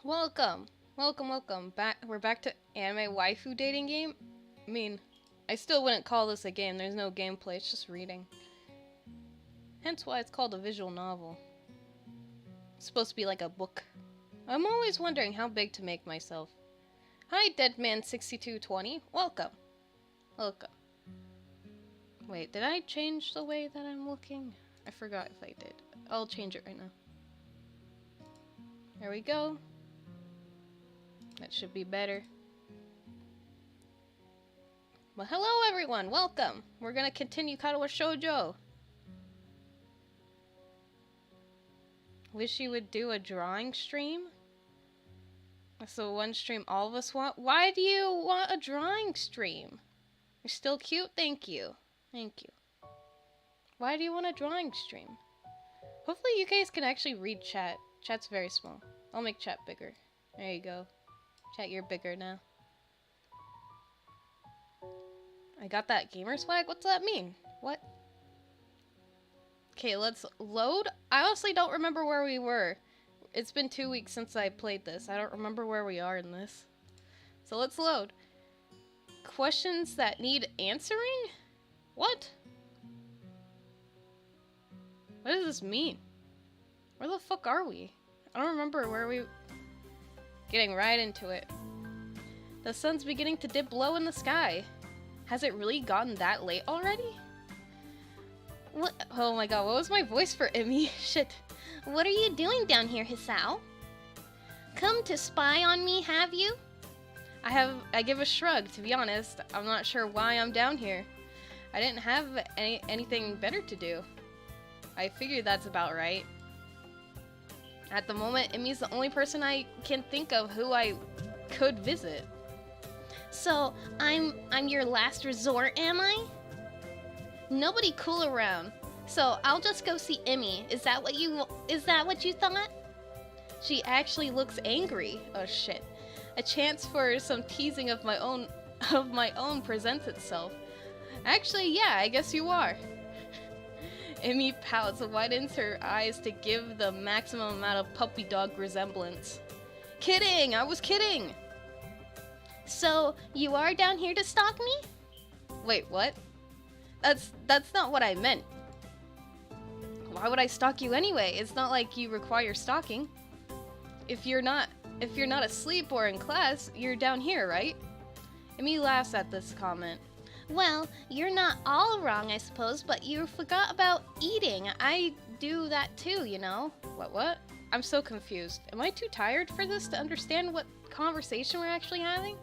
Welcome! Welcome. We're back to anime waifu dating game? I mean, I still wouldn't call this a game. There's no gameplay, it's just reading. Hence why it's called a visual novel. It's supposed to be like a book. I'm always wondering how big to make myself. Hi, Deadman6220. Welcome. Wait, did I change the way that I'm looking? I forgot if I did. I'll change it right now. There we go. That should be better. Well, hello everyone, welcome! We're gonna continue Katawa Shoujo. Wish you would do a drawing stream? That's the one stream all of us want. Why do you want a drawing stream? You're still cute, thank you. Thank you. Why do you want a drawing stream? Hopefully you guys can actually read chat. Chat's very small. I'll make chat bigger. There you go. Chat, you're bigger now. I got that gamer swag? What's that mean? What? Okay, let's load. I honestly don't remember where we were. It's been 2 weeks since I played this. I don't remember where we are in this. So let's load. Questions that need answering? What? What does this mean? Where the fuck are we? I don't remember where we... Getting right into it. The sun's beginning to dip low in the sky. Has it really gotten that late already? What? Oh my god, what was my voice for Emmy? Shit. What are you doing down here, Hisao? Come to spy on me, have you? I give a shrug, to be honest. I'm not sure why I'm down here. I didn't have anything better to do. I figured that's about right. At the moment, Emmy's the only person I can think of who I could visit. So, I'm your last resort, am I? Nobody cool around. So, I'll just go see Emmy. Is that what you thought? She actually looks angry. Oh shit. A chance for some teasing of my own presents itself. Actually, yeah, I guess you are. Emmy pouts and widens her eyes to give the maximum amount of puppy dog resemblance. Kidding! I was kidding! So, you are down here to stalk me? Wait, what? That's not what I meant. Why would I stalk you anyway? It's not like you require stalking. If you're not asleep or in class, you're down here, right? Emmy laughs at this comment. Well, you're not all wrong, I suppose, but you forgot about eating. I do that too, you know. What? I'm so confused. Am I too tired for this to understand what conversation we're actually having?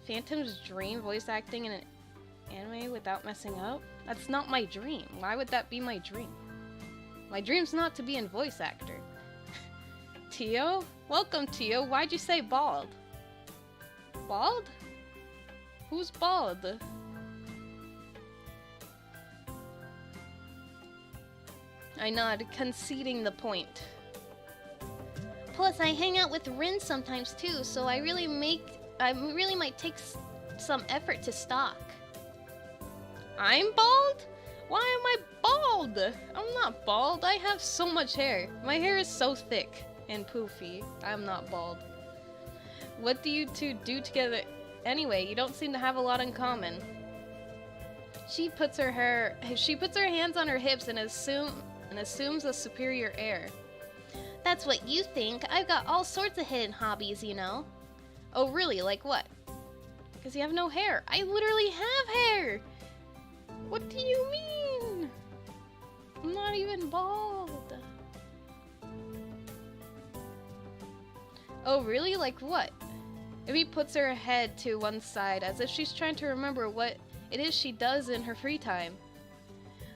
Phantom's dream voice acting in an anime without messing up? That's not my dream. Why would that be my dream? My dream's not to be a voice actor. Tio? Welcome, Tio. Why'd you say bald? Bald? Who's bald? I nod, conceding the point. Plus, I hang out with Rin sometimes too, so I really might take some effort to stalk. I'm bald? Why am I bald? I'm not bald. I have so much hair. My hair is so thick and poofy. I'm not bald. What do you two do together? Anyway, you don't seem to have a lot in common. She puts her hands on her hips and assumes a superior air. That's what you think. I've got all sorts of hidden hobbies, you know. Oh really? Like what? Because you have no hair. I literally have hair! What do you mean? I'm not even bald. Oh really? Like what? Ivy puts her head to one side as if she's trying to remember what it is she does in her free time.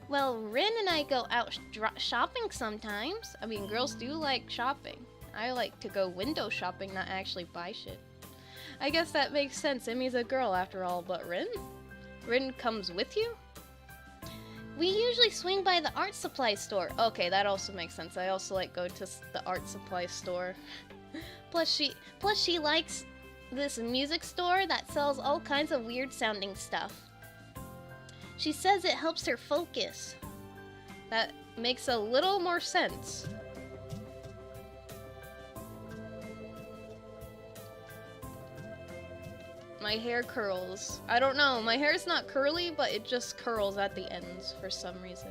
Well, Rin and I go out shopping sometimes. I mean, girls do like shopping. I like to go window shopping, not actually buy shit. I guess that makes sense. Emmy's a girl after all, but Rin? Rin comes with you? We usually swing by the art supply store. Okay, that also makes sense. I also like going to the art supply store. Plus she likes this music store that sells all kinds of weird sounding stuff. She says it helps her focus. That makes a little more sense. my hair curls. I don't know, my hair is not curly, but it just curls at the ends for some reason.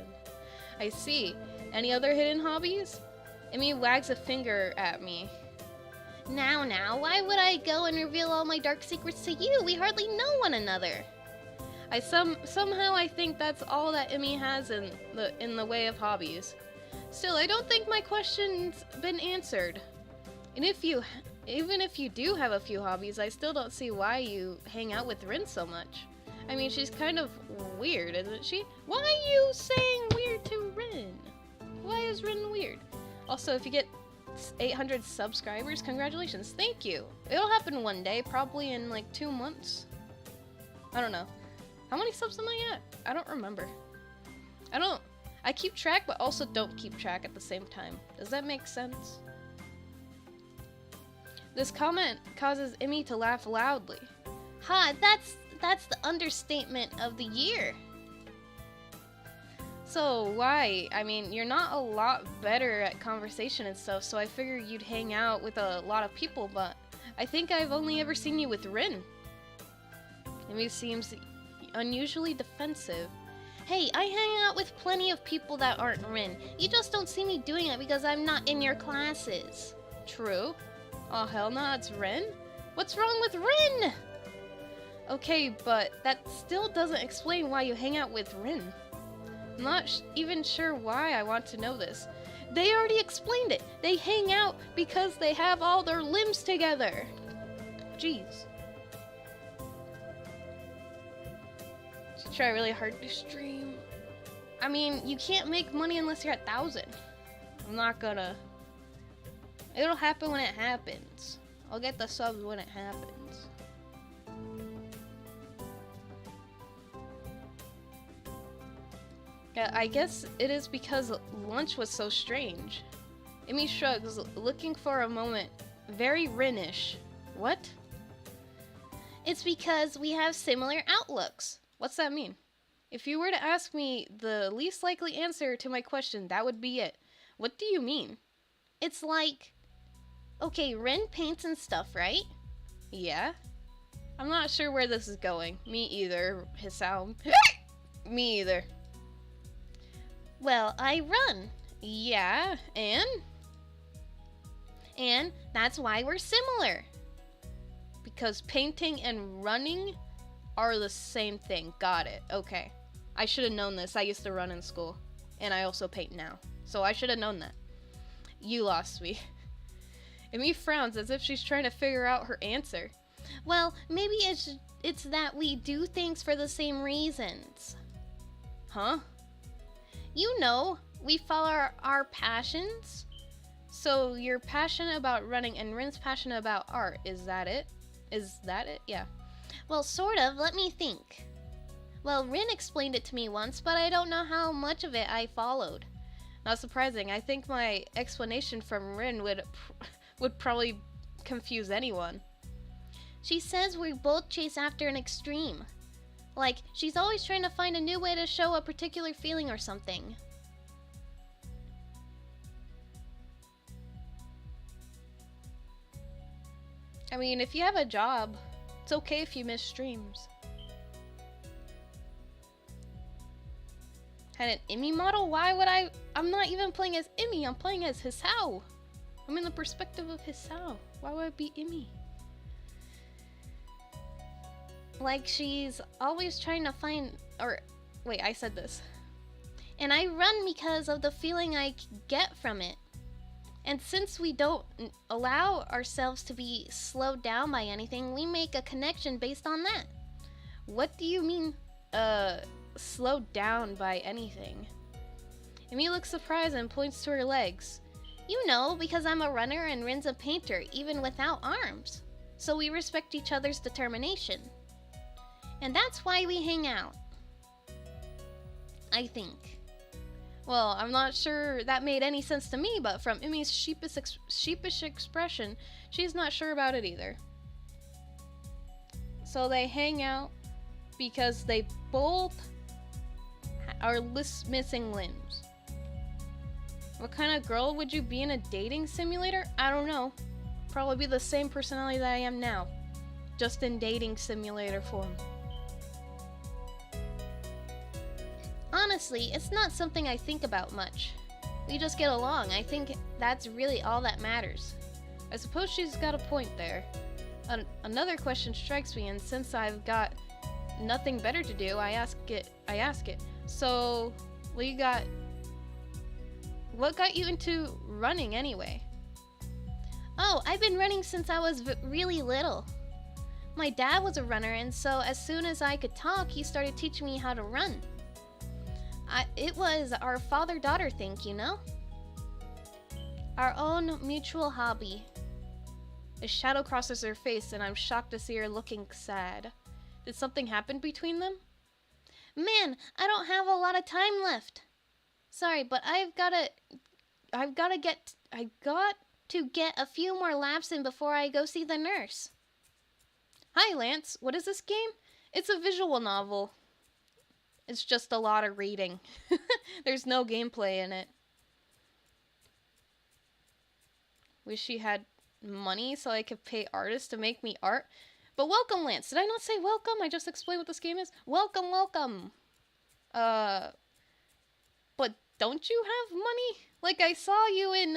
I see. Any other hidden hobbies? Emmy wags a finger at me. Now, why would I go and reveal all my dark secrets to you? We hardly know one another. Somehow I think that's all that Emmy has in the way of hobbies. Still, I don't think my question's been answered. And even if you do have a few hobbies, I still don't see why you hang out with Rin so much. I mean, she's kind of weird, isn't she? Why are you saying weird to Rin? Why is Rin weird? Also, if you get 800 subscribers, congratulations. Thank you. It'll happen one day, probably in like 2 months. I don't know. How many subs am I at? I don't remember. I keep track, but also don't keep track at the same time. Does that make sense? This comment causes Emmy to laugh loudly. Ha, that's the understatement of the year. So why? I mean, you're not a lot better at conversation and stuff, so I figured you'd hang out with a lot of people, but I think I've only ever seen you with Rin. Emmy seems unusually defensive. Hey, I hang out with plenty of people that aren't Rin. You just don't see me doing it because I'm not in your classes. True. Oh hell no, it's Rin? What's wrong with Rin? Okay, but that still doesn't explain why you hang out with Rin. I'm not even sure why I want to know this. They already explained it. They hang out because they have all their limbs together. Jeez. Should try really hard to stream. I mean, you can't make money unless you're at 1,000. I'm not gonna. It'll happen when it happens. I'll get the subs when it happens. Yeah, I guess it is because lunch was so strange. Emmy shrugs, looking for a moment. Very Rin-ish. What? It's because we have similar outlooks. What's that mean? If you were to ask me the least likely answer to my question, that would be it. What do you mean? It's like... Okay, Rin paints and stuff, right? Yeah? I'm not sure where this is going. Me either, Hisao. Me either. Well, I run. Yeah, and? And that's why we're similar. Because painting and running are the same thing. Got it. Okay. I should have known this. I used to run in school. And I also paint now. So I should have known that. You lost me. Emmy frowns as if she's trying to figure out her answer. Well, maybe it's that we do things for the same reasons. Huh? You know, we follow our passions. So you're passionate about running and Rin's passionate about art. Is that it? Is that it? Yeah. Well, sort of. Let me think. Well, Rin explained it to me once, but I don't know how much of it I followed. Not surprising. I think my explanation from Rin would probably confuse anyone. She says we both chase after an extreme. Like, she's always trying to find a new way to show a particular feeling or something. I mean, if you have a job, it's okay if you miss streams. And an Emmy model? Why would I? I'm not even playing as Emmy, I'm playing as Hisao. I'm in the perspective of Hisao. Why would I be Emmy? Like, she's always trying to find, or wait, I said this. And I run because of the feeling I get from it. And since we don't allow ourselves to be slowed down by anything, we make a connection based on that. What do you mean, slowed down by anything? Emmy looks surprised and points to her legs. You know, because I'm a runner and Rin's a painter, even without arms. So we respect each other's determination. And that's why we hang out. I think. Well, I'm not sure that made any sense to me, but from Emmy's sheepish expression, she's not sure about it either. So they hang out because they both are missing limbs. What kind of girl would you be in a dating simulator? I don't know. Probably be the same personality that I am now. just in dating simulator form. Honestly, it's not something I think about much. We just get along. I think that's really all that matters. I suppose she's got a point there. Another question strikes me, and since I've got nothing better to do, I ask it. So, what got you into running anyway? Oh, I've been running since I was really little. My dad was a runner, and so as soon as I could talk, he started teaching me how to run. It was our father-daughter thing, you know? Our own mutual hobby. A shadow crosses her face, and I'm shocked to see her looking sad. Did something happen between them? Man, I don't have a lot of time left. Sorry, but I've got to get a few more laps in before I go see the nurse. Hi, Lance. What is this game? It's a visual novel. It's just a lot of reading. There's no gameplay in it. Wish she had money so I could pay artists to make me art. But welcome, Lance. Did I not say welcome? I just explained what this game is. Welcome, welcome. But don't you have money? Like, I saw you in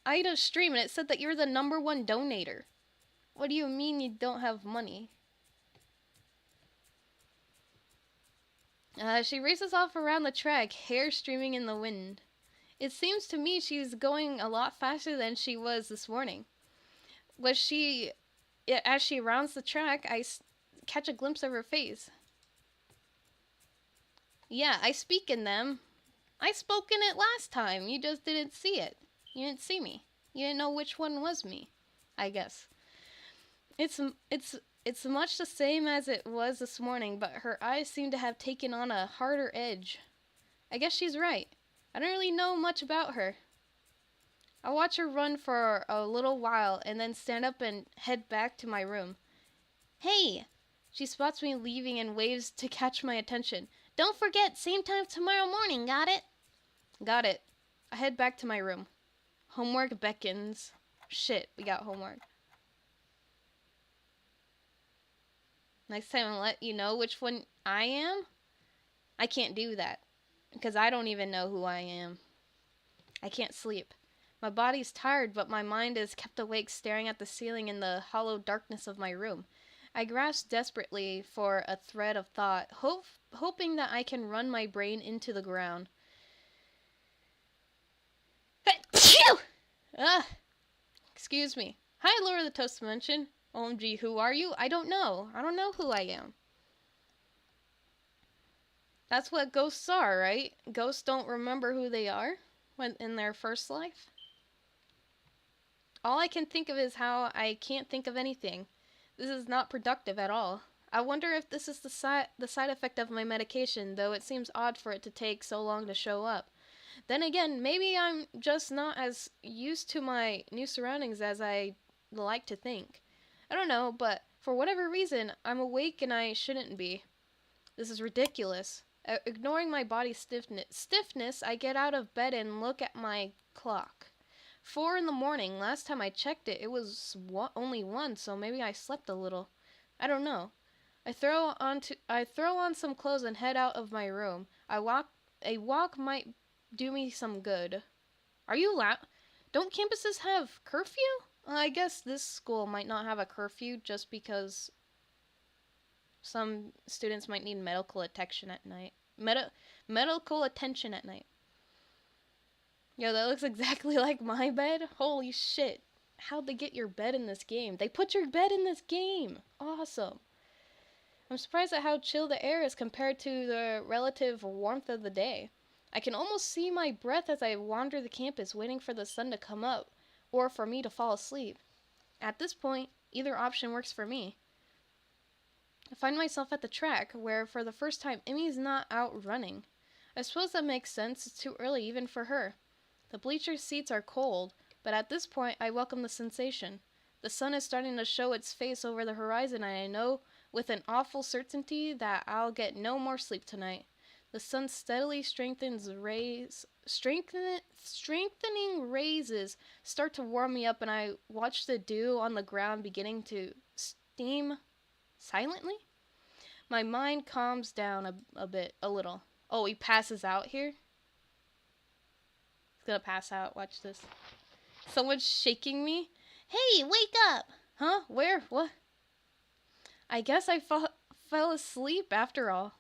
Ida's stream and it said that you're the #1 donator. What do you mean you don't have money? She races off around the track, hair streaming in the wind. It seems to me she's going a lot faster than she was this morning. As she rounds the track, I catch a glimpse of her face. Yeah, I speak in them. I spoke in it last time. You just didn't see it. You didn't see me. You didn't know which one was me, I guess. It's much the same as it was this morning, but her eyes seem to have taken on a harder edge. I guess she's right. I don't really know much about her. I watch her run for a little while and then stand up and head back to my room. Hey! She spots me leaving and waves to catch my attention. Don't forget, same time tomorrow morning, got it? Got it. I head back to my room. Homework beckons. Shit, we got homework. Next time I'll let you know which one I am. I can't do that, because I don't even know who I am. I can't sleep. My body's tired, but my mind is kept awake staring at the ceiling in the hollow darkness of my room. I grasp desperately for a thread of thought, hoping that I can run my brain into the ground. Excuse me. Hi, Laura the Toast Dimension. OMG, who are you? I don't know. I don't know who I am. That's what ghosts are, right? Ghosts don't remember who they are when in their first life. All I can think of is how I can't think of anything. This is not productive at all. I wonder if this is the side effect of my medication, though it seems odd for it to take so long to show up. Then again, maybe I'm just not as used to my new surroundings as I like to think. I don't know, but for whatever reason, I'm awake and I shouldn't be. This is ridiculous. Ignoring my body's stiffness, I get out of bed and look at my clock. 4 in the morning. Last time I checked it, it was only 1, so maybe I slept a little. I don't know. I throw on some clothes and head out of my room. A walk might do me some good. Are you Don't campuses have curfew? I guess this school might not have a curfew just because some students might need medical attention at night. Medical attention at night. Yo, that looks exactly like my bed. Holy shit. How'd they get your bed in this game? They put your bed in this game. Awesome. I'm surprised at how chill the air is compared to the relative warmth of the day. I can almost see my breath as I wander the campus waiting for the sun to come up or for me to fall asleep. At this point, either option works for me. I find myself at the track where for the first time Emmy's not out running. I suppose that makes sense. It's too early even for her. The bleacher seats are cold, but at this point I welcome the sensation. The sun is starting to show its face over the horizon and I know with an awful certainty that I'll get no more sleep tonight. The sun steadily strengthening raises start to warm me up and I watch the dew on the ground beginning to steam silently. My mind calms down a little. Oh, he passes out here? He's gonna pass out. Watch this. Someone's shaking me. Hey, wake up! Huh? Where? What? I guess I fell asleep after all.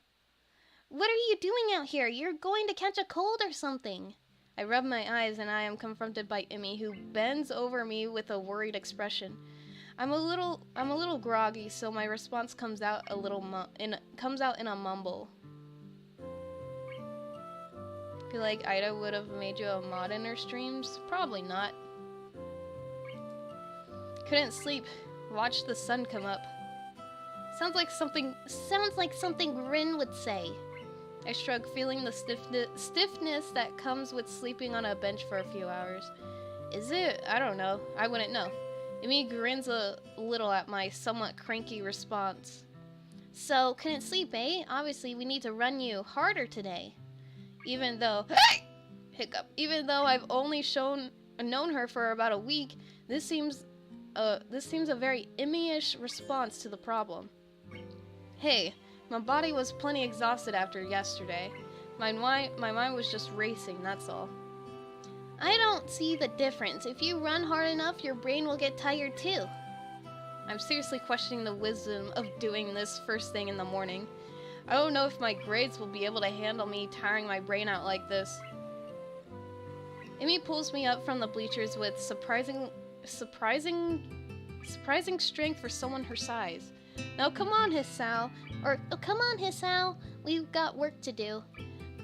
What are you doing out here? You're going to catch a cold or something. I rub my eyes and I am confronted by Emmy, who bends over me with a worried expression. I'm a little groggy, so my response comes out in a mumble. Feel like Ida would have made you a mod in her streams? Probably not. Couldn't sleep. Watched the sun come up. Sounds like something Grin would say. I shrug, feeling the stiffness that comes with sleeping on a bench for a few hours. Is it? I don't know. I wouldn't know. Emmy grins a little at my somewhat cranky response. So, couldn't sleep, eh? Obviously, we need to run you harder today. Even though I've only known her for about a week, this seems a very Emmy-ish response to the problem. Hey, my body was plenty exhausted after yesterday. My mind was just racing, that's all. I don't see the difference. If you run hard enough, your brain will get tired too. I'm seriously questioning the wisdom of doing this first thing in the morning. I don't know if my grades will be able to handle me tiring my brain out like this. Emmy pulls me up from the bleachers with surprising strength for someone her size. Now come on, Hisao. Come on, Hisao. We've got work to do.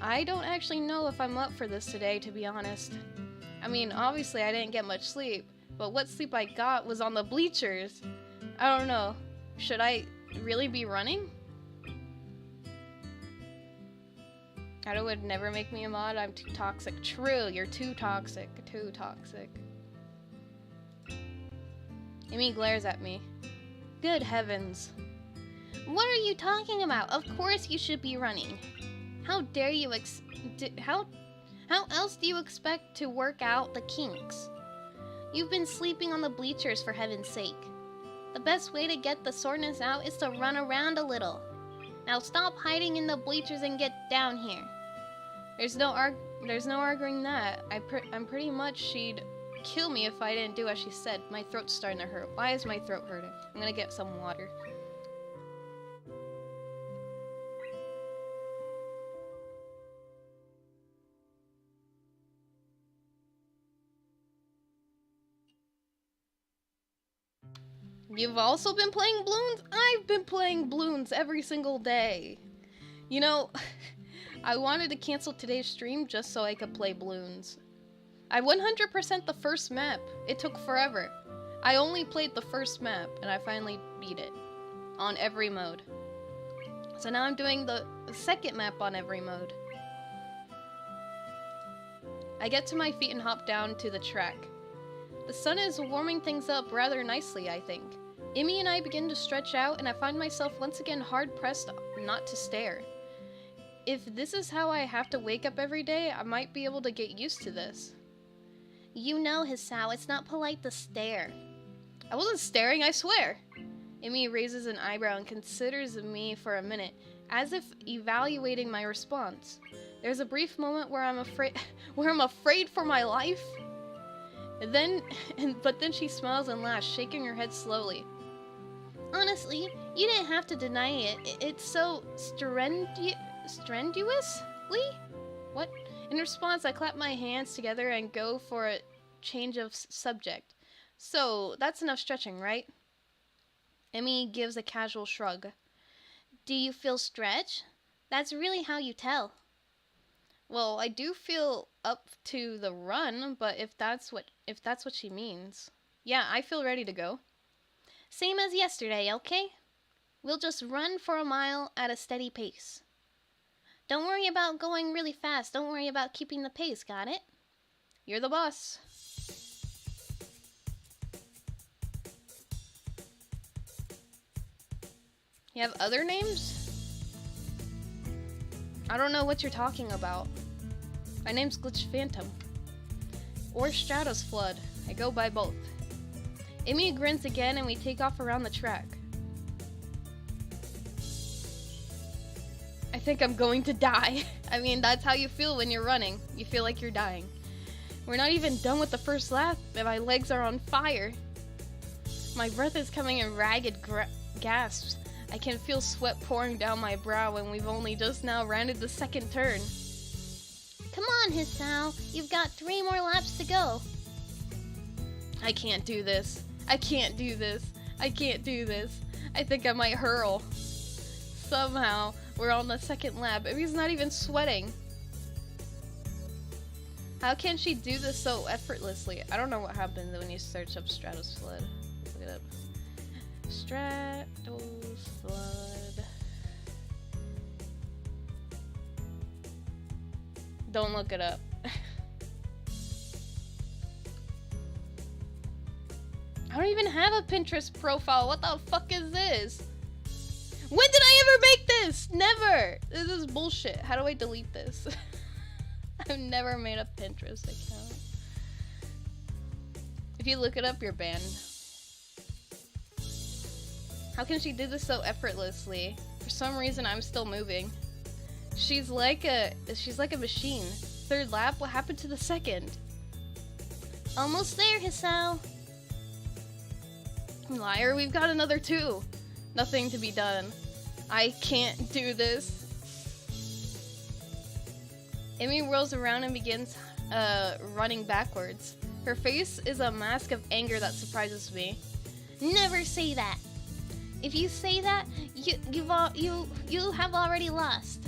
I don't actually know if I'm up for this today, to be honest. I mean, obviously I didn't get much sleep, but what sleep I got was on the bleachers. I don't know. Should I really be running? Ida would never make me a mod. I'm too toxic. True, you're too toxic. Too toxic. Emmy glares at me. Good heavens. What are you talking about? Of course you should be running. How dare you How else do you expect to work out the kinks? You've been sleeping on the bleachers, for heaven's sake. The best way to get the soreness out is to run around a little. Now stop hiding in the bleachers and get down here. There's no arguing that. I'm pretty much she'd kill me if I didn't do as she said. My throat's starting to hurt. Why is my throat hurting? I'm gonna get some water. You've also been playing Bloons? I've been playing Bloons every single day. You know, I wanted to cancel today's stream just so I could play Bloons. I 100% the first map. It took forever. I only played the first map, and I finally beat it. On every mode. So now I'm doing the second map on every mode. I get to my feet and hop down to the track. The sun is warming things up rather nicely, I think. Emmy and I begin to stretch out, and I find myself once again hard-pressed not to stare. If this is how I have to wake up every day, I might be able to get used to this. You know, Hisao, it's not polite to stare. I wasn't staring, I swear. Emmy raises an eyebrow and considers me for a minute, as if evaluating my response. There's a brief moment where I'm afraid for my life. But then she smiles and laughs, shaking her head slowly. Honestly, you didn't have to deny it. It's so strenuously? What? In response, I clap my hands together and go for a change of subject. So, that's enough stretching, right? Emmy gives a casual shrug. Do you feel stretch? That's really how you tell. Well, I do feel up to the run, but if that's what she means. Yeah, I feel ready to go. Same as yesterday, okay? We'll just run for a mile at a steady pace. Don't worry about going really fast. Don't worry about keeping the pace, got it? You're the boss. You have other names? I don't know what you're talking about. My name's GlitchedPhantom. Or Stratos Flood. I go by both. Emmy grins again and we take off around the track. I think I'm going to die. I mean, that's how you feel when you're running. You feel like you're dying. We're not even done with the first lap, and my legs are on fire. My breath is coming in ragged gasps. I can feel sweat pouring down my brow, and we've only just now rounded the second turn. Come on, Hisao. You've got 3 more laps to go. I can't do this. I can't do this. I can't do this. I think I might hurl. Somehow, we're on the second lap, and he's not even sweating. How can she do this so effortlessly? I don't know what happens when you search up Stratos Flood. Look it up. Stratos Flood. Don't look it up. I don't even have a Pinterest profile. What the fuck is this? When did I ever make this? Never! This is bullshit. How do I delete this? I've never made a Pinterest account. If you look it up, you're banned. How can she do this so effortlessly? For some reason, I'm still moving. She's like a machine. Third lap, what happened to the second? Almost there, Hisao. Liar, we've got another 2. Nothing to be done. I can't do this. Amy whirls around and begins running backwards. Her face is a mask of anger that surprises me. Never say that. If you say that, you have already lost.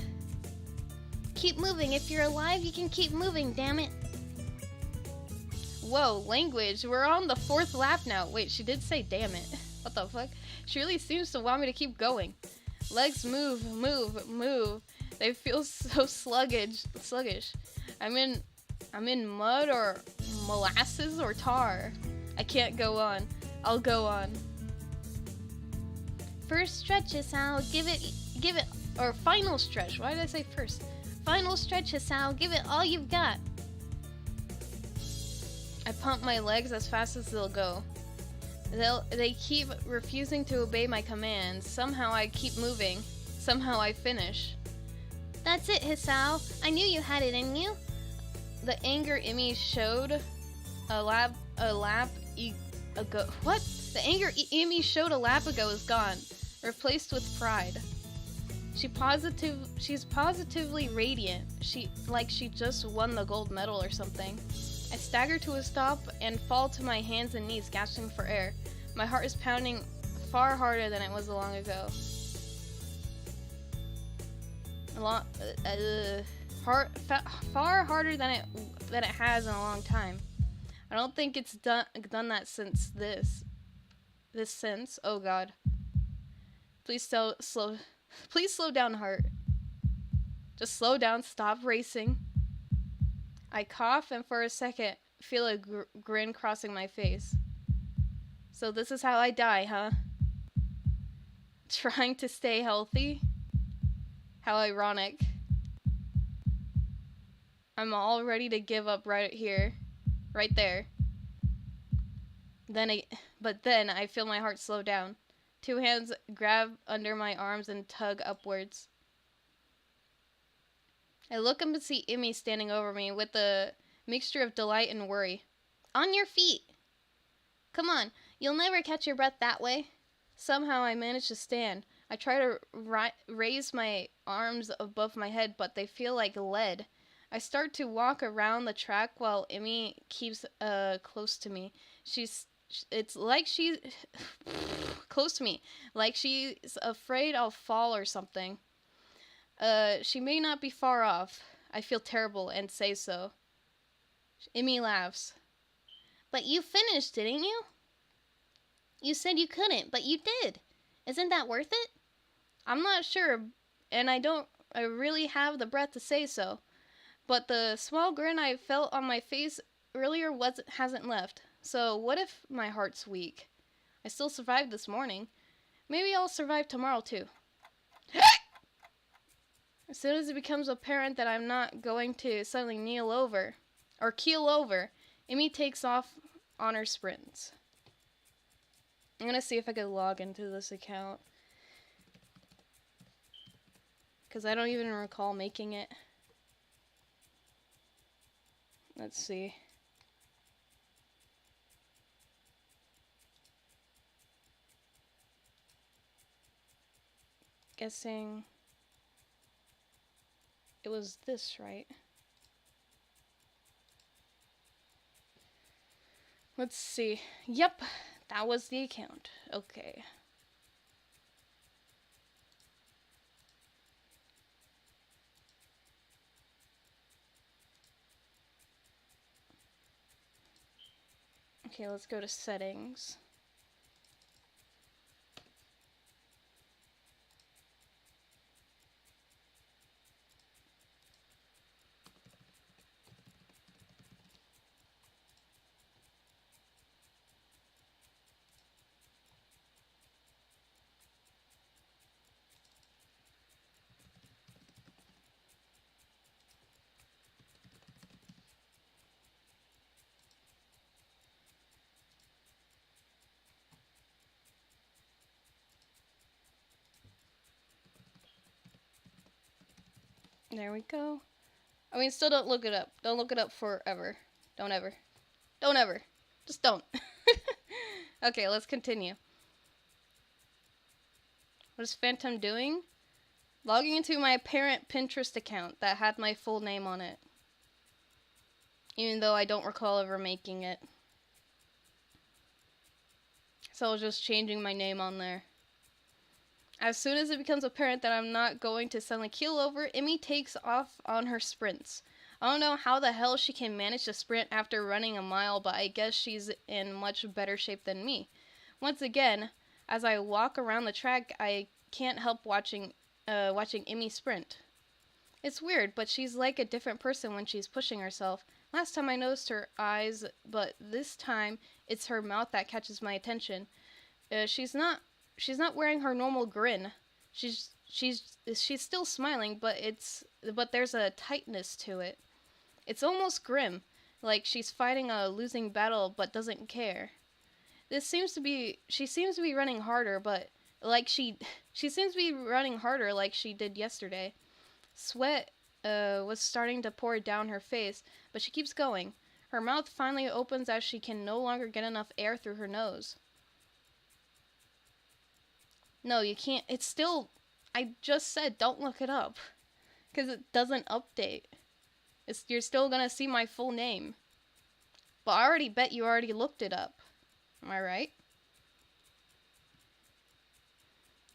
Keep moving. If you're alive, you can keep moving, damn it. Whoa, language. We're on the 4th lap now. Wait, she did say damn it. What the fuck? She really seems to want me to keep going. Legs move, move, move. They feel so sluggish. I'm in mud or molasses or tar. I can't go on. I'll go on. First stretch, Hisao. Give it, or final stretch. Why did I say first? Final stretch, Hisao. Give it all you've got. I pump my legs as fast as they'll go. They keep refusing to obey my commands. Somehow I keep moving. Somehow I finish. That's it, Hisao. I knew you had it in you. The anger Imi showed a lap ago. What? The anger Imi showed a lap ago is gone, replaced with pride. She's positively radiant. She just won the gold medal or something. I stagger to a stop and fall to my hands and knees, gasping for air. My heart is pounding far harder than it was long ago. Far harder than it has in a long time. I don't think it's done that since this since. Oh God. Please slow down, heart. Just slow down. Stop racing. I cough and for a second feel a grin crossing my face. So this is how I die, huh? Trying to stay healthy? How ironic. I'm all ready to give up right here. Right there. But then I feel my heart slow down. 2 hands grab under my arms and tug upwards. I look up and see Imi standing over me with a mixture of delight and worry. On your feet! Come on, you'll never catch your breath that way. Somehow I manage to stand. I try to raise my arms above my head, but they feel like lead. I start to walk around the track while Imi keeps close to me. It's like she's close to me, like she's afraid I'll fall or something. She may not be far off. I feel terrible and say so. Imi laughs. But you finished, didn't you? You said you couldn't, but you did. Isn't that worth it? I'm not sure, and I really have the breath to say so. But the small grin I felt on my face earlier hasn't left. So what if my heart's weak? I still survived this morning. Maybe I'll survive tomorrow too. As soon as it becomes apparent that I'm not going to suddenly keel over, Imi takes off on her sprints. I'm gonna see if I can log into this account. because I don't even recall making it. Let's see. Guessing it was this, right? Let's see. Yep, that was the account. Okay. Okay, let's go to settings. There we go. I mean, still don't look it up. Don't look it up forever. Don't ever. Don't ever. Just don't. Okay, let's continue. What is Phantom doing? Logging into my parent Pinterest account that had my full name on it. Even though I don't recall ever making it. So I was just changing my name on there. As soon as it becomes apparent that I'm not going to suddenly keel over, Emmy takes off on her sprints. I don't know how the hell she can manage to sprint after running a mile, but I guess she's in much better shape than me. Once again, as I walk around the track, I can't help watching Emmy sprint. It's weird, but she's like a different person when she's pushing herself. Last time I noticed her eyes, but this time it's her mouth that catches my attention. She's not wearing her normal grin. She's still smiling, but there's a tightness to it. It's almost grim, like she's fighting a losing battle but doesn't care. She seems to be running harder, but she seems to be running harder like she did yesterday. Sweat was starting to pour down her face, but she keeps going. Her mouth finally opens as she can no longer get enough air through her nose. No, you can't. It's still... I just said don't look it up. Because it doesn't update. You're still going to see my full name. But I already bet you already looked it up. Am I right?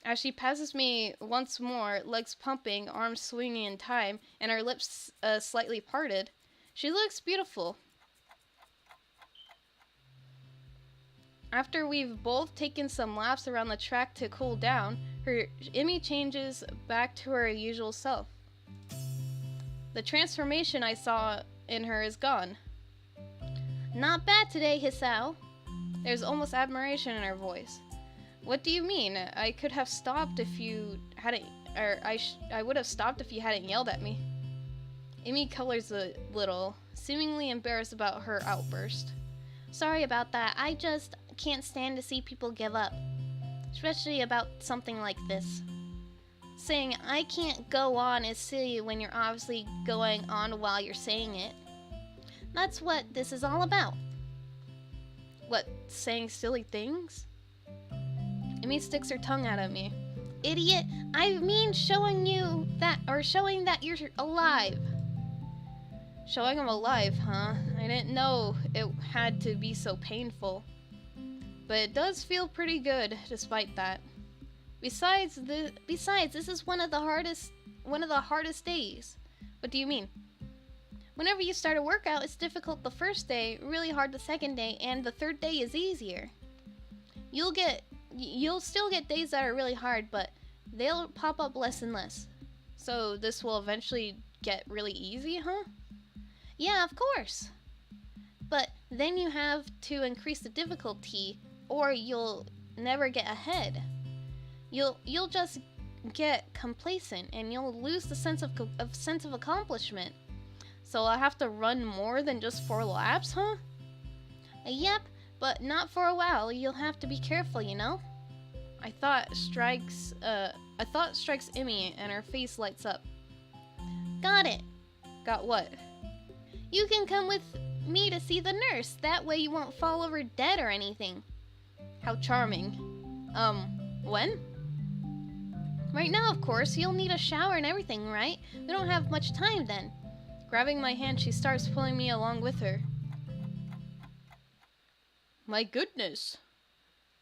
As she passes me once more, legs pumping, arms swinging in time, and her lips slightly parted, she looks beautiful. After we've both taken some laps around the track to cool down, Emmy changes back to her usual self. The transformation I saw in her is gone. Not bad today, Hisao. There's almost admiration in her voice. What do you mean? I could have stopped if you hadn't, or I would have stopped if you hadn't yelled at me. Emmy colors a little, seemingly embarrassed about her outburst. Sorry about that. I just can't stand to see people give up, especially about something like this. Saying I can't go on is silly when you're obviously going on while you're saying it. That's what this is all about. What, saying silly things? Emmy sticks her tongue out at me. Idiot, I mean showing that you're alive. Showing I'm alive, huh? I didn't know it had to be so painful. But it does feel pretty good, despite that. Besides, this is one of the hardest days. What do you mean? Whenever you start a workout, it's difficult the first day, really hard the second day, and the third day is easier. You'll still get days that are really hard, but they'll pop up less and less. So this will eventually get really easy, huh? Yeah, of course. But then you have to increase the difficulty, or you'll never get ahead. You'll just get complacent, and you'll lose the sense of accomplishment. So I'll have to run more than just 4 laps, huh? Yep, but not for a while. You'll have to be careful, you know? I thought strikes A thought strikes Emmy and her face lights up. Got it. Got what? You can come with me to see the nurse. That way you won't fall over dead or anything. How charming. When? Right now, of course. You'll need a shower and everything, right? We don't have much time then. Grabbing my hand, she starts pulling me along with her. My goodness.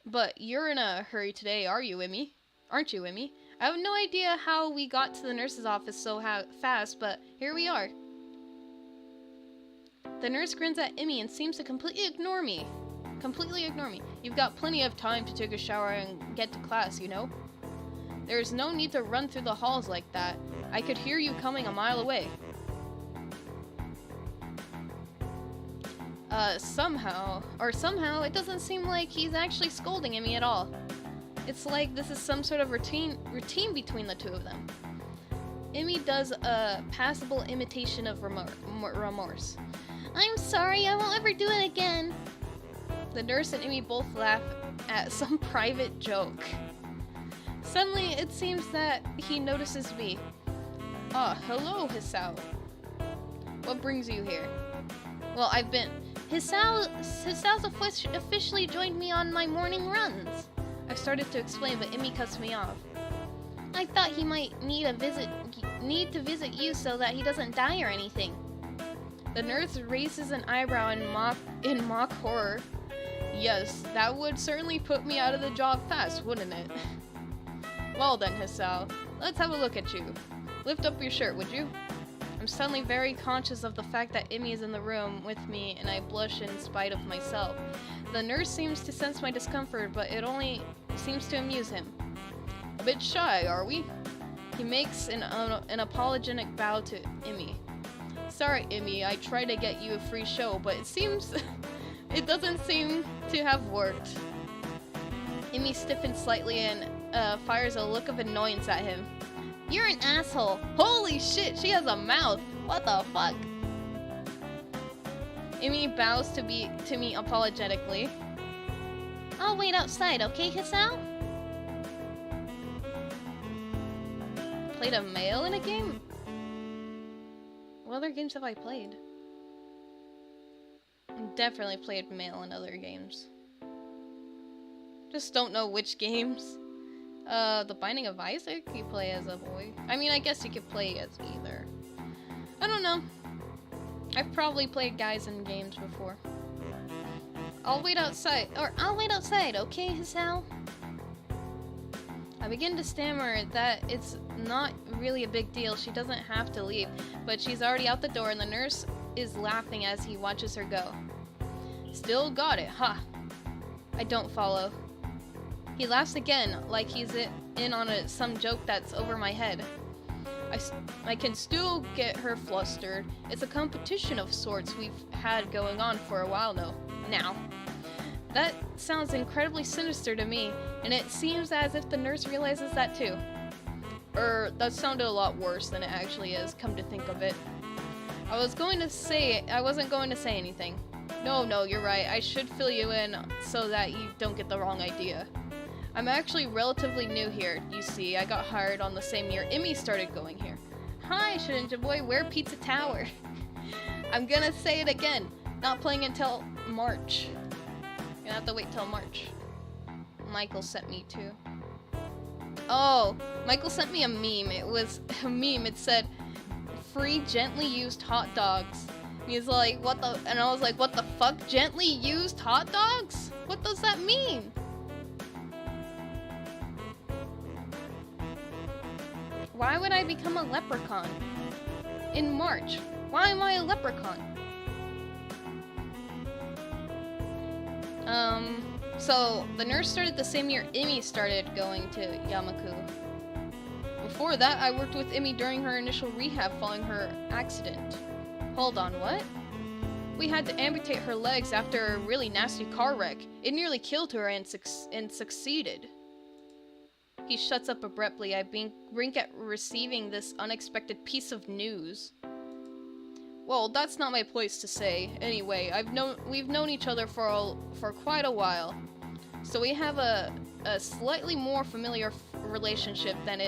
But you're in a hurry today, are you, Emmy? Aren't you, Emmy? I have no idea how we got to the nurse's office so fast, but here we are. The nurse grins at Emmy and seems to completely ignore me. You've got plenty of time to take a shower and get to class, you know? There is no need to run through the halls like that. I could hear you coming a mile away. Somehow, it doesn't seem like he's actually scolding Emmy at all. It's like this is some sort of routine between the two of them. Emmy does a passable imitation of remorse. I'm sorry, I won't ever do it again. The nurse and Emmy both laugh at some private joke. Suddenly, it seems that he notices me. Ah, hello, Hisao. What brings you here? Well, Hisao's officially joined me on my morning runs. I started to explain, but Emmy cuts me off. I thought he might need to visit you so that he doesn't die or anything. The nurse raises an eyebrow in mock horror. Yes, that would certainly put me out of the job fast, wouldn't it? Well then, Hisao, let's have a look at you. Lift up your shirt, would you? I'm suddenly very conscious of the fact that Emmy is in the room with me, and I blush in spite of myself. The nurse seems to sense my discomfort, but it only seems to amuse him. A bit shy, are we? He makes an apologetic bow to Emmy. Sorry, Emmy, I tried to get you a free show, but it doesn't seem to have worked. Emmy stiffens slightly and fires a look of annoyance at him. You're an asshole. Holy shit, she has a mouth. What the fuck? Emmy bows to me apologetically. I'll wait outside, okay, Hisao? Played a male in a game? What other games have I played? Definitely played male in other games. Just don't know which games. The Binding of Isaac, you play as a boy. I mean, I guess you could play as either. I don't know. I've probably played guys in games before. I'll wait outside, okay, Hisao? I begin to stammer that it's not really a big deal. She doesn't have to leave, but she's already out the door and the nurse is laughing as he watches her go. Still got it, huh? I don't follow. He laughs again, like he's in on some joke that's over my head. I can still get her flustered. It's a competition of sorts we've had going on for a while now. That sounds incredibly sinister to me, and it seems as if the nurse realizes that too. That sounded a lot worse than it actually is, come to think of it. I wasn't going to say anything. No, you're right. I should fill you in so that you don't get the wrong idea. I'm actually relatively new here, you see. I got hired on the same year Emmy started going here. Hi, Shinja boy, where Pizza Tower? I'm gonna say it again. Not playing until March. Gonna have to wait till March. Michael sent me too. Oh, Michael sent me a meme. It was a meme. It said, free gently used hot dogs. He's like, what the? And I was like, what the fuck? Gently used hot dogs? What does that mean? Why would I become a leprechaun? In March. Why am I a leprechaun? So the nurse started the same year Emmy started going to Yamaku. Before that, I worked with Emmy during her initial rehab following her accident. Hold on, what? We had to amputate her legs after a really nasty car wreck. It nearly killed her and succeeded. He shuts up abruptly. I blink at receiving this unexpected piece of news. Well, that's not my place to say. Anyway, we've known each other for quite a while, so we have a slightly more familiar relationship than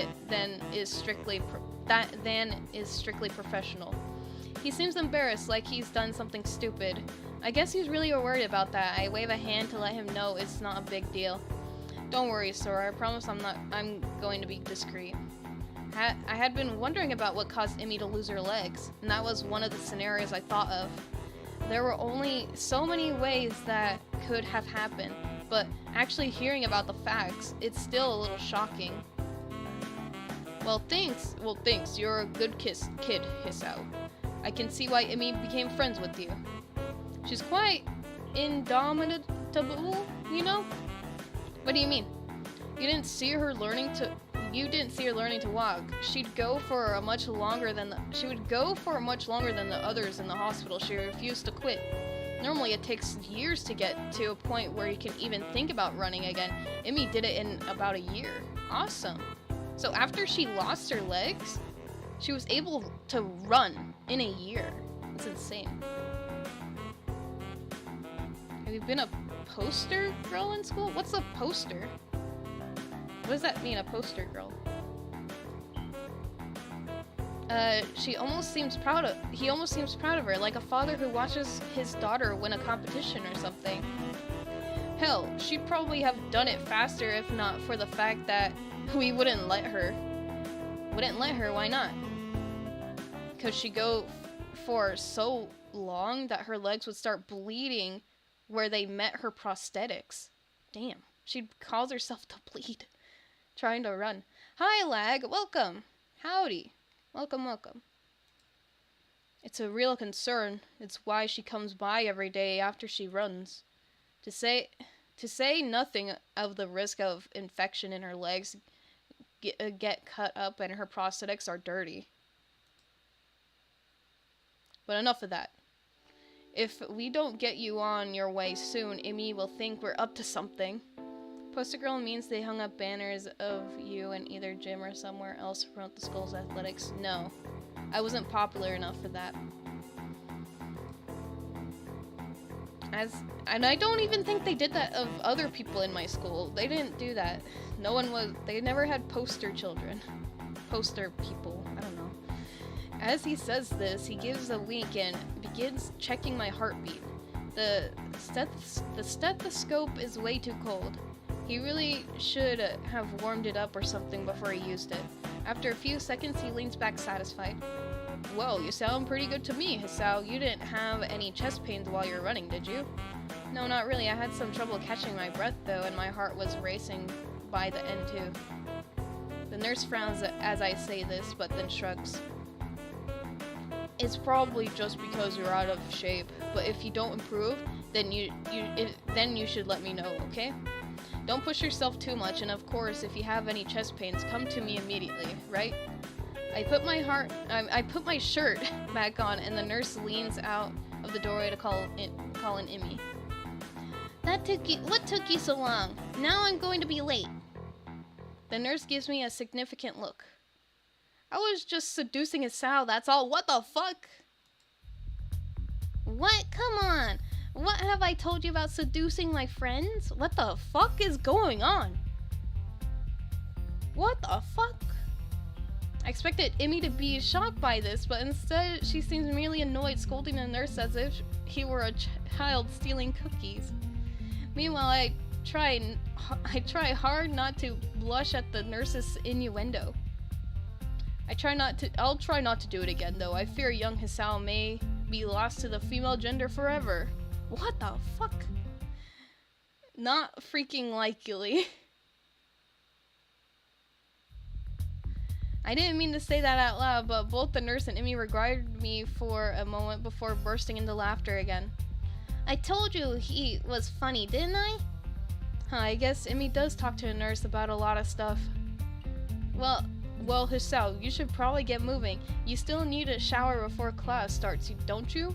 is strictly professional. He seems embarrassed, like he's done something stupid. I guess he's really worried about that. I wave a hand to let him know it's not a big deal. Don't worry, Sora. I promise I'm going to be discreet. I had been wondering about what caused Emmy to lose her legs, and that was one of the scenarios I thought of. There were only so many ways that could have happened, but actually hearing about the facts, it's still a little shocking. Well, thanks. You're a good kid, Hisao. I can see why Emmy became friends with you. She's quite indomitable, you know? What do you mean? You didn't see her learning to walk. She would go for much longer than the others in the hospital. She refused to quit. Normally it takes years to get to a point where you can even think about running again. Emmy did it in about a year. Awesome. So after she lost her legs, she was able to run in a year. That's insane. Have you been a poster girl in school? What's a poster? What does that mean, a poster girl? He almost seems proud of her, like a father who watches his daughter win a competition or something. Hell, she'd probably have done it faster if not for the fact that we wouldn't let her. Why not? Because she'd go for so long that her legs would start bleeding where they met her prosthetics. Damn, she'd cause herself to bleed trying to run. Hi, Lag. Welcome. Howdy. Welcome. It's a real concern. It's why she comes by every day after she runs. To say nothing of the risk of infection in her legs get cut up and her prosthetics are dirty. But enough of that. If we don't get you on your way soon, Emmy will think we're up to something. Poster girl means they hung up banners of you in either gym or somewhere else to promote the school's athletics. No, I wasn't popular enough for that. And I don't even think they did that of other people in my school. They didn't do that. They never had poster children. Poster people, I don't know. As he says this, he gives a wink and begins checking my heartbeat. The stethoscope is way too cold. He really should have warmed it up or something before he used it. After a few seconds, he leans back satisfied. Well, you sound pretty good to me, Hisao. You didn't have any chest pains while you were running, did you? No, not really. I had some trouble catching my breath, though, and my heart was racing by the end, too. The nurse frowns as I say this, but then shrugs. It's probably just because you're out of shape, but if you don't improve, then you should let me know, okay? Don't push yourself too much, and of course, if you have any chest pains, come to me immediately, right? I put my shirt back on, and the nurse leans out of the doorway to call in Emmy. What took you so long? Now I'm going to be late. The nurse gives me a significant look. I was just seducing Hisao, that's all. What the fuck? What? Come on. What have I told you about seducing my friends? What the fuck is going on? What the fuck? I expected Emmy to be shocked by this, but instead she seems merely annoyed, scolding the nurse as if he were a child stealing cookies. Meanwhile, I try hard not to blush at the nurse's innuendo. I'll try not to do it again, though. I fear young Hisao may be lost to the female gender forever. What the fuck? Not freaking likely. I didn't mean to say that out loud, but both the nurse and Emmy regarded me for a moment before bursting into laughter again. I told you he was funny, didn't I? Huh, I guess Emmy does talk to a nurse about a lot of stuff. Well, Hisao, you should probably get moving. You still need a shower before class starts, don't you?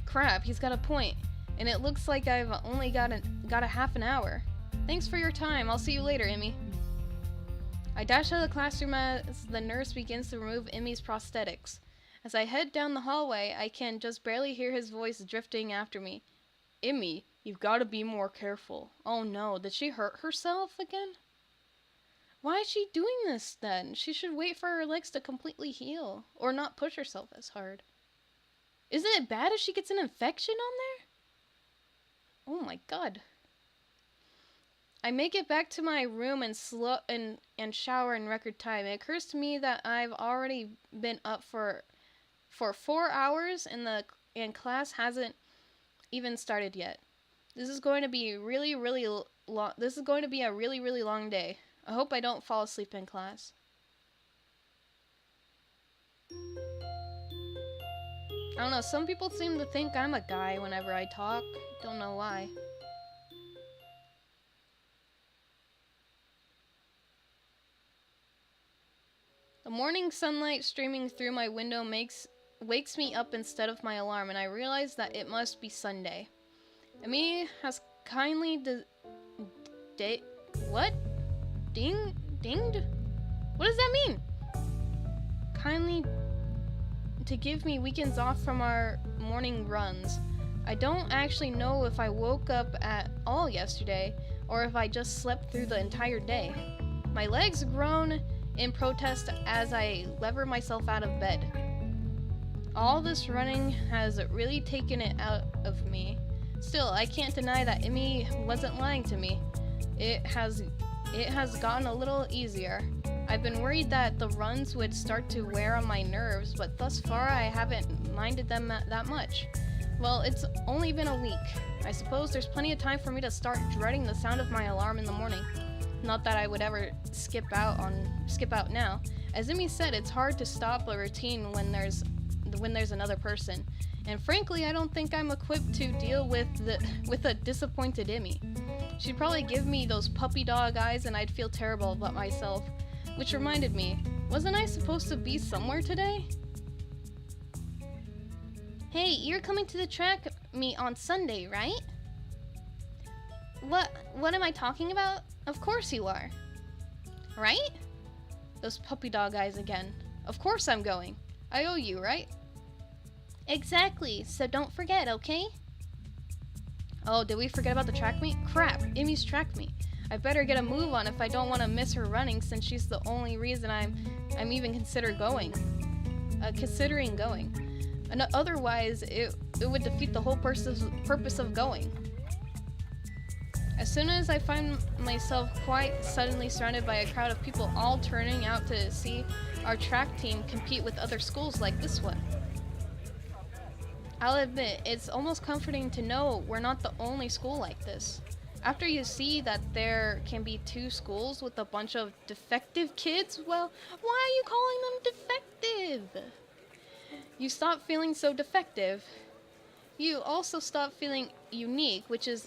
Crap, he's got a point. And it looks like I've only got a half an hour. Thanks for your time. I'll see you later, Emmy. I dash out of the classroom as the nurse begins to remove Emmy's prosthetics. As I head down the hallway, I can just barely hear his voice drifting after me. Emmy, You've got to be more careful. Oh no, did she hurt herself again? Why is she doing this then? She should wait for her legs to completely heal, or not push herself as hard. Isn't it bad if she gets an infection on there? Oh my god. I make it back to my room and shower in record time. It occurs to me that I've already been up for 4 hours and class hasn't even started yet. This is going to be really long. This is going to be a really long day. I hope I don't fall asleep in class. I don't know, some people seem to think I'm a guy whenever I talk. Don't know why. The morning sunlight streaming through my window wakes me up instead of my alarm, and I realize that it must be Sunday. Emi has kindly dinged? What does that mean? Kindly to give me weekends off from our morning runs. I don't actually know if I woke up at all yesterday or if I just slept through the entire day. My legs groan in protest as I lever myself out of bed. All this running has really taken it out of me. Still, I can't deny that Emi wasn't lying to me. It has gotten a little easier. I've been worried that the runs would start to wear on my nerves, but thus far I haven't minded them that much. Well, it's only been a week. I suppose there's plenty of time for me to start dreading the sound of my alarm in the morning. Not that I would ever skip out now. As Emi said, it's hard to stop a routine when there's another person. And frankly, I don't think I'm equipped to deal with a disappointed Emi. She'd probably give me those puppy dog eyes and I'd feel terrible about myself. Which reminded me, wasn't I supposed to be somewhere today? Hey, you're coming to the track meet on Sunday, right? What am I talking about? Of course you are. Right? Those puppy dog eyes again. Of course I'm going. I owe you, right? Exactly, so don't forget, okay? Oh, did we forget about the track meet? Crap, Emi's track meet. I better get a move on if I don't want to miss her running, since she's the only reason I'm even considering going. And otherwise, it would defeat the whole purpose of going. As soon as I find myself quite suddenly surrounded by a crowd of people all turning out to see our track team compete with other schools like this one. I'll admit, it's almost comforting to know we're not the only school like this. After you see that there can be 2 schools with a bunch of defective kids, well, why are you calling them defective? You stop feeling so defective. You also stop feeling unique, which in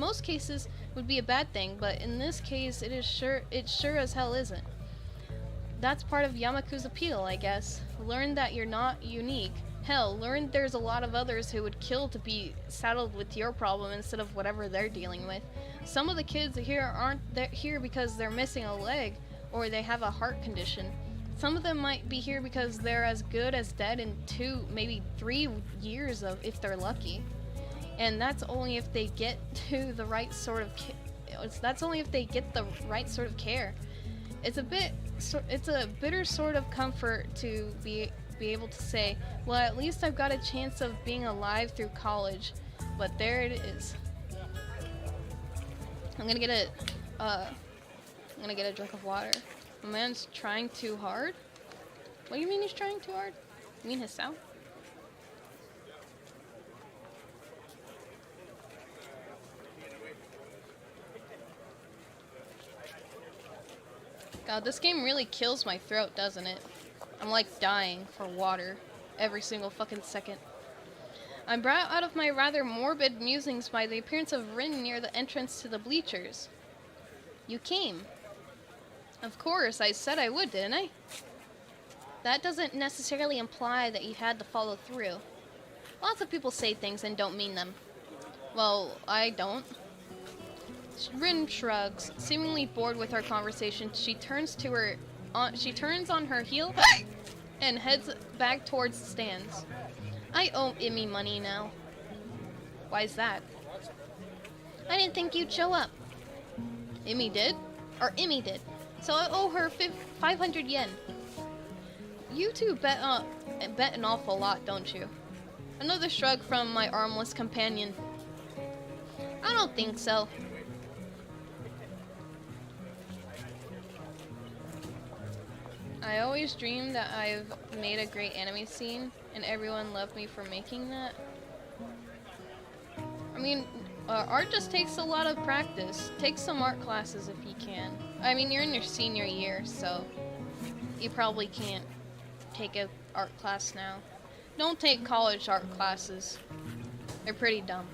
most cases would be a bad thing, but in this case it sure as hell isn't. That's part of Yamaku's appeal, I guess. Learn that you're not unique. Hell, learn there's a lot of others who would kill to be saddled with your problem instead of whatever they're dealing with. Some of the kids here aren't here because they're missing a leg or they have a heart condition. Some of them might be here because they're as good as dead in 2, maybe 3 years if they're lucky. And that's only if they get to the right sort of care. It's a bitter sort of comfort to be able to say, well, at least I've got a chance of being alive through college. But there it is. I'm gonna get a drink of water. My man's trying too hard. What do you mean he's trying too hard? You mean his sound? God, this game really kills my throat, doesn't it? I'm like dying for water every single fucking second. I'm brought out of my rather morbid musings by the appearance of Rin near the entrance to the bleachers. You came. Of course, I said I would, didn't I? That doesn't necessarily imply that you had to follow through. Lots of people say things and don't mean them. Well, I don't. Rin shrugs, seemingly bored with our conversation. She turns on her heel and heads back towards the stands. I owe Emi money now. Why's that? I didn't think you'd show up. Imi did? Or Imi did. So I owe her 500 yen. You two bet an awful lot, don't you? Another shrug from my armless companion. I don't think so. I always dreamed that I've made a great anime scene, and everyone loved me for making that. I mean, art just takes a lot of practice. Take some art classes if you can. I mean, you're in your senior year, so you probably can't take an art class now. Don't take college art classes. They're pretty dumb.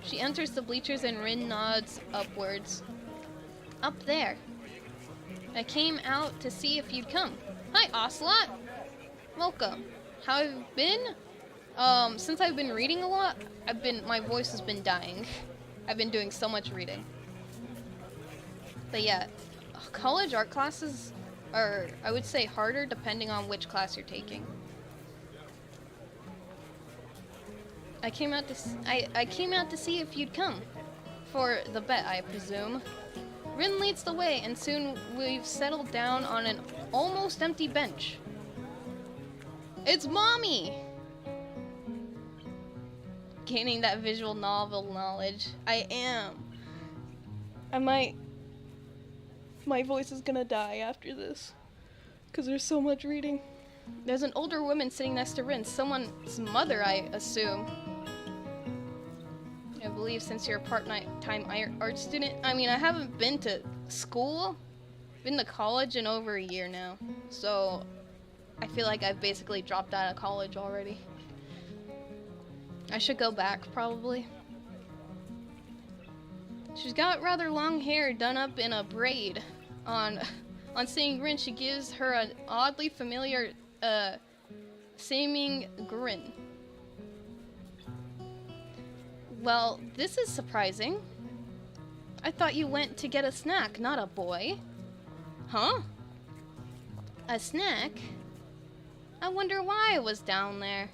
She enters the bleachers and Rin nods upwards. Up there. I came out to see if you'd come. Hi, Ocelot. Welcome. How have you been? Since I've been reading a lot, my voice has been dying. I've been doing so much reading. But yeah, college art classes are, I would say, harder depending on which class you're taking. I came out to see if you'd come. For the bet, I presume. Rin leads the way, and soon we've settled down on an almost empty bench. It's Mommy! Gaining that visual novel knowledge. I am. My voice is gonna die after this. Because there's so much reading. There's an older woman sitting next to Rin. Someone's mother, I assume. I believe since you're a part-time art student. I mean, I haven't been to school. Been to college in over a year now. So, I feel like I've basically dropped out of college already. I should go back, probably. She's got rather long hair done up in a braid. On seeing Rin, she gives her an oddly familiar, seeming grin. Well, this is surprising. I thought you went to get a snack, not a boy. Huh? A snack? I wonder why I was down there.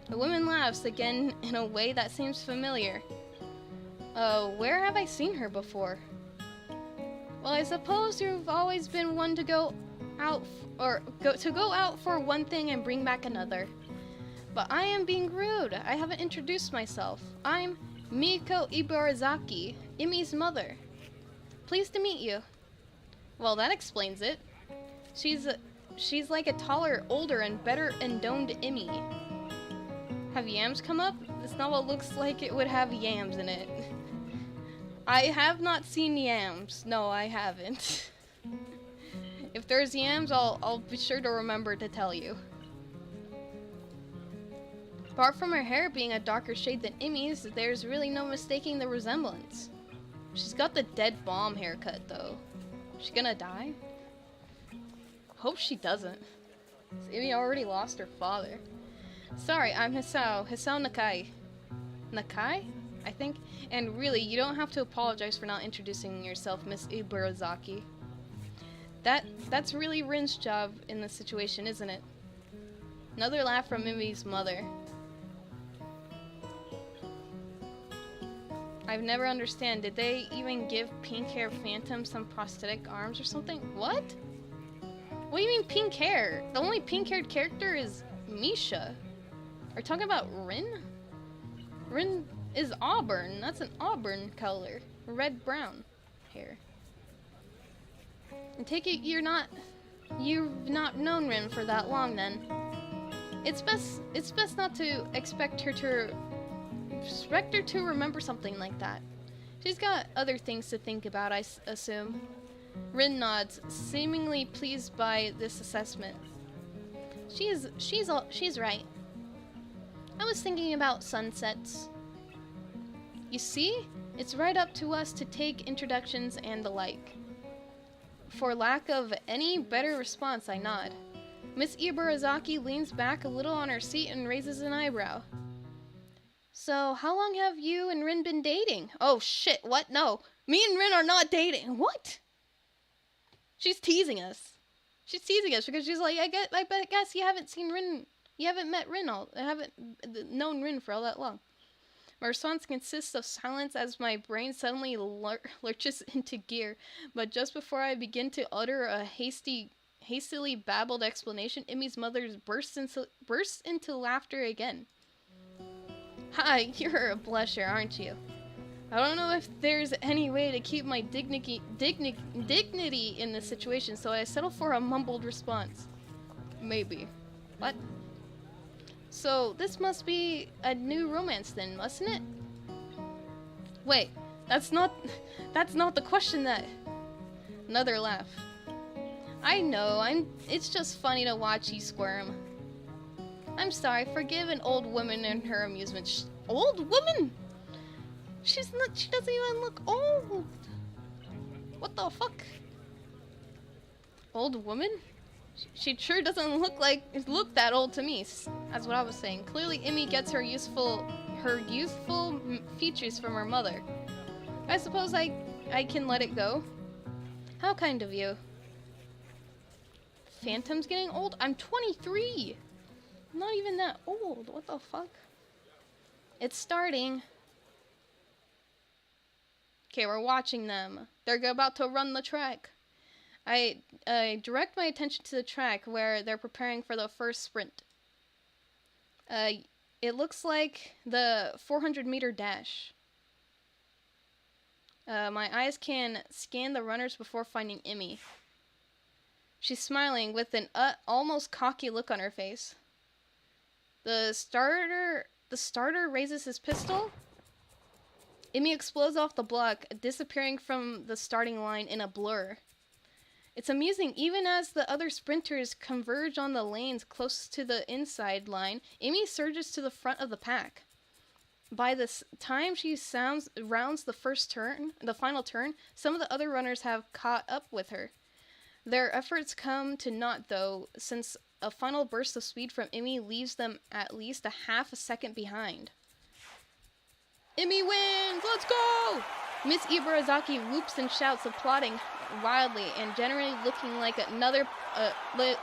The woman laughs again in a way that seems familiar. Where have I seen her before? Well, I suppose you've always been one to go out for one thing and bring back another. But I am being rude. I haven't introduced myself. I'm Miko Ibarazaki, Imi's mother. Pleased to meet you. Well, that explains it. She's like a taller, older, and better endowed Imi. Have yams come up? This novel looks like it would have yams in it. I have not seen yams. No, I haven't. If there's yams, I'll be sure to remember to tell you. Apart from her hair being a darker shade than Imi's, there's really no mistaking the resemblance. She's got the dead bomb haircut, though. She gonna die? Hope she doesn't. Imi already lost her father. Sorry, I'm Hisao Nakai. Nakai? I think? And really, you don't have to apologize for not introducing yourself, Miss Ibarazaki. That's really Rin's job in this situation, isn't it? Another laugh from Imi's mother. I've never understand. Did they even give pink hair Phantom some prosthetic arms or something? What? What do you mean pink hair? The only pink haired character is Misha. Are you talking about Rin? Rin is auburn. That's an auburn color. Red-brown hair. I take it you've not known Rin for that long then. It's best not to expect her to remember something like that. She's got other things to think about, I assume. Rin nods, seemingly pleased by this assessment. She's right. I was thinking about sunsets. You see? It's right up to us to take introductions and the like. For lack of any better response, I nod. Miss Ibarazaki leans back a little on her seat and raises an eyebrow. So, how long have you and Rin been dating? Oh shit, what? No. Me and Rin are not dating. What? She's teasing us. She's teasing us because she's like, I guess you haven't seen Rin You haven't met Rin haven't known Rin for all that long. My response consists of silence as my brain suddenly lurches into gear, but just before I begin to utter a hastily babbled explanation, Imi's mother bursts into laughter again. Hi, you're a blusher, aren't you? I don't know if there's any way to keep my dignity in this situation, so I settle for a mumbled response. Maybe. What? So, this must be a new romance then, mustn't it? Wait, that's not the question that... Another laugh. I know, it's just funny to watch you squirm. I'm sorry, forgive an old woman and her amusement. Old woman? She doesn't even look old. What the fuck? Old woman? She sure doesn't look that old to me. That's what I was saying. Clearly, Imi gets her youthful features from her mother. I suppose I can let it go. How kind of you. Phantom's getting old? I'm 23. I'm not even that old. What the fuck? It's starting. Okay, we're watching them. They're about to run the track. I direct my attention to the track where they're preparing for the first sprint. It looks like the 400-meter dash. My eyes can scan the runners before finding Imi. She's smiling with an almost cocky look on her face. The starter raises his pistol. Imi explodes off the block, disappearing from the starting line in a blur. It's amusing, even as the other sprinters converge on the lanes closest to the inside line, Imi surges to the front of the pack. By the time she rounds the final turn, some of the other runners have caught up with her. Their efforts come to naught, though, since a final burst of speed from Imi leaves them at least a half a second behind. Imi wins! Let's go! Miss Ibarazaki whoops and shouts, applauding wildly and generally looking like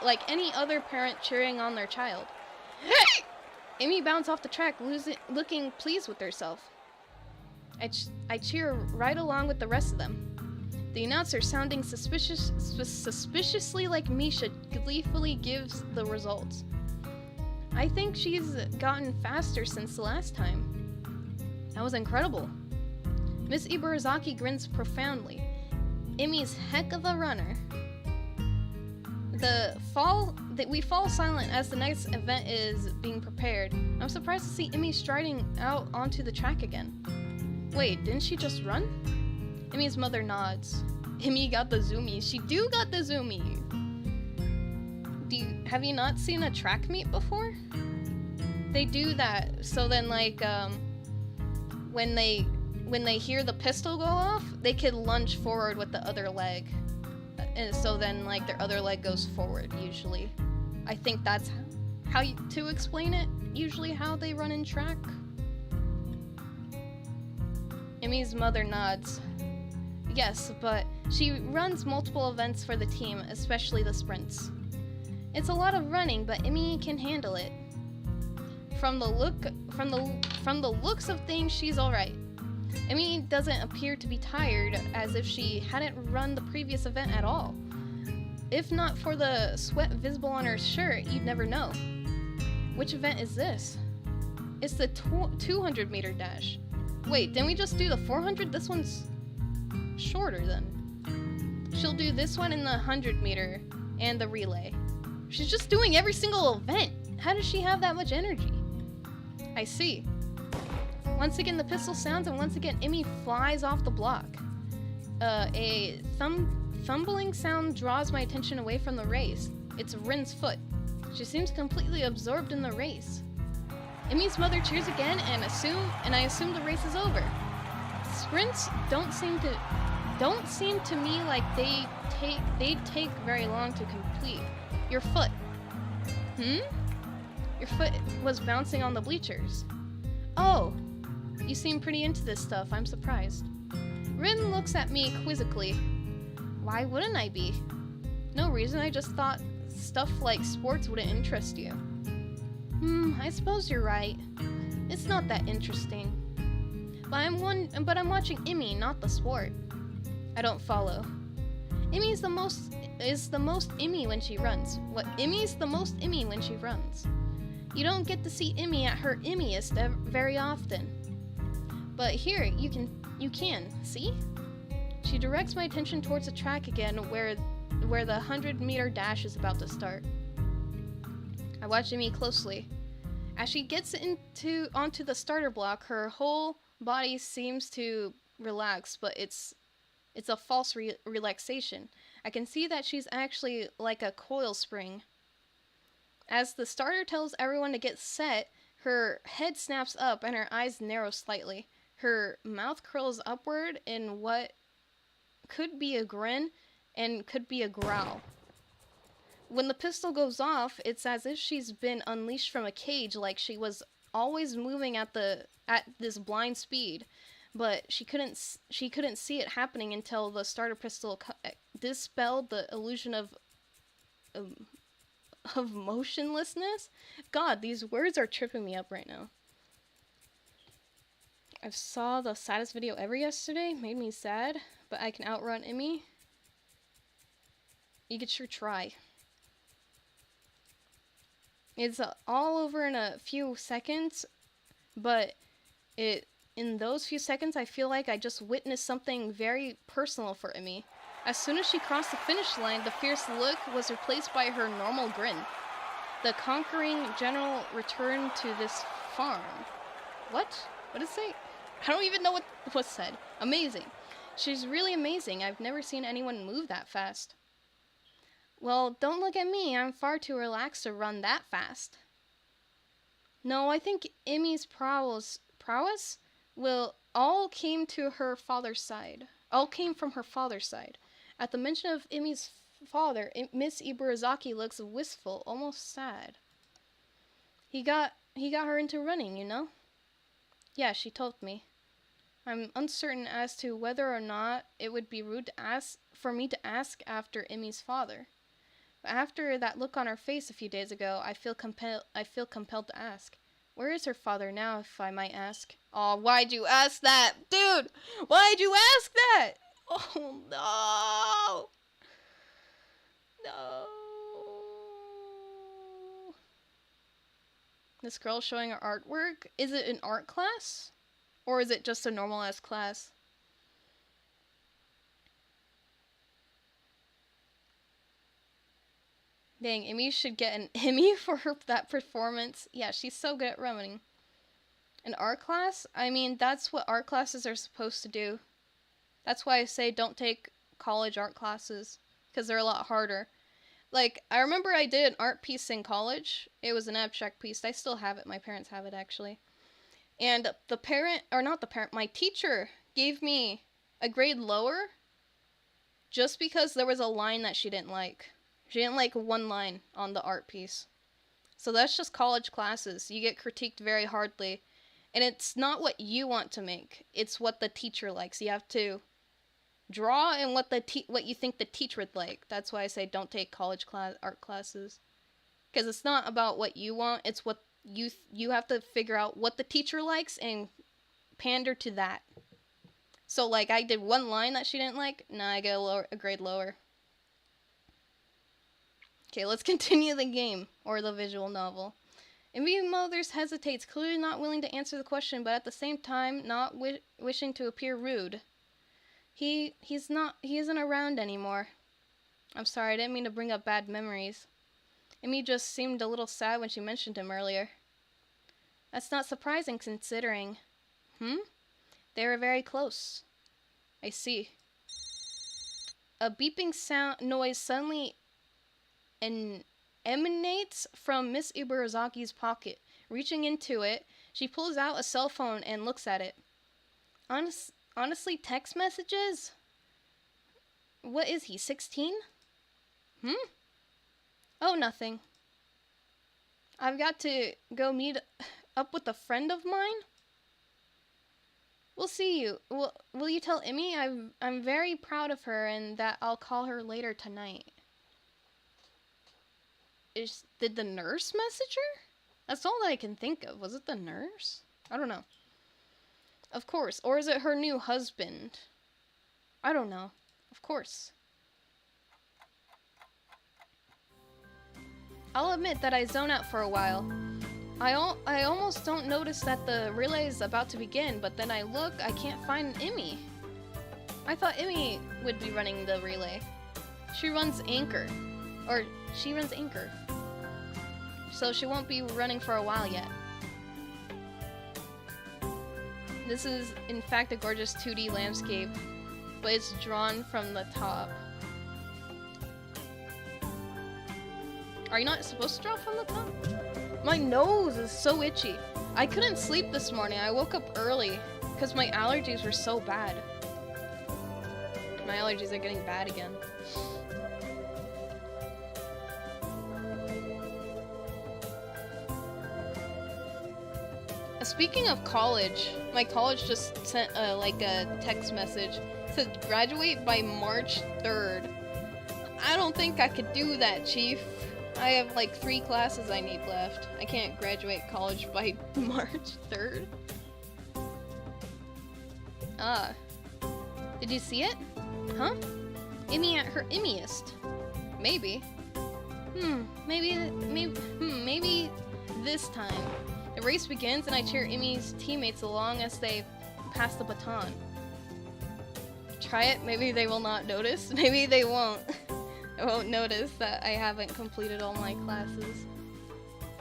like any other parent cheering on their child. Hey! Imi bounds off the track, looking pleased with herself. I cheer right along with the rest of them. The announcer, sounding suspiciously like Misha, gleefully gives the results. I think she's gotten faster since the last time. That was incredible. Miss Ibarazaki grins profoundly. Imi's heck of a runner. We fall silent as the next event is being prepared. I'm surprised to see Imi striding out onto the track again. Wait, didn't she just run? Imi's mother nods. Imi got the zoomies. She got the zoomie. Have you not seen a track meet before? They do that. So then, like, when they hear the pistol go off, they could lunge forward with the other leg. And so then, like, their other leg goes forward, usually. I think that's to explain it, usually how they run in track. Imi's mother nods. Yes, but she runs multiple events for the team, especially the sprints. It's a lot of running, but Imi can handle it. From the looks of things, she's alright. Imi doesn't appear to be tired, as if she hadn't run the previous event at all. If not for the sweat visible on her shirt, you'd never know. Which event is this? It's the 200-meter dash. Wait, didn't we just do the 400? This one's shorter then. She'll do this one in the 100-meter and the relay. She's just doing every single event. How does she have that much energy? I see. Once again, the pistol sounds, and once again, Imi flies off the block. A thumbling sound draws my attention away from the race. It's Rin's foot. She seems completely absorbed in the race. Imi's mother cheers again, and I assume the race is over. Sprints don't seem to me like they take very long to complete. Your foot. Your foot was bouncing on the bleachers. Oh, you seem pretty into this stuff. I'm surprised. Rin looks at me quizzically. Why wouldn't I be? No reason, I just thought stuff like sports wouldn't interest you. I suppose you're right. It's not that interesting. But I'm watching Emmy, not the sport. I don't follow. Emmy is the most Emmy when she runs. What? Emmy's the most Emmy when she runs. You don't get to see Emmy at her Emmyest very often. But here, you can, see? She directs my attention towards the track again where the 100-meter dash is about to start. I watch Emmy closely. As she gets onto the starter block, her whole body seems to relax, but it's a false relaxation. I can see that she's actually like a coil spring. As the starter tells everyone to get set, her head snaps up and her eyes narrow slightly. Her mouth curls upward in what could be a grin and could be a growl. When the pistol goes off, it's as if she's been unleashed from a cage, like she was always moving at this blind speed, but she couldn't see it happening until the starter pistol dispelled the illusion of motionlessness. God, these words are tripping me up right now. I saw the saddest video ever yesterday. Made me sad, but I can outrun Emmy. You could sure try. It's all over in a few seconds, but in those few seconds, I feel like I just witnessed something very personal for Emmy. As soon as she crossed the finish line, the fierce look was replaced by her normal grin. The conquering general returned to this farm. What? What did it say? I don't even know what was said. Amazing. She's really amazing. I've never seen anyone move that fast. Well, don't look at me. I'm far too relaxed to run that fast. No, I think Emmy's prowess will all came to her father's side. All came from her father's side. At the mention of Emmy's father, Miss Iburazaki looks wistful, almost sad. He got her into running, you know? Yeah, she told me. I'm uncertain as to whether or not it would be rude for me to ask after Emmy's father. But after that look on her face a few days ago, I feel compelled to ask. Where is her father now, if I might ask? Oh, why'd you ask that? Dude, why'd you ask that? Oh, no. No. This girl's showing her artwork. Is it an art class? Or is it just a normal-ass class? Dang, Emmy should get an Emmy for that performance. Yeah, she's so good at running. An art class? I mean, that's what art classes are supposed to do. That's why I say don't take college art classes, because they're a lot harder. Like, I remember I did an art piece in college. It was an abstract piece. I still have it. My parents have it, actually. And my teacher gave me a grade lower just because there was a line that she didn't like. She didn't like one line on the art piece. So that's just college classes. You get critiqued very hardly. And it's not what you want to make. It's what the teacher likes. You have to draw and what you think the teacher would like. That's why I say don't take college art classes. Because it's not about what you want. It's what you have to figure out what the teacher likes and pander to that. So, like, I did one line that she didn't like. Nah, I get a grade lower. Okay, let's continue the game, or the visual novel. Emmy Mothers hesitates, clearly not willing to answer the question, but at the same time, not wishing to appear rude. He isn't around anymore. I'm sorry, I didn't mean to bring up bad memories. Emmy just seemed a little sad when she mentioned him earlier. That's not surprising, considering. They were very close. I see. A beeping noise suddenly emanates from Miss Iburazaki's pocket. Reaching into it, she pulls out a cell phone and looks at it. Honestly, text messages? What is he, 16? Oh, nothing. I've got to go meet up with a friend of mine? We'll see you. Will you tell Emmy I'm very proud of her and that I'll call her later tonight? Did the nurse message her? That's all that I can think of. Was it the nurse? I don't know. Of course. Or is it her new husband? I don't know. Of course. I'll admit that I zone out for a while. I almost don't notice that the relay is about to begin, but then I look, I can't find Emmy. I thought Emmy would be running the relay. She runs Anchor. So she won't be running for a while yet. This is, in fact, a gorgeous 2D landscape, but it's drawn from the top. Are you not supposed to draw from the top? My nose is so itchy. I couldn't sleep this morning. I woke up early because my allergies were so bad. My allergies are getting bad again. Speaking of college, my college just sent a text message. It said graduate by March 3rd. I don't think I could do that, Chief. I have like 3 classes I need left. I can't graduate college by March 3rd. Did you see it? Huh? Emmy at her Emmiest. Maybe. Maybe this time. The race begins and I cheer Emmy's teammates along as they pass the baton. Try it, maybe they will not notice. Maybe they won't. I won't notice that I haven't completed all my classes.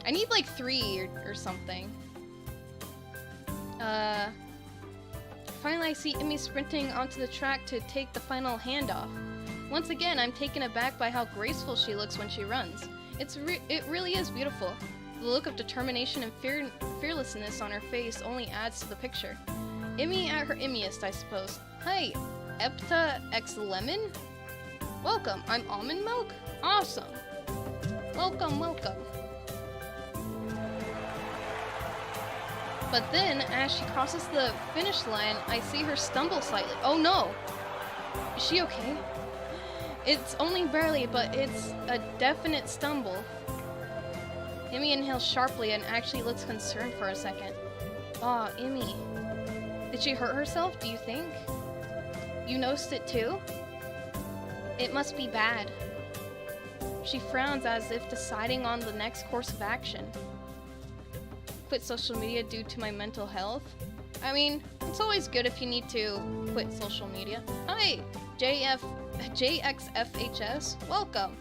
I need like 3 or something. Finally I see Emmy sprinting onto the track to take the final handoff. Once again, I'm taken aback by how graceful she looks when she runs. It really is beautiful. The look of determination and fearlessness on her face only adds to the picture. Emmy at her Emmiest, I suppose. Hi, Epta X Lemon? Welcome, I'm Almond Milk? Awesome. Welcome. But then, as she crosses the finish line, I see her stumble slightly. Oh no! Is she okay? It's only barely, but it's a definite stumble. Emmy inhales sharply and actually looks concerned for a second. Aw, Emmy. Did she hurt herself, do you think? You noticed it too? It must be bad. She frowns as if deciding on the next course of action. Quit social media due to my mental health? I mean, it's always good if you need to quit social media. Hi, JXFHS. Welcome.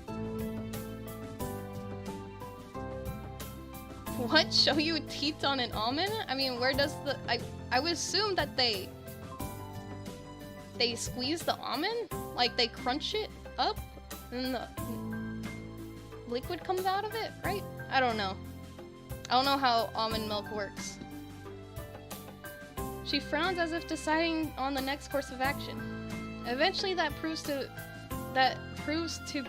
What? Show you teeth on an almond? I mean, where does the... I would assume that they squeeze the almond? Like, they crunch it up and the liquid comes out of it, right? I don't know. I don't know how almond milk works. She frowns as if deciding on the next course of action. Eventually that proves to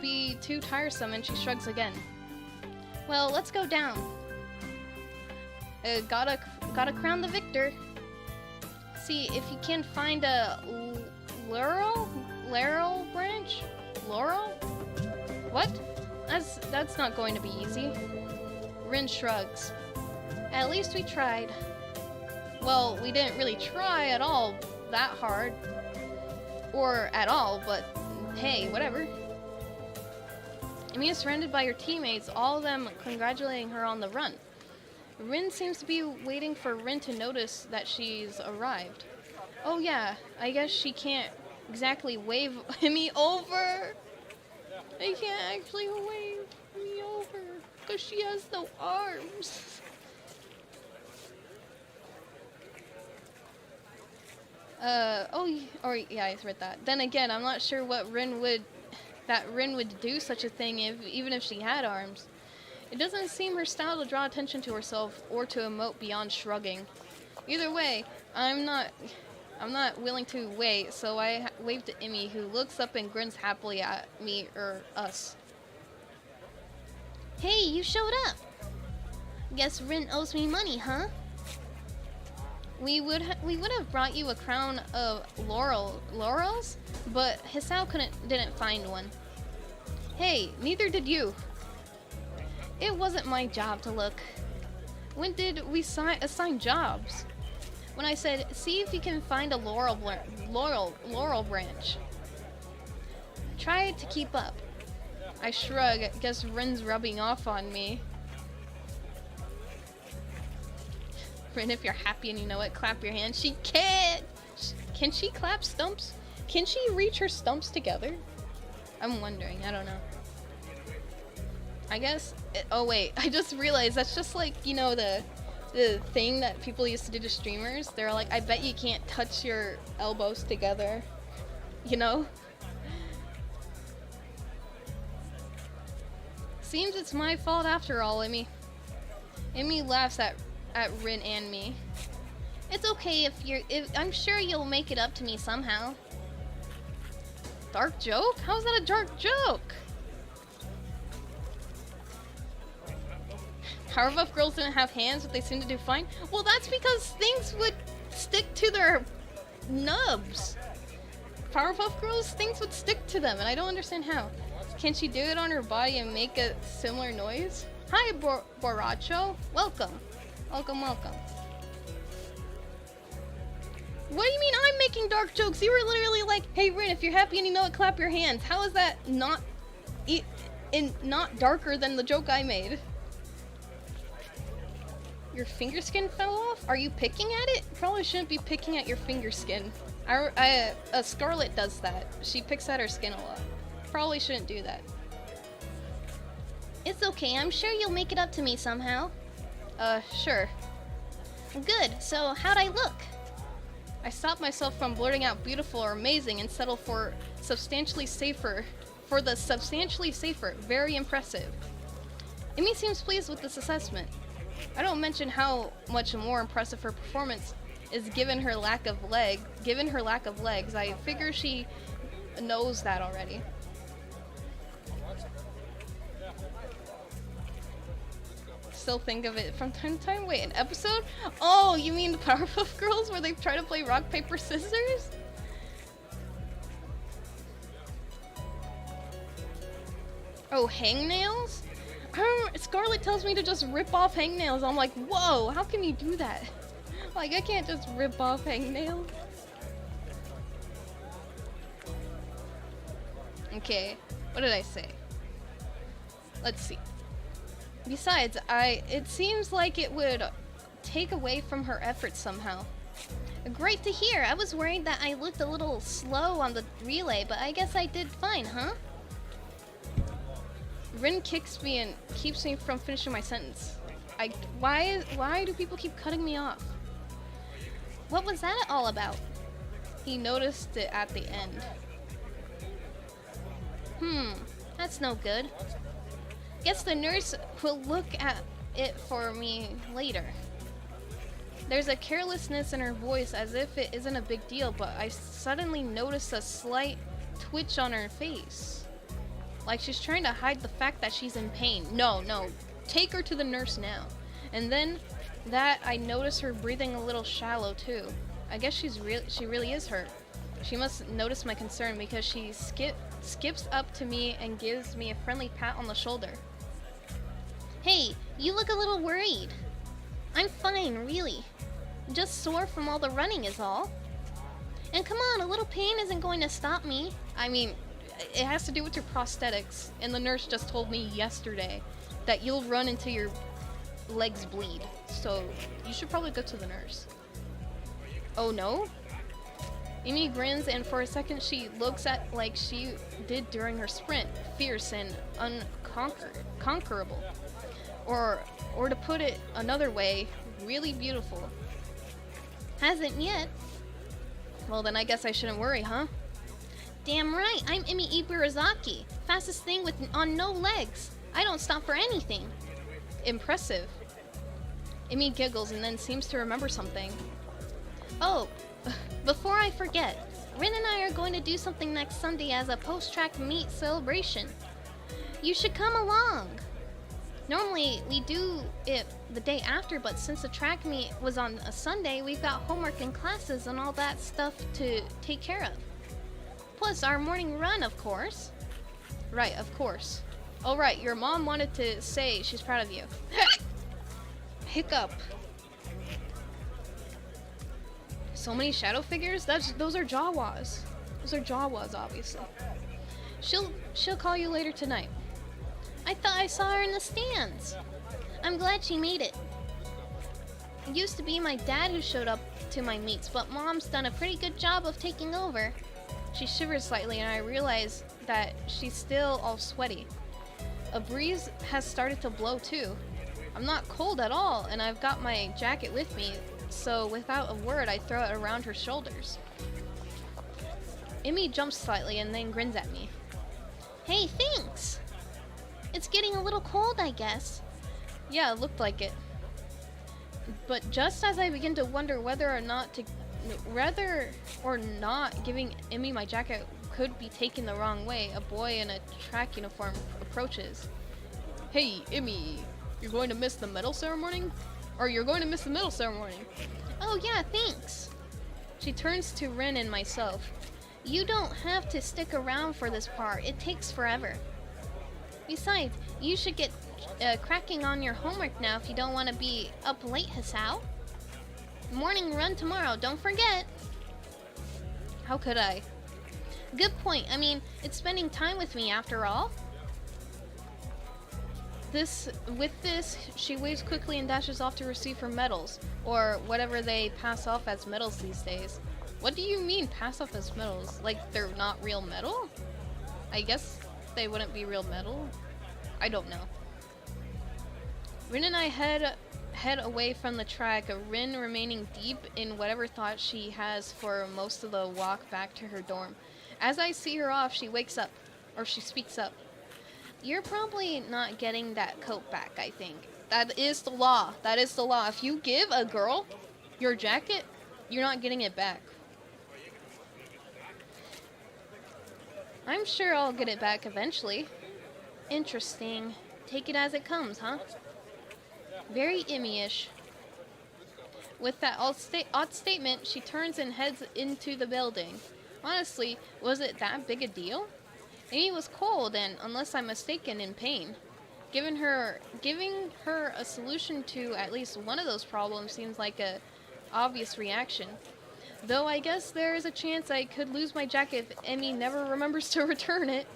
be too tiresome and she shrugs again. Well, let's go down. Gotta crown the victor. See if you can find a laurel branch? Laurel? What? That's not going to be easy. Rin shrugs. At least we tried. Well, we didn't really try at all that hard. Or at all, but hey, whatever. Emmy is surrounded by her teammates, all of them congratulating her on the run. Rin seems to be waiting for Rin to notice that she's arrived. Oh yeah, I guess she can't exactly wave me over. I can't actually wave me over because she has no arms. Yeah, I read that. Then again, I'm not sure what Rin would do such a thing even if she had arms. It doesn't seem her style to draw attention to herself or to emote beyond shrugging. Either way, I'm not willing to wait, so I wave to Emmy, who looks up and grins happily at me or us. Hey, you showed up. Guess Rin owes me money, huh? We would have brought you a crown of laurels, but Hisao didn't find one. Hey, neither did you. It wasn't my job to look. When did we assign jobs? When I said, see if you can find a laurel branch. Try to keep up. I shrug, guess Rin's rubbing off on me. Rin, if you're happy and you know it, clap your hands. She can't! Can she clap stumps? Can she reach her stumps together? I'm wondering, I don't know. I guess, oh wait, I just realized that's just like, you know, the thing that people used to do to streamers. They're like, I bet you can't touch your elbows together. You know? Seems it's my fault after all, Emmy. Emmy laughs at Rin and me. It's okay if I'm sure you'll make it up to me somehow. Dark joke? How's that a dark joke? Powerpuff Girls didn't have hands, but they seem to do fine. Well, that's because things would stick to their nubs. Powerpuff Girls, things would stick to them, and I don't understand how. Can she do it on her body and make a similar noise? Hi, Boracho. Welcome. Welcome, welcome. What do you mean I'm making dark jokes? You were literally like, hey Rin, if you're happy and you know it, clap your hands. How is that not darker than the joke I made? Your finger skin fell off? Are you picking at it? Probably shouldn't be picking at your finger skin. Scarlet does that. She picks at her skin a lot. Probably shouldn't do that. It's okay, I'm sure you'll make it up to me somehow. Sure. Good, so how'd I look? I stopped myself from blurting out beautiful or amazing and settled for substantially safer. Very impressive. Emmy seems pleased with this assessment. I don't mention how much more impressive her performance is given her lack of legs. I figure she knows that already. Still think of it from time to time. Wait, an episode? Oh, you mean the Powerpuff Girls where they try to play rock, paper, scissors? Oh, hangnails? Scarlet tells me to just rip off hangnails. I'm like, whoa, how can you do that? Like, I can't just rip off hangnails. Okay, what did I say? Let's see. Besides, it seems like it would take away from her efforts somehow. Great to hear. I was worried that I looked a little slow on the relay, but I guess I did fine, huh? Rin kicks me and keeps me from finishing my sentence. Why do people keep cutting me off? What was that all about? He noticed it at the end. That's no good. Guess the nurse will look at it for me later. There's a carelessness in her voice as if it isn't a big deal, but I suddenly notice a slight twitch on her face. Like she's trying to hide the fact that she's in pain. No, take her to the nurse now. And then I notice her breathing a little shallow too. I guess she really is hurt. She must notice my concern because she skips up to me and gives me a friendly pat on the shoulder. Hey, you look a little worried. I'm fine, really. Just sore from all the running is all. And come on, a little pain isn't going to stop me. I mean, it has to do with your prosthetics. And the nurse just told me yesterday that you'll run until your legs bleed. So you should probably go to the nurse. Oh no? Amy grins and for a second she looks at like she did during her sprint. Fierce and unconquerable. Or to put it another way, really beautiful. Hasn't yet. Well then I guess I shouldn't worry, huh? Damn right, I'm Emi Iburazaki. Fastest thing on no legs. I don't stop for anything. Impressive. Emi giggles and then seems to remember something. Oh, before I forget, Rin and I are going to do something next Sunday as a post-track meet celebration. You should come along. Normally, we do it the day after, but since the track meet was on a Sunday, we've got homework and classes and all that stuff to take care of. Plus, our morning run, of course. Right, of course. Oh, right, your mom wanted to say she's proud of you. Hiccup. So many shadow figures? Those are Jawas. Those are Jawas, obviously. She'll call you later tonight. I thought I saw her in the stands. I'm glad she made it. It used to be my dad who showed up to my meets, but Mom's done a pretty good job of taking over. She shivers slightly and I realize that she's still all sweaty. A breeze has started to blow too. I'm not cold at all and I've got my jacket with me, so without a word I throw it around her shoulders. Emmy jumps slightly and then grins at me. Hey, thanks! It's getting a little cold, I guess. Yeah, it looked like it. But just as I begin to wonder whether or not giving Emmy my jacket could be taken the wrong way, a boy in a track uniform approaches. Hey, Emmy, you're going to miss the medal ceremony? Or you're going to miss the medal ceremony? Oh yeah, thanks. She turns to Rin and myself. You don't have to stick around for this part. It takes forever. Besides, you should get cracking on your homework now if you don't want to be up late, Hisao. Morning run tomorrow, don't forget. How could I? Good point. I mean, it's spending time with me after all. With this, she waves quickly and dashes off to receive her medals, or whatever they pass off as medals these days. What do you mean pass off as medals? Like they're not real metal? I guess they wouldn't be real metal. I don't know. Rin and I head away from the track, Rin remaining deep in whatever thought she has for most of the walk back to her dorm. As I see her off, she wakes up, or she speaks up. You're probably not getting that coat back, I think. That is the law. That is the law. If you give a girl your jacket, you're not getting it back. I'm sure I'll get it back eventually. Interesting. Take it as it comes, huh? Very Emmy-ish. With that odd statement, she turns and heads into the building. Honestly, was it that big a deal? Amy was cold and, unless I'm mistaken, in pain. Giving her a solution to at least one of those problems seems like a obvious reaction. Though I guess there is a chance I could lose my jacket if Emmy never remembers to return it.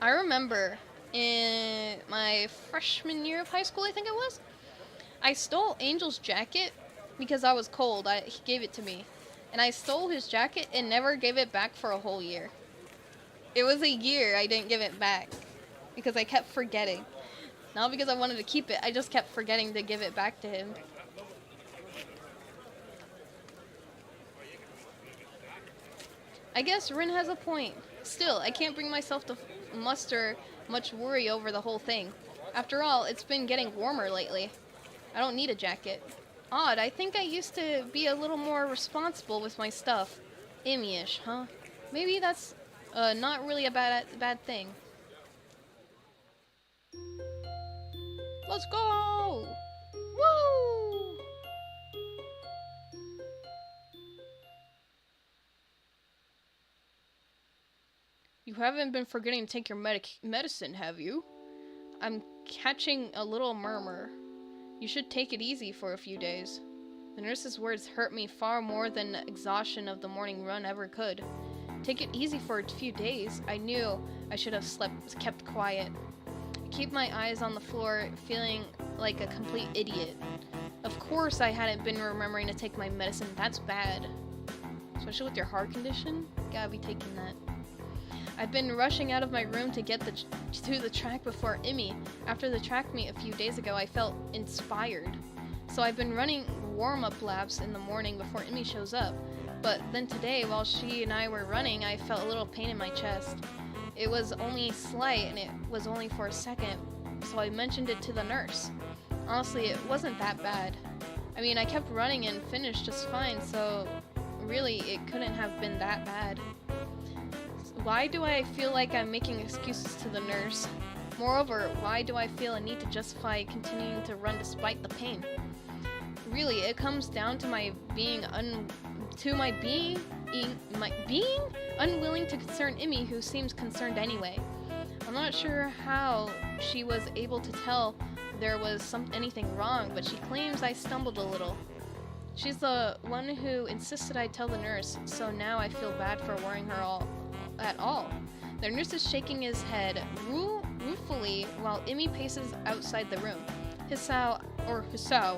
I remember in my freshman year of high school, I think it was, I stole Angel's jacket because I was cold. He gave it to me. And I stole his jacket and never gave it back for a whole year. It was a year I didn't give it back because I kept forgetting. Not because I wanted to keep it, I just kept forgetting to give it back to him. I guess Rin has a point. Still, I can't bring myself to muster much worry over the whole thing. After all, it's been getting warmer lately. I don't need a jacket. Odd, I think I used to be a little more responsible with my stuff. Emmy-ish, huh? Maybe that's not really a bad thing. Let's go! Woo! You haven't been forgetting to take your medicine, have you? I'm catching a little murmur. You should take it easy for a few days. The nurse's words hurt me far more than the exhaustion of the morning run ever could. Take it easy for a few days. I knew I should have kept quiet. I keep my eyes on the floor, feeling like a complete idiot. Of course I hadn't been remembering to take my medicine. That's bad. Especially with your heart condition. Gotta be taking that. I've been rushing out of my room to get to the track before Emmy. After the track meet a few days ago, I felt inspired. So I've been running warm-up laps in the morning before Emmy shows up. But then today, while she and I were running, I felt a little pain in my chest. It was only slight, and it was only for a second, so I mentioned it to the nurse. Honestly, it wasn't that bad. I mean, I kept running and finished just fine, so really, it couldn't have been that bad. Why do I feel like I'm making excuses to the nurse? Moreover, why do I feel a need to justify continuing to run despite the pain? Really, it comes down to my being unwilling to concern Emmy, who seems concerned anyway. I'm not sure how she was able to tell there was anything wrong, but she claims I stumbled a little. She's the one who insisted I tell the nurse, so now I feel bad for worrying her at all. The nurse is shaking his head ruefully while Emmy paces outside the room. Hisao,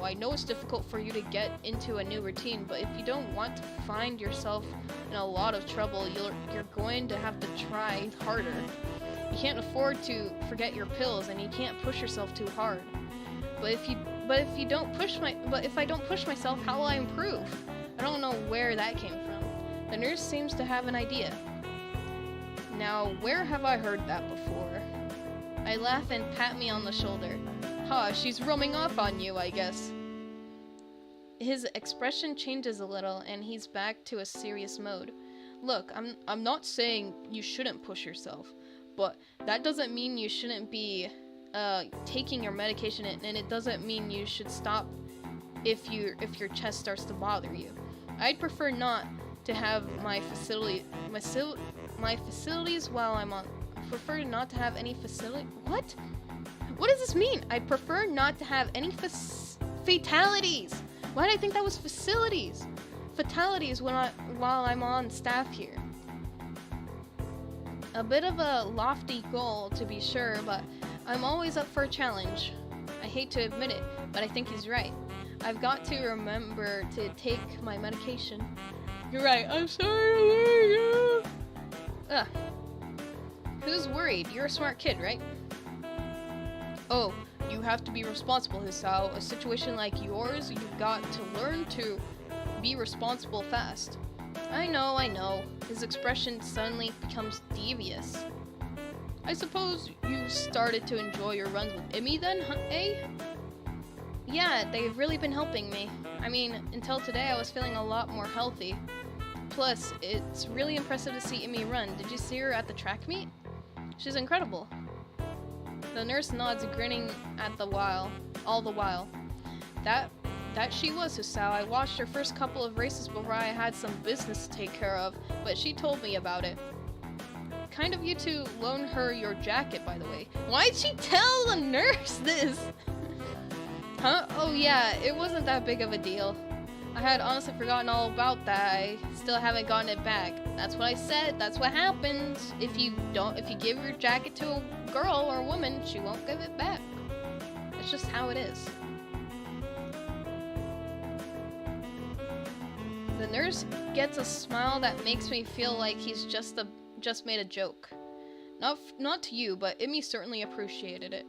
I know it's difficult for you to get into a new routine, but if you don't want to find yourself in a lot of trouble, you're going to have to try harder. You can't afford to forget your pills, and you can't push yourself too hard. But if I don't push myself, how will I improve? I don't know where that came from. The nurse seems to have an idea. Now, where have I heard that before? I laugh and pat me on the shoulder. Ha, she's roaming off on you, I guess. His expression changes a little, and he's back to a serious mode. Look, I'm not saying you shouldn't push yourself, but that doesn't mean you shouldn't be taking your medication, and it doesn't mean you should stop if your chest starts to bother you. I'd prefer not to have my facilities while I'm on. I prefer not to have any facility. What? What does this mean? I prefer not to have any fatalities. Why did I think that was facilities? Fatalities while I'm on staff here. A bit of a lofty goal, to be sure, but I'm always up for a challenge. I hate to admit it, but I think he's right. I've got to remember to take my medication. You're right, I'm sorry. Ugh. Who's worried? You're a smart kid, right? Oh, you have to be responsible, Hisao. A situation like yours, you've got to learn to be responsible fast. I know. His expression suddenly becomes devious. I suppose you started to enjoy your runs with Emmy then, eh? Yeah, they've really been helping me. I mean, until today I was feeling a lot more healthy. Plus, it's really impressive to see Emmy run. Did you see her at the track meet? She's incredible. The nurse nods, grinning all the while. That she was, Hisao. I watched her first couple of races before I had some business to take care of, but she told me about it. Kind of you to loan her your jacket, by the way. Why'd she tell the nurse this? Huh? Oh yeah, it wasn't that big of a deal. I had honestly forgotten all about that. I still haven't gotten it back. That's what I said. That's what happens. If you give your jacket to a girl or a woman, she won't give it back. It's just how it is. The nurse gets a smile that makes me feel like he's just made a joke. Not to you, but Emmy certainly appreciated it.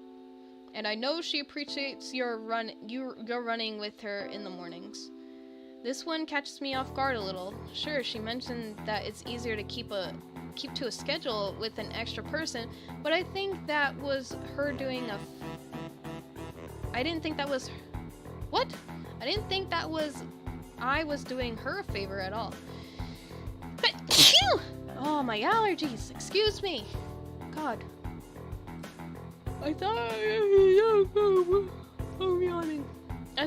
And I know she appreciates your running with her in the mornings. This one catches me off guard a little. Sure, she mentioned that it's easier to keep to a schedule with an extra person, but I think that was her doing I didn't think that was I was doing her a favor at all. But oh, my allergies. Excuse me. God. I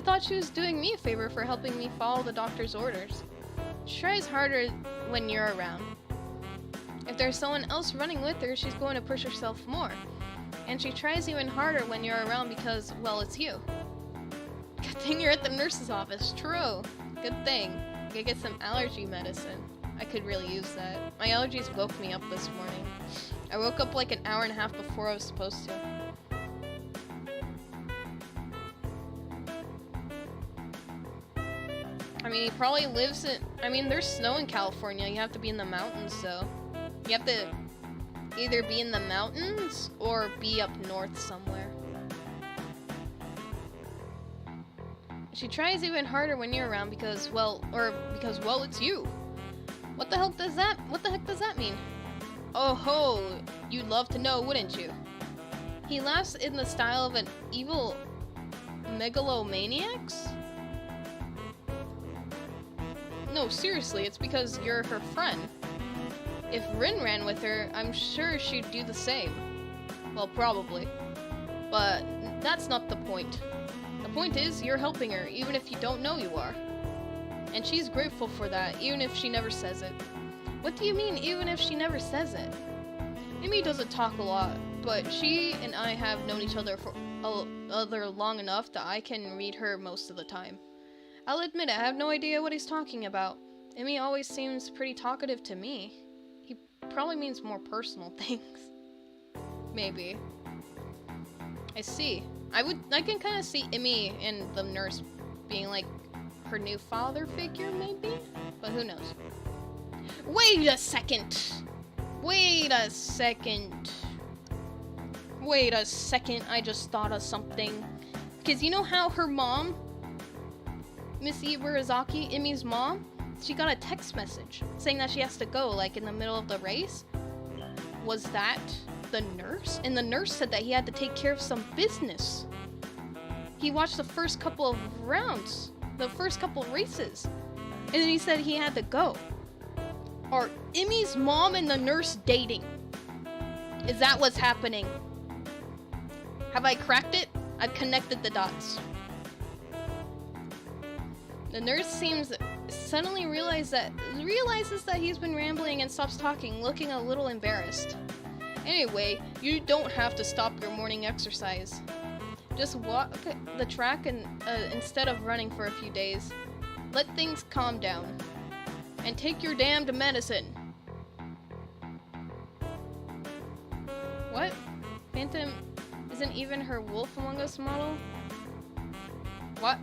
thought she was doing me a favor for helping me follow the doctor's orders. She tries harder when you're around. If there's someone else running with her, she's going to push herself more. And she tries even harder when you're around because, well, it's you. Good thing you're at the nurse's office. True. Good thing. I could get some allergy medicine. I could really use that. My allergies woke me up this morning. I woke up like an hour and a half before I was supposed to. I mean, he probably lives there's snow in California. You have to be in the mountains, so you have to either be in the mountains or be up north somewhere. She tries even harder when you're around because, well, it's you. What the heck does that mean? Oh ho, you'd love to know, wouldn't you? He laughs in the style of an evil megalomaniacs? No, seriously, it's because you're her friend. If Rin ran with her, I'm sure she'd do the same. Well, probably. But that's not the point. The point is, you're helping her, even if you don't know you are. And she's grateful for that, even if she never says it. What do you mean, even if she never says it? Mimi doesn't talk a lot, but she and I have known each other for other long enough that I can read her most of the time. I'll admit I have no idea what he's talking about. Emmy always seems pretty talkative to me. He probably means more personal things. Maybe. I see. I can kind of see Emmy and the nurse being like her new father figure, maybe? But who knows? Wait a second! Wait a second. Wait a second, I just thought of something. Because you know how her mom, Miss Ibarazaki, Emi's mom, she got a text message saying that she has to go, like, in the middle of the race? Was that the nurse? And the nurse said that he had to take care of some business. He watched the first couple of rounds, the first couple of races, and then he said he had to go. Are Emi's mom and the nurse dating? Is that what's happening? Have I cracked it? I've connected the dots. The nurse seems suddenly realizes that he's been rambling and stops talking, looking a little embarrassed. Anyway, you don't have to stop your morning exercise. Just walk the track and instead of running for a few days. Let things calm down. And take your damned medicine. What? Phantom isn't even her Wolf Among Us model? What?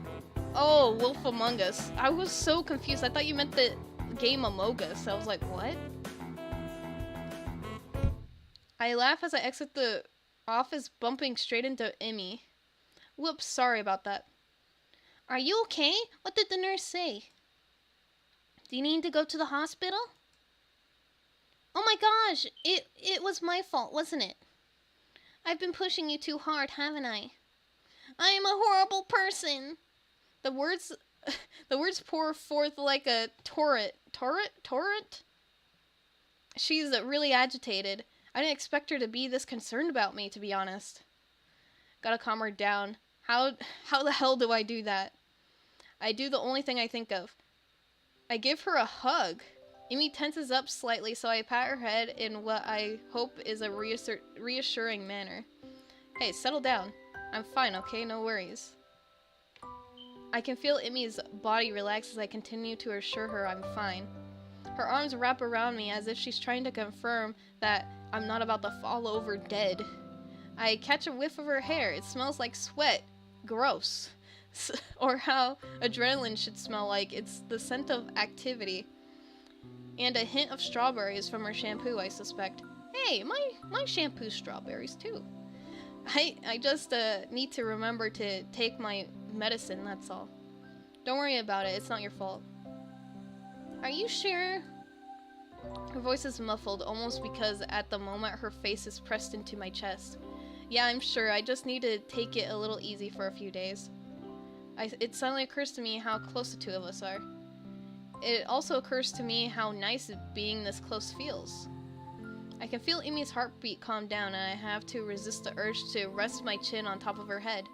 Oh, Wolf Among Us. I was so confused. I thought you meant the game Among Us. I was like, what? I laugh as I exit the office, bumping straight into Emmy. Whoops, sorry about that. Are you okay? What did the nurse say? Do you need to go to the hospital? Oh my gosh, it was my fault, wasn't it? I've been pushing you too hard, haven't I? I am a horrible person. The words pour forth like a torrent. Torrent? She's really agitated. I didn't expect her to be this concerned about me, to be honest. Gotta calm her down. How the hell do I do that? I do the only thing I think of. I give her a hug. Emi tenses up slightly, so I pat her head in what I hope is a reassuring manner. Hey, settle down. I'm fine, okay? No worries. I can feel Emi's body relax as I continue to assure her I'm fine. Her arms wrap around me as if she's trying to confirm that I'm not about to fall over dead. I catch a whiff of her hair. It smells like sweat. Gross. Or how adrenaline should smell like. It's the scent of activity. And a hint of strawberries from her shampoo, I suspect. Hey, my shampoo's strawberries too. I just need to remember to take my medicine, that's all. Don't worry about it, it's not your fault. Are you sure? Her voice is muffled, almost because at the moment her face is pressed into my chest. Yeah, I'm sure, I just need to take it a little easy for a few days. It suddenly occurs to me how close the two of us are. It also occurs to me how nice being this close feels. I can feel Emi's heartbeat calm down, and I have to resist the urge to rest my chin on top of her head.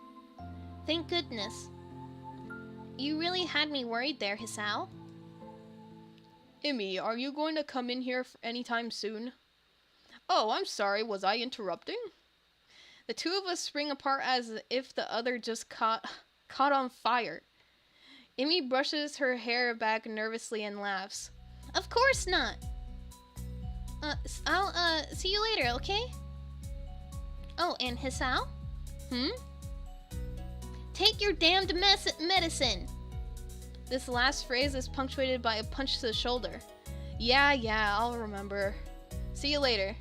Thank goodness. You really had me worried there, Hisao. Emi, are you going to come in here anytime soon? Oh, I'm sorry, was I interrupting? The two of us spring apart as if the other just caught on fire. Emi brushes her hair back nervously and laughs. Of course not. I'll see you later, okay? Oh, and Hisao? Take your damned medicine! This last phrase is punctuated by a punch to the shoulder. Yeah, I'll remember. See you later.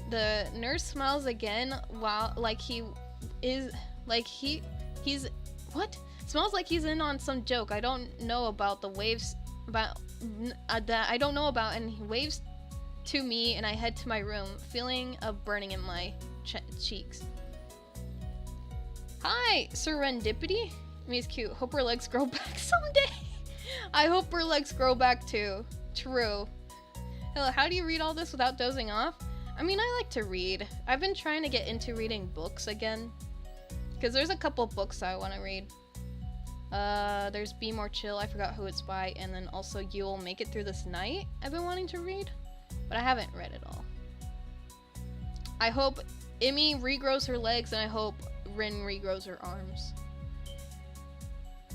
The nurse smiles again while he's what? Smells like he's in on some joke I don't know about I don't know about, and he waves to me and I head to my room, feeling a burning in my cheeks. Hi, Serendipity? Me's cute. Hope her legs grow back someday. I hope her legs grow back too. True. Hello, how do you read all this without dozing off? I mean, I like to read. I've been trying to get into reading books again. Because there's a couple books I want to read. There's Be More Chill, I forgot who it's by, and then also You'll Make It Through This Night I've been wanting to read, but I haven't read it all. I hope Emmy regrows her legs, and I hope Rin regrows her arms.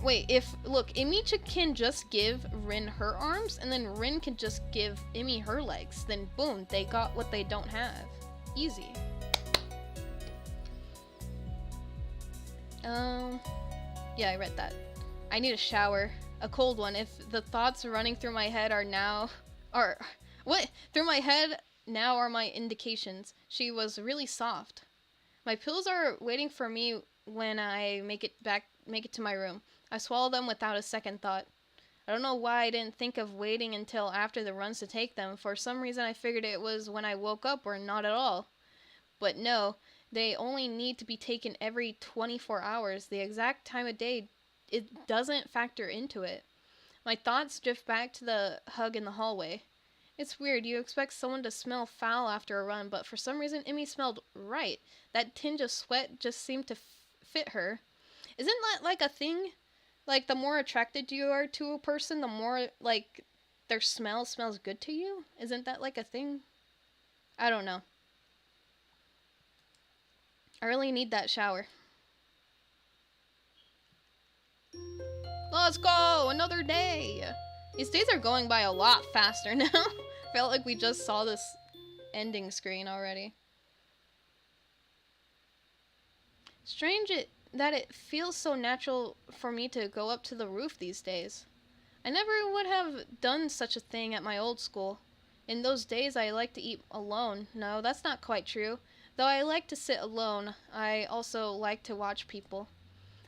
Wait, look, Emmy can just give Rin her arms, and then Rin can just give Emmy her legs. Then boom, they got what they don't have. Easy. Yeah, I read that. I need a shower. A cold one. If the thoughts running through my head through my head now are my indications. She was really soft. My pills are waiting for me when I make it to my room. I swallow them without a second thought. I don't know why I didn't think of waiting until after the runs to take them. For some reason I figured it was when I woke up or not at all. But no, they only need to be taken every 24 hours. The exact time of day, it doesn't factor into it. My thoughts drift back to the hug in the hallway. It's weird, you expect someone to smell foul after a run, but for some reason Emmy smelled right. That tinge of sweat just seemed to fit her. Isn't that like a thing? Like, the more attracted you are to a person, the more, like, their smell smells good to you? Isn't that like a thing? I don't know. I really need that shower. Let's go! Another day! These days are going by a lot faster now. Felt like we just saw this ending screen already. Strange that it feels so natural for me to go up to the roof these days. I never would have done such a thing at my old school. In those days I liked to eat alone. No, that's not quite true. Though I like to sit alone, I also like to watch people.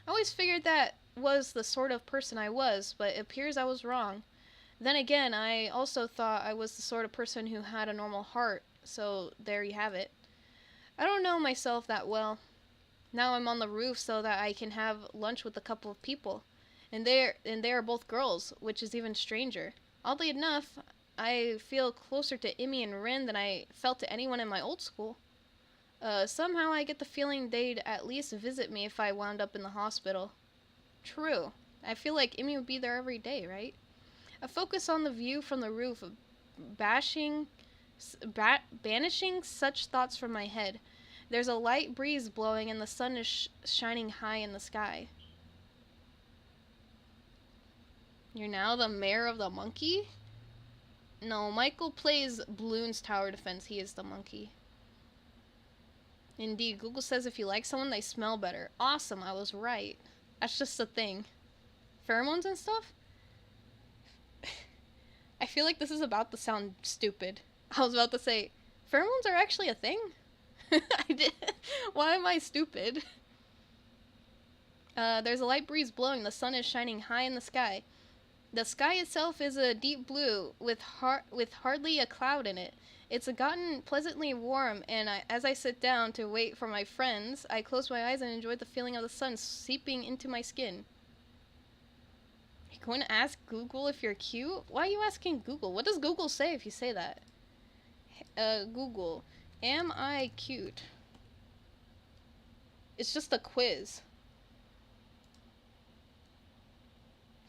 I always figured that was the sort of person I was, but it appears I was wrong. Then again, I also thought I was the sort of person who had a normal heart, so there you have it. I don't know myself that well. Now I'm on the roof so that I can have lunch with a couple of people. And they are both girls, which is even stranger. Oddly enough, I feel closer to Emmy and Rin than I felt to anyone in my old school. Somehow I get the feeling they'd at least visit me if I wound up in the hospital. True. I feel like Emmy would be there every day, right? I focus on the view from the roof, banishing such thoughts from my head. There's a light breeze blowing and the sun is shining high in the sky. You're now the mayor of the monkey? No, Michael plays Bloons Tower Defense. He is the monkey. Indeed, Google says if you like someone, they smell better. Awesome, I was right. That's just a thing. Pheromones and stuff? I feel like this is about to sound stupid. I was about to say, pheromones are actually a thing? I did. Why am I stupid? There's a light breeze blowing. The sun is shining high in the sky. The sky itself is a deep blue with hardly a cloud in it. It's gotten pleasantly warm, and as I sit down to wait for my friends, I close my eyes and enjoy the feeling of the sun seeping into my skin. You're going to ask Google if you're cute? Why are you asking Google? What does Google say if you say that? Google, am I cute? It's just a quiz.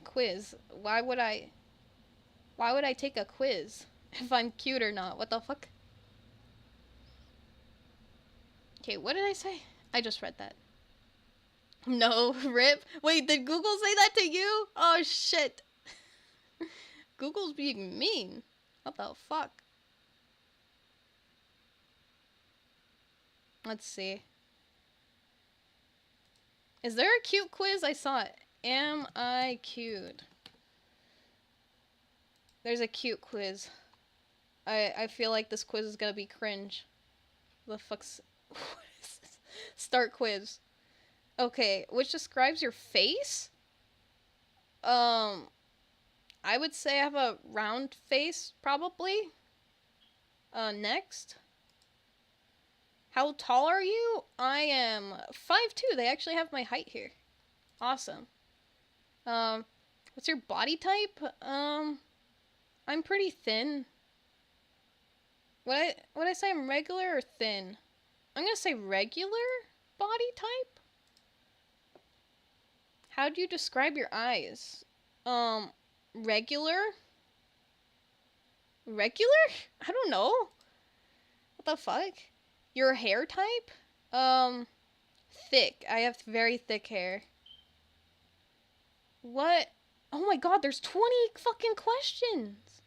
Quiz. Why would I take a quiz if I'm cute or not? What the fuck? Okay, what did I say? I just read that. No, rip. Wait, did Google say that to you? Oh shit. Google's being mean. What the fuck? Let's see. Is there a cute quiz? I saw it. Am I cute? There's a cute quiz. I feel like this quiz is gonna be cringe. The fuck's... What is this? Start quiz. Okay, which describes your face? I would say I have a round face, probably. Next. How tall are you? I am 5'2". They actually have my height here. Awesome. What's your body type? I'm pretty thin. Would I say I'm regular or thin? I'm gonna say regular body type? How do you describe your eyes? Regular? Regular? I don't know. What the fuck? Your hair type? Thick. I have very thick hair. What? Oh my god, there's 20 fucking questions.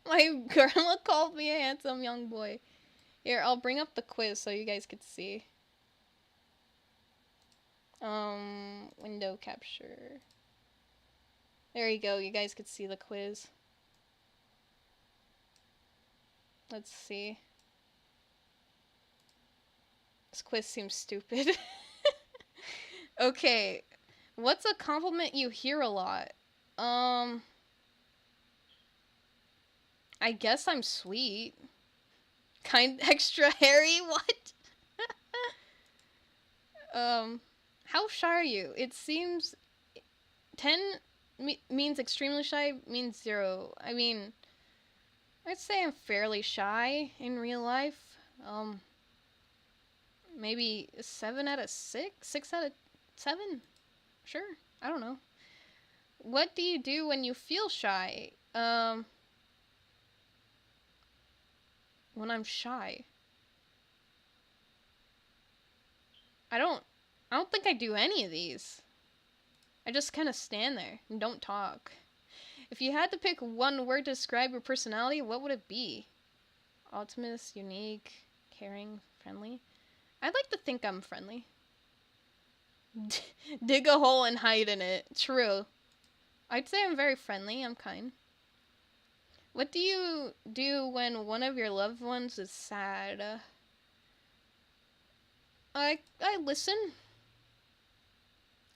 My grandma called me a handsome young boy. Here, I'll bring up the quiz so you guys could see. Window capture. There you go, you guys could see the quiz. Let's see. This quiz seems stupid. Okay, what's a compliment you hear a lot? I guess I'm sweet. Kind extra hairy, what? How shy are you? It seems 10 means extremely shy, means 0. I mean, I'd say I'm fairly shy in real life. Maybe 7 out of 6? 6 out of 7? Sure, I don't know. What do you do when you feel shy? When I'm shy. I don't think I do any of these. I just kind of stand there and don't talk. If you had to pick one word to describe your personality, what would it be? Optimist, unique, caring, friendly. I'd like to think I'm friendly. Dig a hole and hide in it. True. I'd say I'm very friendly. I'm kind. What do you do when one of your loved ones is sad? I listen.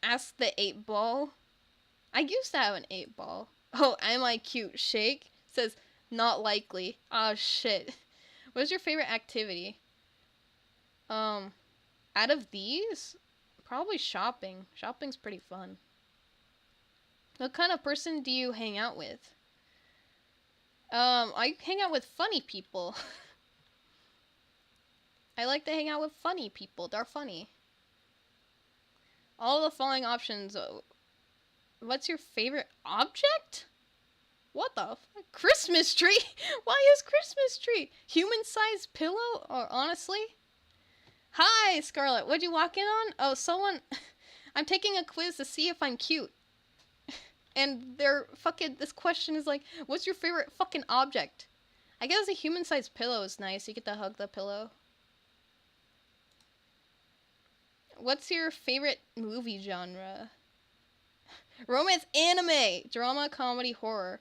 Ask the 8-ball. I used to have an 8-ball. Oh, am I cute? Shake. Says, not likely. Oh, shit. What's your favorite activity? Out of these? Probably shopping. Shopping's pretty fun. What kind of person do you hang out with? I hang out with funny people. I like to hang out with funny people. They're funny. All the following options. What's your favorite object? What the fuck? Christmas tree? Why is Christmas tree? Human-sized pillow? Or honestly? Hi, Scarlett. What'd you walk in on? Oh, someone... I'm taking a quiz to see if I'm cute. And they're fucking... This question is like, what's your favorite fucking object? I guess a human-sized pillow is nice. You get to hug the pillow. What's your favorite movie genre? Romance, anime, drama, comedy, horror.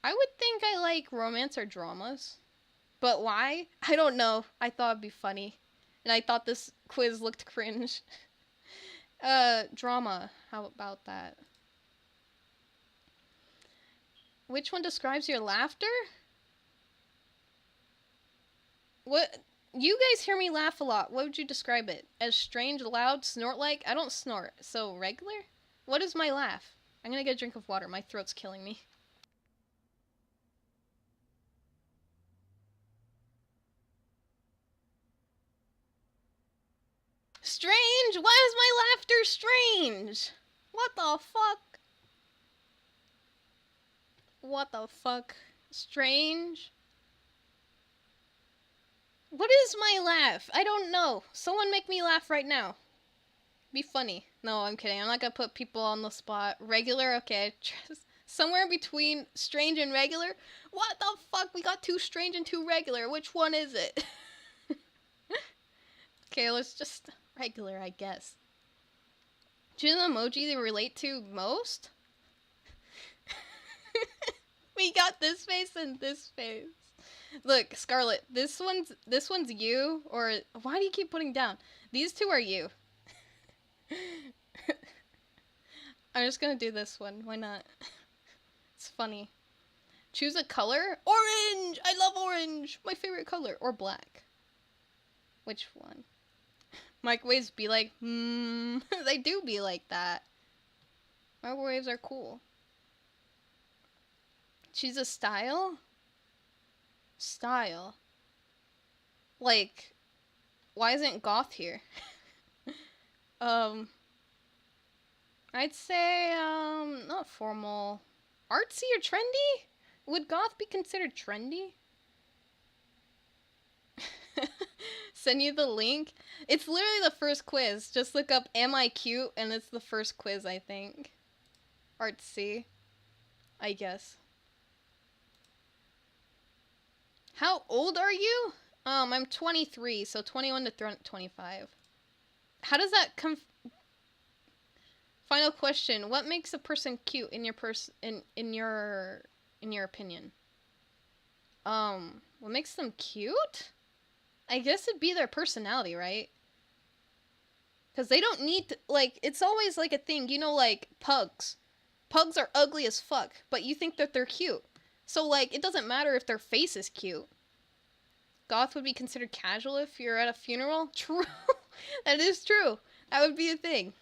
I would think I like romance or dramas. But why? I don't know. I thought it'd be funny. And I thought this quiz looked cringe. Drama. How about that? Which one describes your laughter? What? You guys hear me laugh a lot. What would you describe it? As strange, loud, snort-like? I don't snort. So, regular? What is my laugh? I'm gonna get a drink of water. My throat's killing me. Strange? Why is my laughter strange? What the fuck? What the fuck? Strange? What is my laugh? I don't know. Someone make me laugh right now. Be funny. No, I'm kidding. I'm not gonna put people on the spot. Regular? Okay. Somewhere between strange and regular? What the fuck? We got too strange and too regular. Which one is it? Okay, let's just... regular, I guess. Choose an emoji they relate to most? We got this face and this face. Look, Scarlett, this one's you, or why do you keep putting down? These two are you. I'm just gonna do this one. Why not? It's funny. Choose a color. Orange! I love orange! My favorite color. Or black. Which one? Microwaves be like, they do be like that. Microwaves are cool. Choose a style? Style. Like, why isn't goth here? I'd say, not formal. Artsy or trendy? Would goth be considered trendy? Send you the link. It's literally the first quiz. Just look up "Am I cute?" and it's the first quiz, I think. Artsy, I guess. How old are you? I'm 23, so 21 to 25. How does that come? Final question: what makes a person cute in your in your opinion? What makes them cute? I guess it'd be their personality, right? Because they don't need to, like, it's always like a thing, you know, like pugs. Pugs are ugly as fuck, but you think that they're cute. So, like, it doesn't matter if their face is cute. Goth would be considered casual if you're at a funeral? True. That is true. That would be a thing.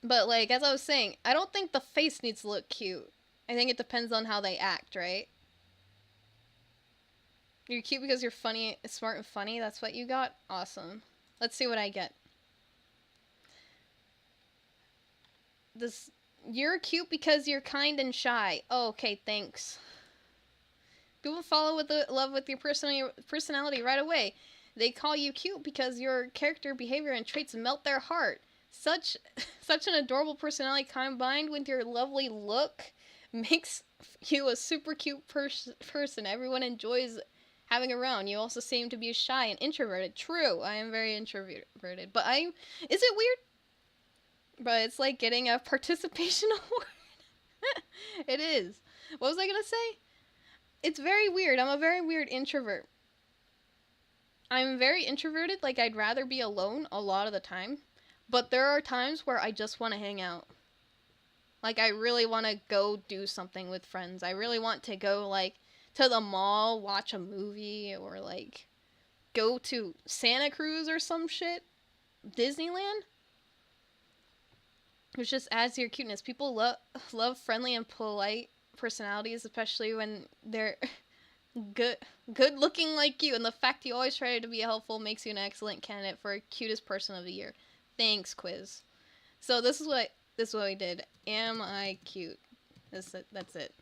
But, like, as I was saying, I don't think the face needs to look cute. I think it depends on how they act, right? You're cute because you're funny, smart and funny. That's what you got? Awesome. Let's see what I get. This, you're cute because you're kind and shy. Oh, okay, thanks. People follow with the love with your personality right away. They call you cute because your character, behavior, and traits melt their heart. Such an adorable personality combined with your lovely look makes you a super cute person. Everyone enjoys having around. You also seem to be shy and introverted. True, I am very introverted. But is it weird? But it's like getting a participation award. It is. What was I gonna say? It's very weird. I'm a very weird introvert. I'm very introverted. Like, I'd rather be alone a lot of the time. But there are times where I just want to hang out. Like, I really want to go do something with friends. I really want to go, like, to the mall, watch a movie, or, like, go to Santa Cruz or some shit. Disneyland. Which just adds to your cuteness. People love friendly and polite personalities, especially when they're good looking like you, and the fact you always try to be helpful makes you an excellent candidate for cutest person of the year. Thanks, quiz. So this is what we did. Am I cute? That's it. 100%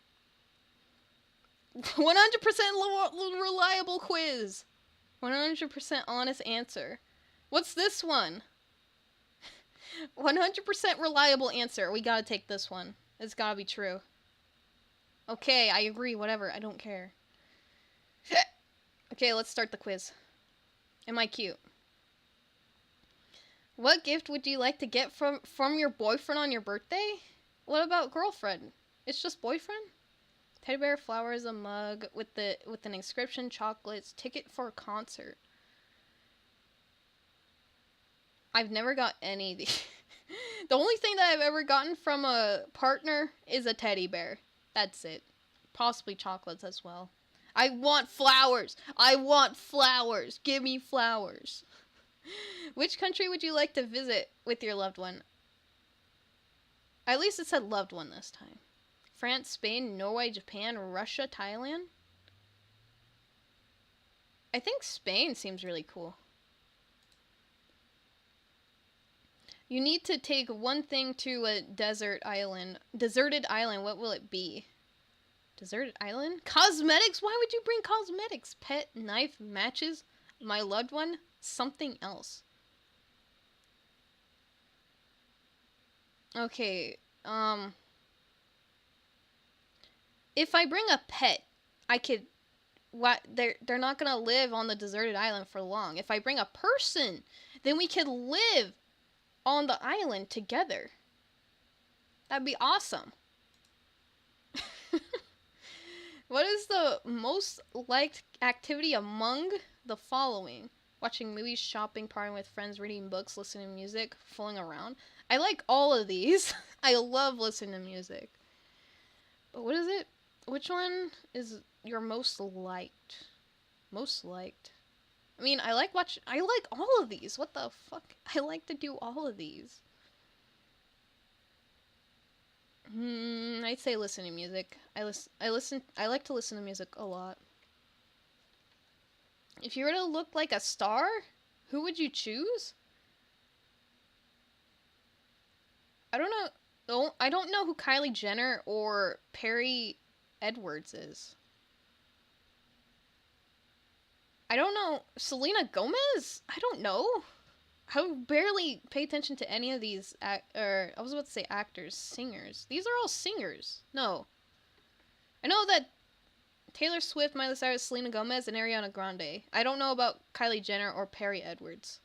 reliable quiz. 100% honest answer. What's this one? 100% reliable answer. We gotta take this one. It's gotta be true. Okay, I agree. Whatever. I don't care. Okay, let's start the quiz. Am I cute? What gift would you like to get from your boyfriend on your birthday? What about girlfriend? It's just boyfriend? Teddy bear, flowers, a mug with an inscription, chocolates, ticket for a concert. I've never got any of these. The only thing that I've ever gotten from a partner is a teddy bear. That's it. Possibly chocolates as well. I want flowers! I want flowers! Give me flowers! Which country would you like to visit with your loved one? At least it said loved one this time. France, Spain, Norway, Japan, Russia, Thailand? I think Spain seems really cool. You need to take one thing to a deserted island. What will it be? Deserted island? Cosmetics? Why would you bring cosmetics? Pet, knife, matches? My loved one? Something else. Okay, if I bring a pet, I could, they're not gonna live on the deserted island for long. If I bring a person, then we could live on the island together. That'd be awesome. What is the most liked activity among the following? Watching movies, shopping, partying with friends, reading books, listening to music, fooling around. I like all of these. I love listening to music. But what is it? Which one is your most liked? Most liked. I mean, I like all of these. What the fuck? I like to do all of these. I'd say listen to music. I like to listen to music a lot. If you were to look like a star, who would you choose? I don't know. I don't know who Kylie Jenner or Perry Edwards is. I don't know. Selena Gomez? I don't know. I barely pay attention to any of these, or I was about to say actors, singers. These are all singers. No. I know that Taylor Swift, Miley Cyrus, Selena Gomez, and Ariana Grande. I don't know about Kylie Jenner or Perry Edwards.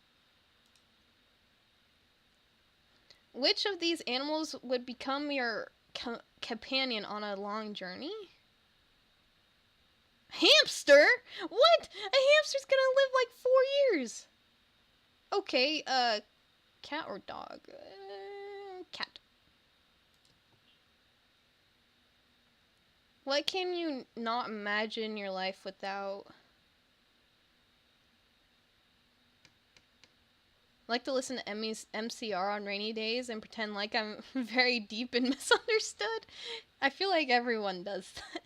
Which of these animals would become your companion on a long journey? Hamster? What? A hamster's gonna live like 4 years. Okay, cat or dog? Cat. What can you not imagine your life without? I like to listen to MCR on rainy days and pretend like I'm very deep and misunderstood. I feel like everyone does that.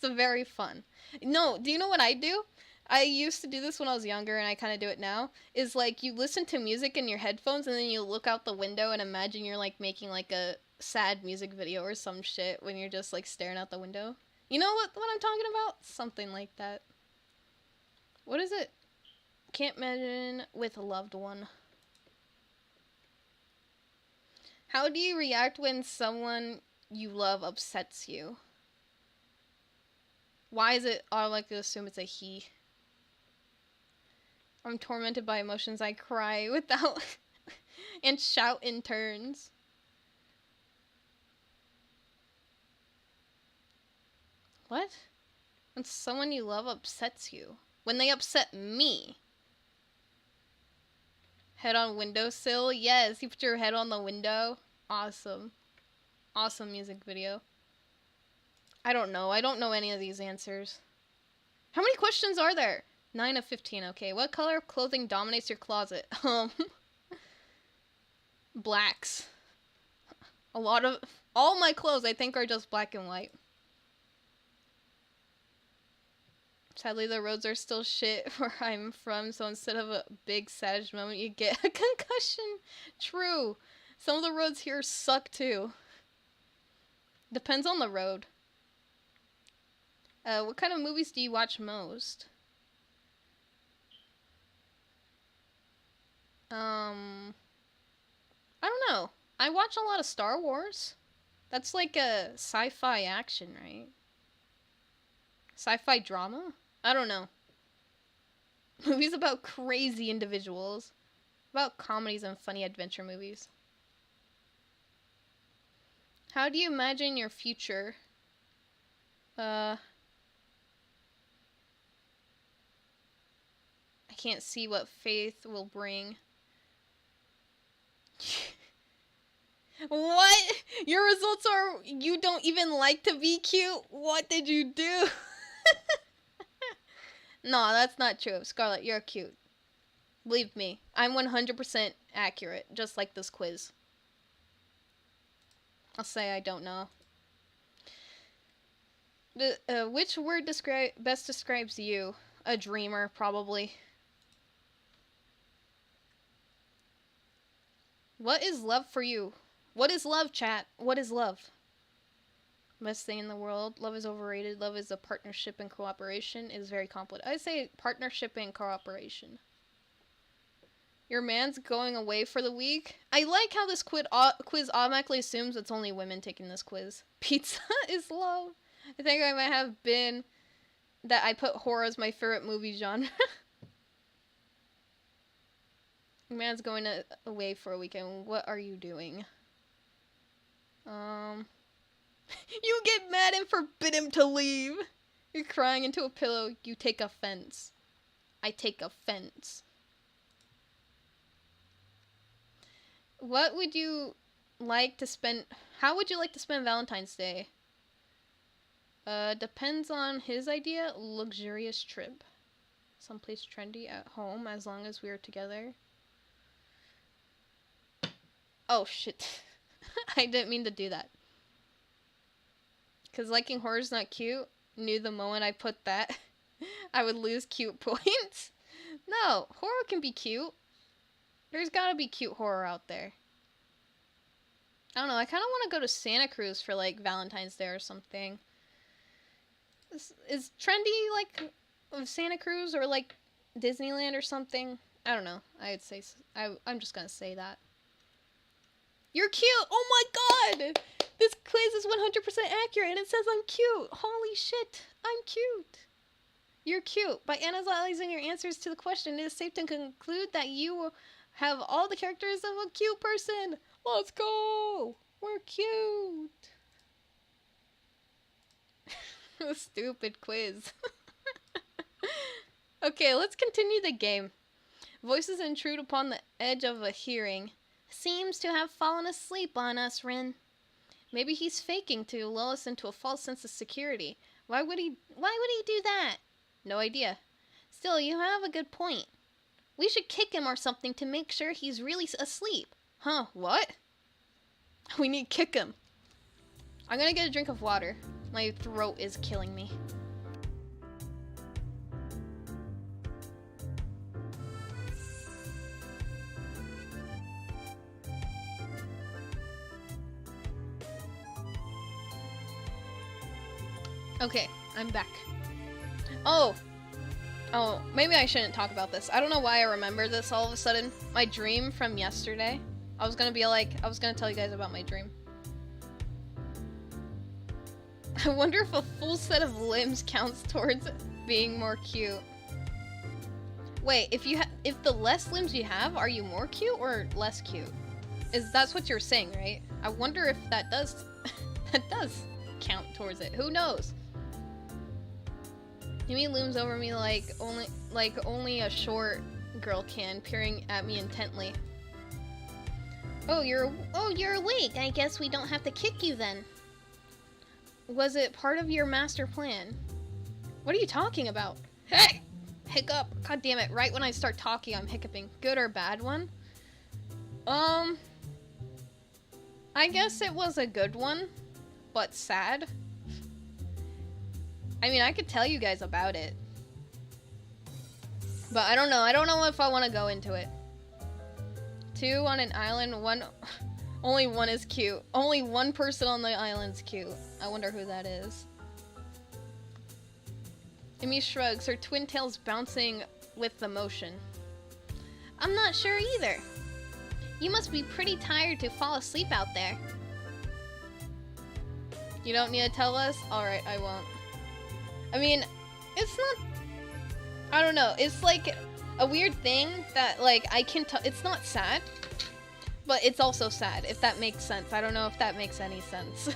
It's very fun. No, do you know what I do? I used to do this when I was younger, and I kind of do it now. Is like you listen to music in your headphones, and then you look out the window and imagine you're like making like a sad music video or some shit when you're just like staring out the window. You know what I'm talking about? Something like that. What is it? Can't imagine with a loved one. How do you react when someone you love upsets you? Why is it automatically assume it's a he? I'm tormented by emotions. I cry without and shout in turns. What? When someone you love upsets you. When they upset me. Head on windowsill? Yes, you put your head on the window. Awesome. Awesome music video. I don't know. I don't know any of these answers. How many questions are there? 9 of 15. Okay, what color of clothing dominates your closet? Blacks. All my clothes I think are just black and white. Sadly, the roads are still shit where I'm from, so instead of a big savage moment, you get a concussion. True. Some of the roads here suck too. Depends on the road. What kind of movies do you watch most? I don't know. I watch a lot of Star Wars. That's like a sci-fi action, right? Sci-fi drama? I don't know. Movies about crazy individuals. About comedies and funny adventure movies. How do you imagine your future? I can't see what faith will bring. What? Your results are you don't even like to be cute? What did you do? No, that's not true. Scarlett, you're cute. Believe me, I'm 100% accurate, just like this quiz. I'll say I don't know. Which word best describes you? A dreamer, probably. What is love for you? What is love, chat? What is love? Best thing in the world. Love is overrated. Love is a partnership and cooperation. It is very complicated. I say partnership and cooperation. Your man's going away for the week. I like how this quiz automatically assumes it's only women taking this quiz. Pizza is love. I think I might have been that I put horror as my favorite movie genre. Man's going away for a weekend. What are you doing? You get mad and forbid him to leave. You're crying into a pillow. You take offense. I take offense. What would you like to spend... How would you like to spend Valentine's Day? Depends on his idea. Luxurious trip. Someplace trendy at home as long as we're together. Oh, shit. I didn't mean to do that. Because liking horror is not cute. Knew the moment I put that, I would lose cute points. No, horror can be cute. There's gotta be cute horror out there. I don't know, I kind of want to go to Santa Cruz for, like, Valentine's Day or something. Is trendy, like, Santa Cruz or, like, Disneyland or something. I don't know. I'd say I'm just gonna say that. You're cute. Oh my god! This quiz is 100% accurate, and it says I'm cute. Holy shit! I'm cute. You're cute. By analyzing your answers to the question, it is safe to conclude that you have all the characters of a cute person. Let's go. We're cute. Stupid quiz. Okay, let's continue the game. Voices intrude upon the edge of a hearing. Seems to have fallen asleep on us, Rin. Maybe he's faking to lull us into a false sense of security. Why would he do that? No idea. Still, you have a good point. We should kick him or something to make sure he's really asleep. Huh, what? We need to kick him. I'm gonna get a drink of water. My throat is killing me. Okay, I'm back. Oh, maybe I shouldn't talk about this. I don't know why I remember this all of a sudden. My dream from yesterday. I was gonna tell you guys about my dream. I wonder if a full set of limbs counts towards being more cute. Wait, if the less limbs you have, are you more cute or less cute? That's what you're saying, right? I wonder if that does that does count towards it. Who knows? Yumi looms over me like only a short girl can, peering at me intently. Oh, you're awake. I guess we don't have to kick you then. Was it part of your master plan? What are you talking about? Hey! Hiccup. God damn it. Right when I start talking, I'm hiccuping. Good or bad one? I guess it was a good one, but sad. I mean, I could tell you guys about it. But I don't know. I don't know if I want to go into it. 2 on an island, only one is cute. Only one person on the island's cute. I wonder who that is. Emi shrugs, her twin tails bouncing with the motion. I'm not sure either. You must be pretty tired to fall asleep out there. You don't need to tell us? Alright, I won't. I mean, it's not... I don't know. It's like a weird thing that, like, I can tell... It's not sad, but it's also sad, if that makes sense. I don't know if that makes any sense.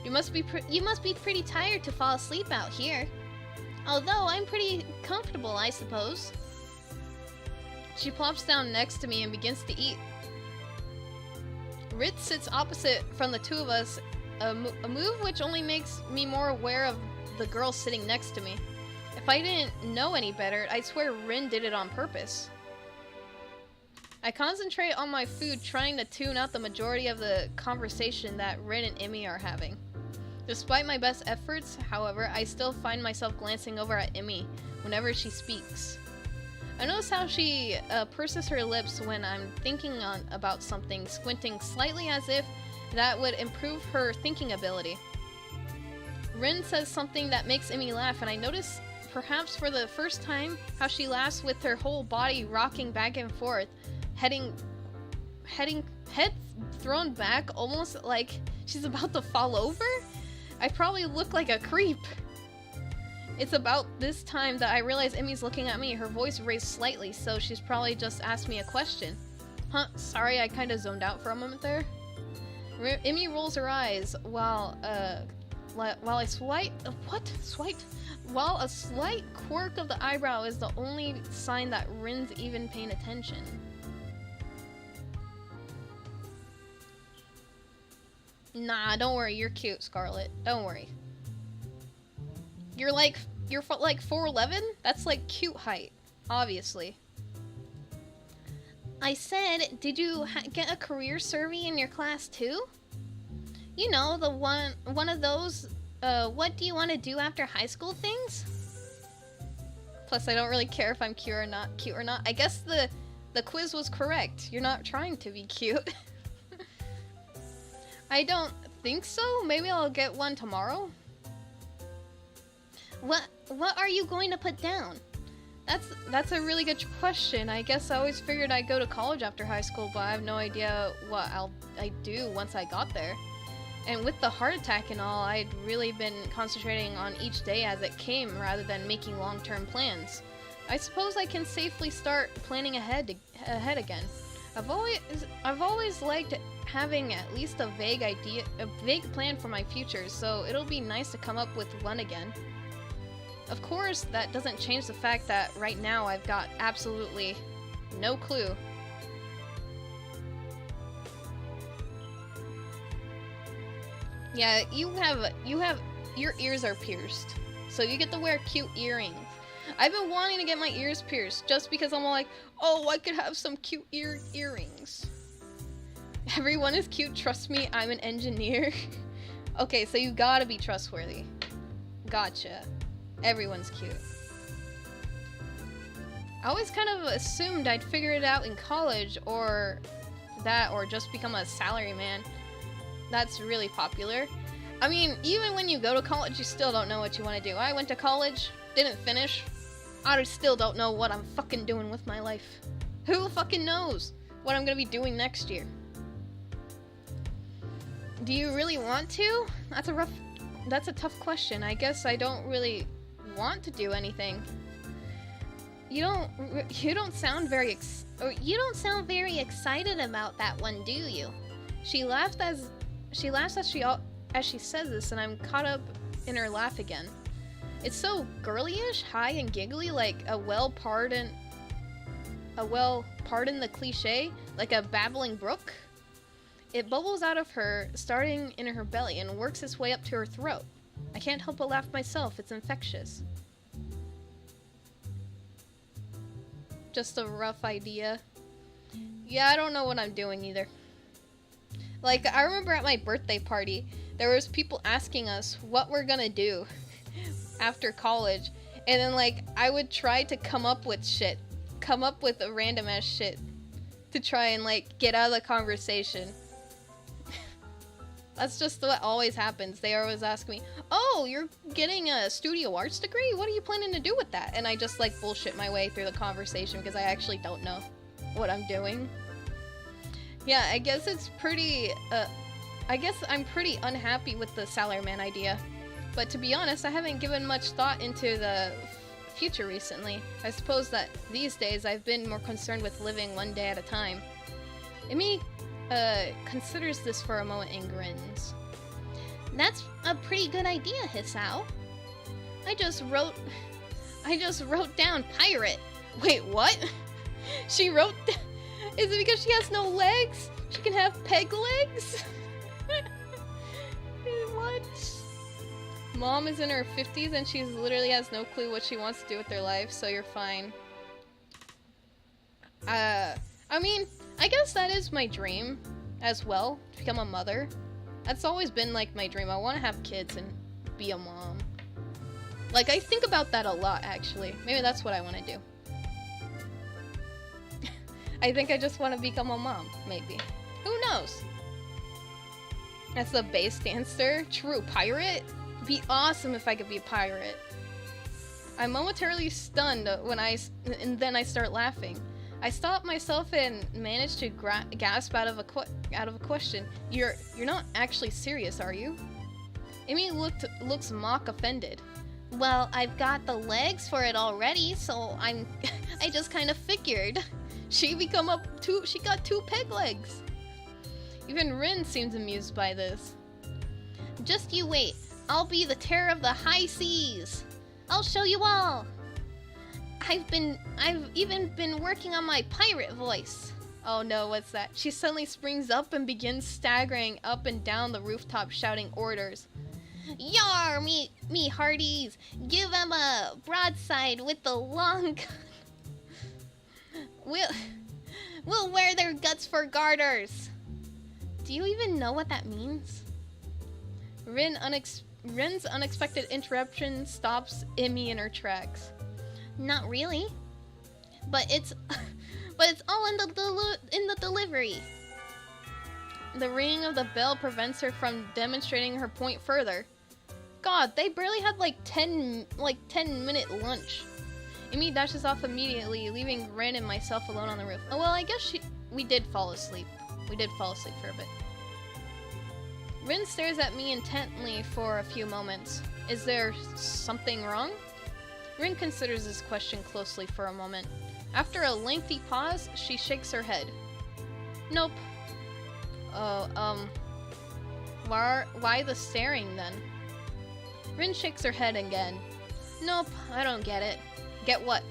You must be pretty tired to fall asleep out here. Although, I'm pretty comfortable, I suppose. She plops down next to me and begins to eat. Ritz sits opposite from the two of us, a move which only makes me more aware of the girl sitting next to me. If I didn't know any better, I'd swear Rin did it on purpose. I concentrate on my food, trying to tune out the majority of the conversation that Rin and Emmy are having. Despite my best efforts, however, I still find myself glancing over at Emmy whenever she speaks. I notice how she purses her lips when I'm thinking about something, squinting slightly as if that would improve her thinking ability. Rin says something that makes Emmy laugh, and I notice, perhaps for the first time, how she laughs with her whole body rocking back and forth, head thrown back, almost like she's about to fall over? I probably look like a creep. It's about this time that I realize Emmy's looking at me, her voice raised slightly, so she's probably just asked me a question. Huh, sorry, I kinda zoned out for a moment there. Emmy rolls her eyes while a slight quirk of the eyebrow is the only sign that Rin's even paying attention. Nah, don't worry, you're cute, Scarlet. Don't worry. You're like 4'11"? That's like cute height, obviously. I said, did you get a career survey in your class too? You know, the one of those, what do you want to do after high school things? Plus, I don't really care if I'm cute or not. I guess the quiz was correct. You're not trying to be cute. I don't think so. Maybe I'll get one tomorrow. What are you going to put down? That's a really good question. I guess I always figured I'd go to college after high school, but I have no idea what I do once I got there. And with the heart attack and all, I'd really been concentrating on each day as it came rather than making long-term plans. I suppose I can safely start planning ahead again. I've always liked having at least a vague plan for my future, so it'll be nice to come up with one again. Of course, that doesn't change the fact that right now I've got absolutely no clue. Yeah, your ears are pierced, so you get to wear cute earrings. I've been wanting to get my ears pierced just because I'm all like, oh, I could have some cute earrings. Everyone is cute, trust me, I'm an engineer. Okay, so you gotta be trustworthy. Gotcha. Everyone's cute. I always kind of assumed I'd figure it out in college or just become a salaryman. That's really popular. I mean, even when you go to college, you still don't know what you want to do. I went to college, didn't finish. I still don't know what I'm fucking doing with my life. Who fucking knows what I'm gonna be doing next year? Do you really want to? That's a tough question. I guess I don't really want to do anything. You don't sound very excited about that one, do you? She laughs as she says this, and I'm caught up in her laugh again. It's so girlyish, high and giggly, like pardon the cliche, like a babbling brook. It bubbles out of her, starting in her belly, and works its way up to her throat. I can't help but laugh myself, it's infectious. Just a rough idea. Yeah, I don't know what I'm doing either. Like, I remember at my birthday party, there was people asking us what we're gonna do after college, and then, like, I would try to come up with a random ass shit to try and, like, get out of the conversation. That's just what always happens. They always ask me, oh, you're getting a studio arts degree? What are you planning to do with that? And I just, like, bullshit my way through the conversation because I actually don't know what I'm doing. Yeah, I guess I'm pretty unhappy with the salaryman idea. But to be honest, I haven't given much thought into the future recently. I suppose that these days I've been more concerned with living one day at a time. Amy considers this for a moment and grins. That's a pretty good idea, Hisao. I just wrote down pirate. Wait, what? She wrote... Is it because she has no legs? She can have peg legs? What? Mom is in her 50s and she literally has no clue what she wants to do with her life, so you're fine. I mean, I guess that is my dream as well, to become a mother. That's always been, like, my dream. I want to have kids and be a mom. Like, I think about that a lot, actually. Maybe that's what I want to do. I think I just want to become a mom, maybe. Who knows? That's the base dancer. True, pirate? Be awesome if I could be a pirate. I'm momentarily stunned and then I start laughing. I stop myself and manage to gasp out of a question. You're not actually serious, are you? Amy looks mock offended. Well, I've got the legs for it already, so I just kind of figured. She got 2 peg legs. Even Rin seems amused by this. Just you wait. I'll be the terror of the high seas. I'll show you all. I've even been working on my pirate voice. Oh no, what's that? She suddenly springs up and begins staggering up and down the rooftop shouting orders. Yar, me hearties, give them a broadside with the long gun. We'll wear their guts for garters. Do you even know what that means? Rin's unexpected interruption stops Emmy in her tracks. Not really, but it's all in the delivery. The ringing of the bell prevents her from demonstrating her point further. god, they barely had like 10-minute lunch. Amy dashes off immediately, leaving Rin and myself alone on the roof. Oh well, I guess we did fall asleep. We did fall asleep for a bit. Rin stares at me intently for a few moments. Is there something wrong? Rin considers this question closely for a moment. After a lengthy pause, she shakes her head. Nope. Why the staring then? Rin shakes her head again. Nope, I don't get it. Get what?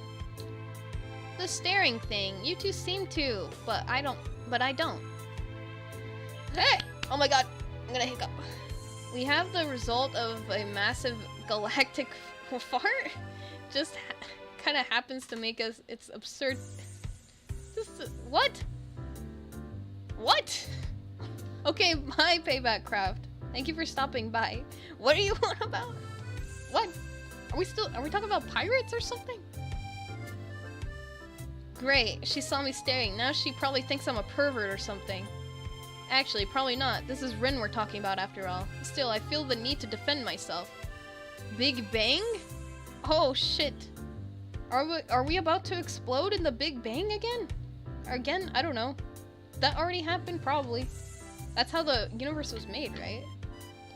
The staring thing. You two seem to, but I don't. Hey! Oh my god, I'm gonna hiccup. We have the result of a massive galactic fart. Just kind of happens to make us. It's absurd. What? What? Okay, bye, Payback Craft. Thank you for stopping by. What are you on about? What? Are we talking about pirates or something? Great, she saw me staring. Now she probably thinks I'm a pervert or something. Actually, probably not. This is Rin we're talking about after all. Still, I feel the need to defend myself. Big Bang? Oh shit. Are we about to explode in the Big Bang again? Again? I don't know. That already happened, probably. That's how the universe was made, right?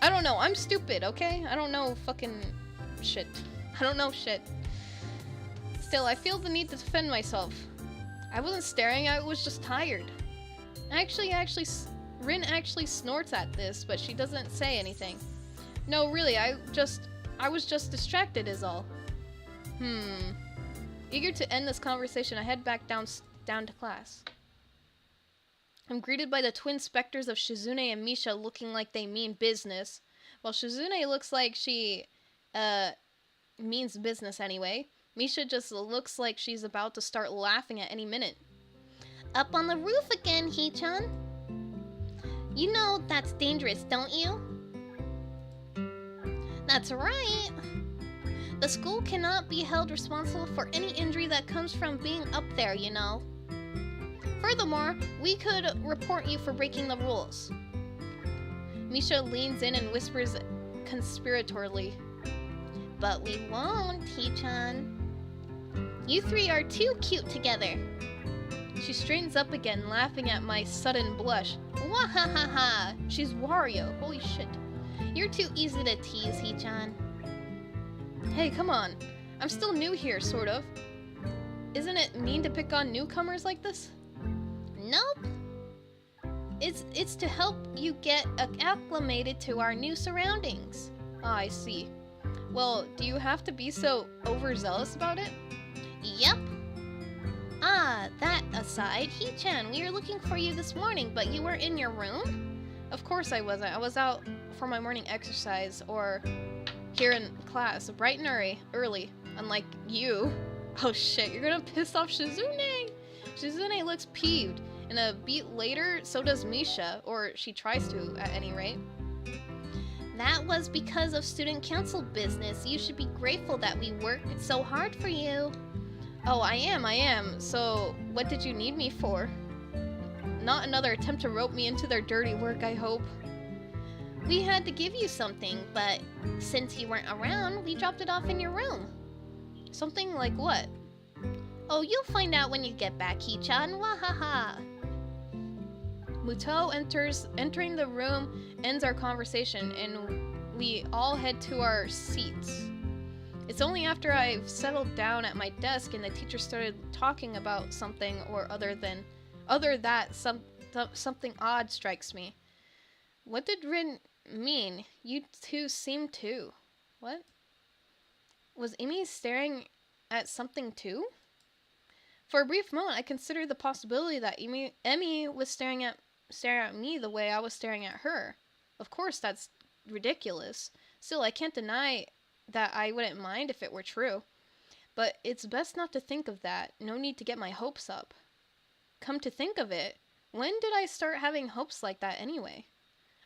I don't know. I'm stupid, okay? I don't know fucking shit. I don't know shit. Still, I feel the need to defend myself. I wasn't staring, I was just tired. Rin actually snorts at this, but she doesn't say anything. No, really, I was just distracted is all. Eager to end this conversation, I head back down to class. I'm greeted by the twin specters of Shizune and Misha looking like they mean business. While Shizune looks like she, means business anyway. Misha just looks like she's about to start laughing at any minute. Up on the roof again, Hee-chan. You know that's dangerous, don't you? That's right. The school cannot be held responsible for any injury that comes from being up there, you know. Furthermore, we could report you for breaking the rules. Misha leans in and whispers conspiratorially. But we won't, Hee-chan. You three are too cute together. She straightens up again, laughing at my sudden blush. Wahahaha! She's Wario, holy shit. You're too easy to tease, Hee-chan. Hey, come on. I'm still new here, sort of. Isn't it mean to pick on newcomers like this? Nope. It's to help you get acclimated to our new surroundings. Ah, I see. Well, do you have to be so overzealous about it? Yep. Ah, that aside, Hee-chan, we were looking for you this morning, but you weren't in your room? Of course I wasn't. I was out for my morning exercise, or here in class, bright and early, unlike you. Oh shit, you're gonna piss off Shizune! Shizune looks peeved, and a beat later, so does Misha, or she tries to, at any rate. That was because of student council business. You should be grateful that we worked so hard for you. Oh, I am. So, what did you need me for? Not another attempt to rope me into their dirty work, I hope. We had to give you something, but since you weren't around, we dropped it off in your room. Something like what? Oh, you'll find out when you get back, Hee-chan. Wahaha. Muto entering the room ends our conversation, and we all head to our seats. It's only after I've settled down at my desk and the teacher started talking about something or something odd strikes me. What did Rin mean? You two seem to. What? Was Amy staring at something too? For a brief moment, I considered the possibility that Emmy was staring at me the way I was staring at her. Of course, that's ridiculous. Still, I can't deny that I wouldn't mind if it were true. But it's best not to think of that. No need to get my hopes up. Come to think of it, when did I start having hopes like that anyway?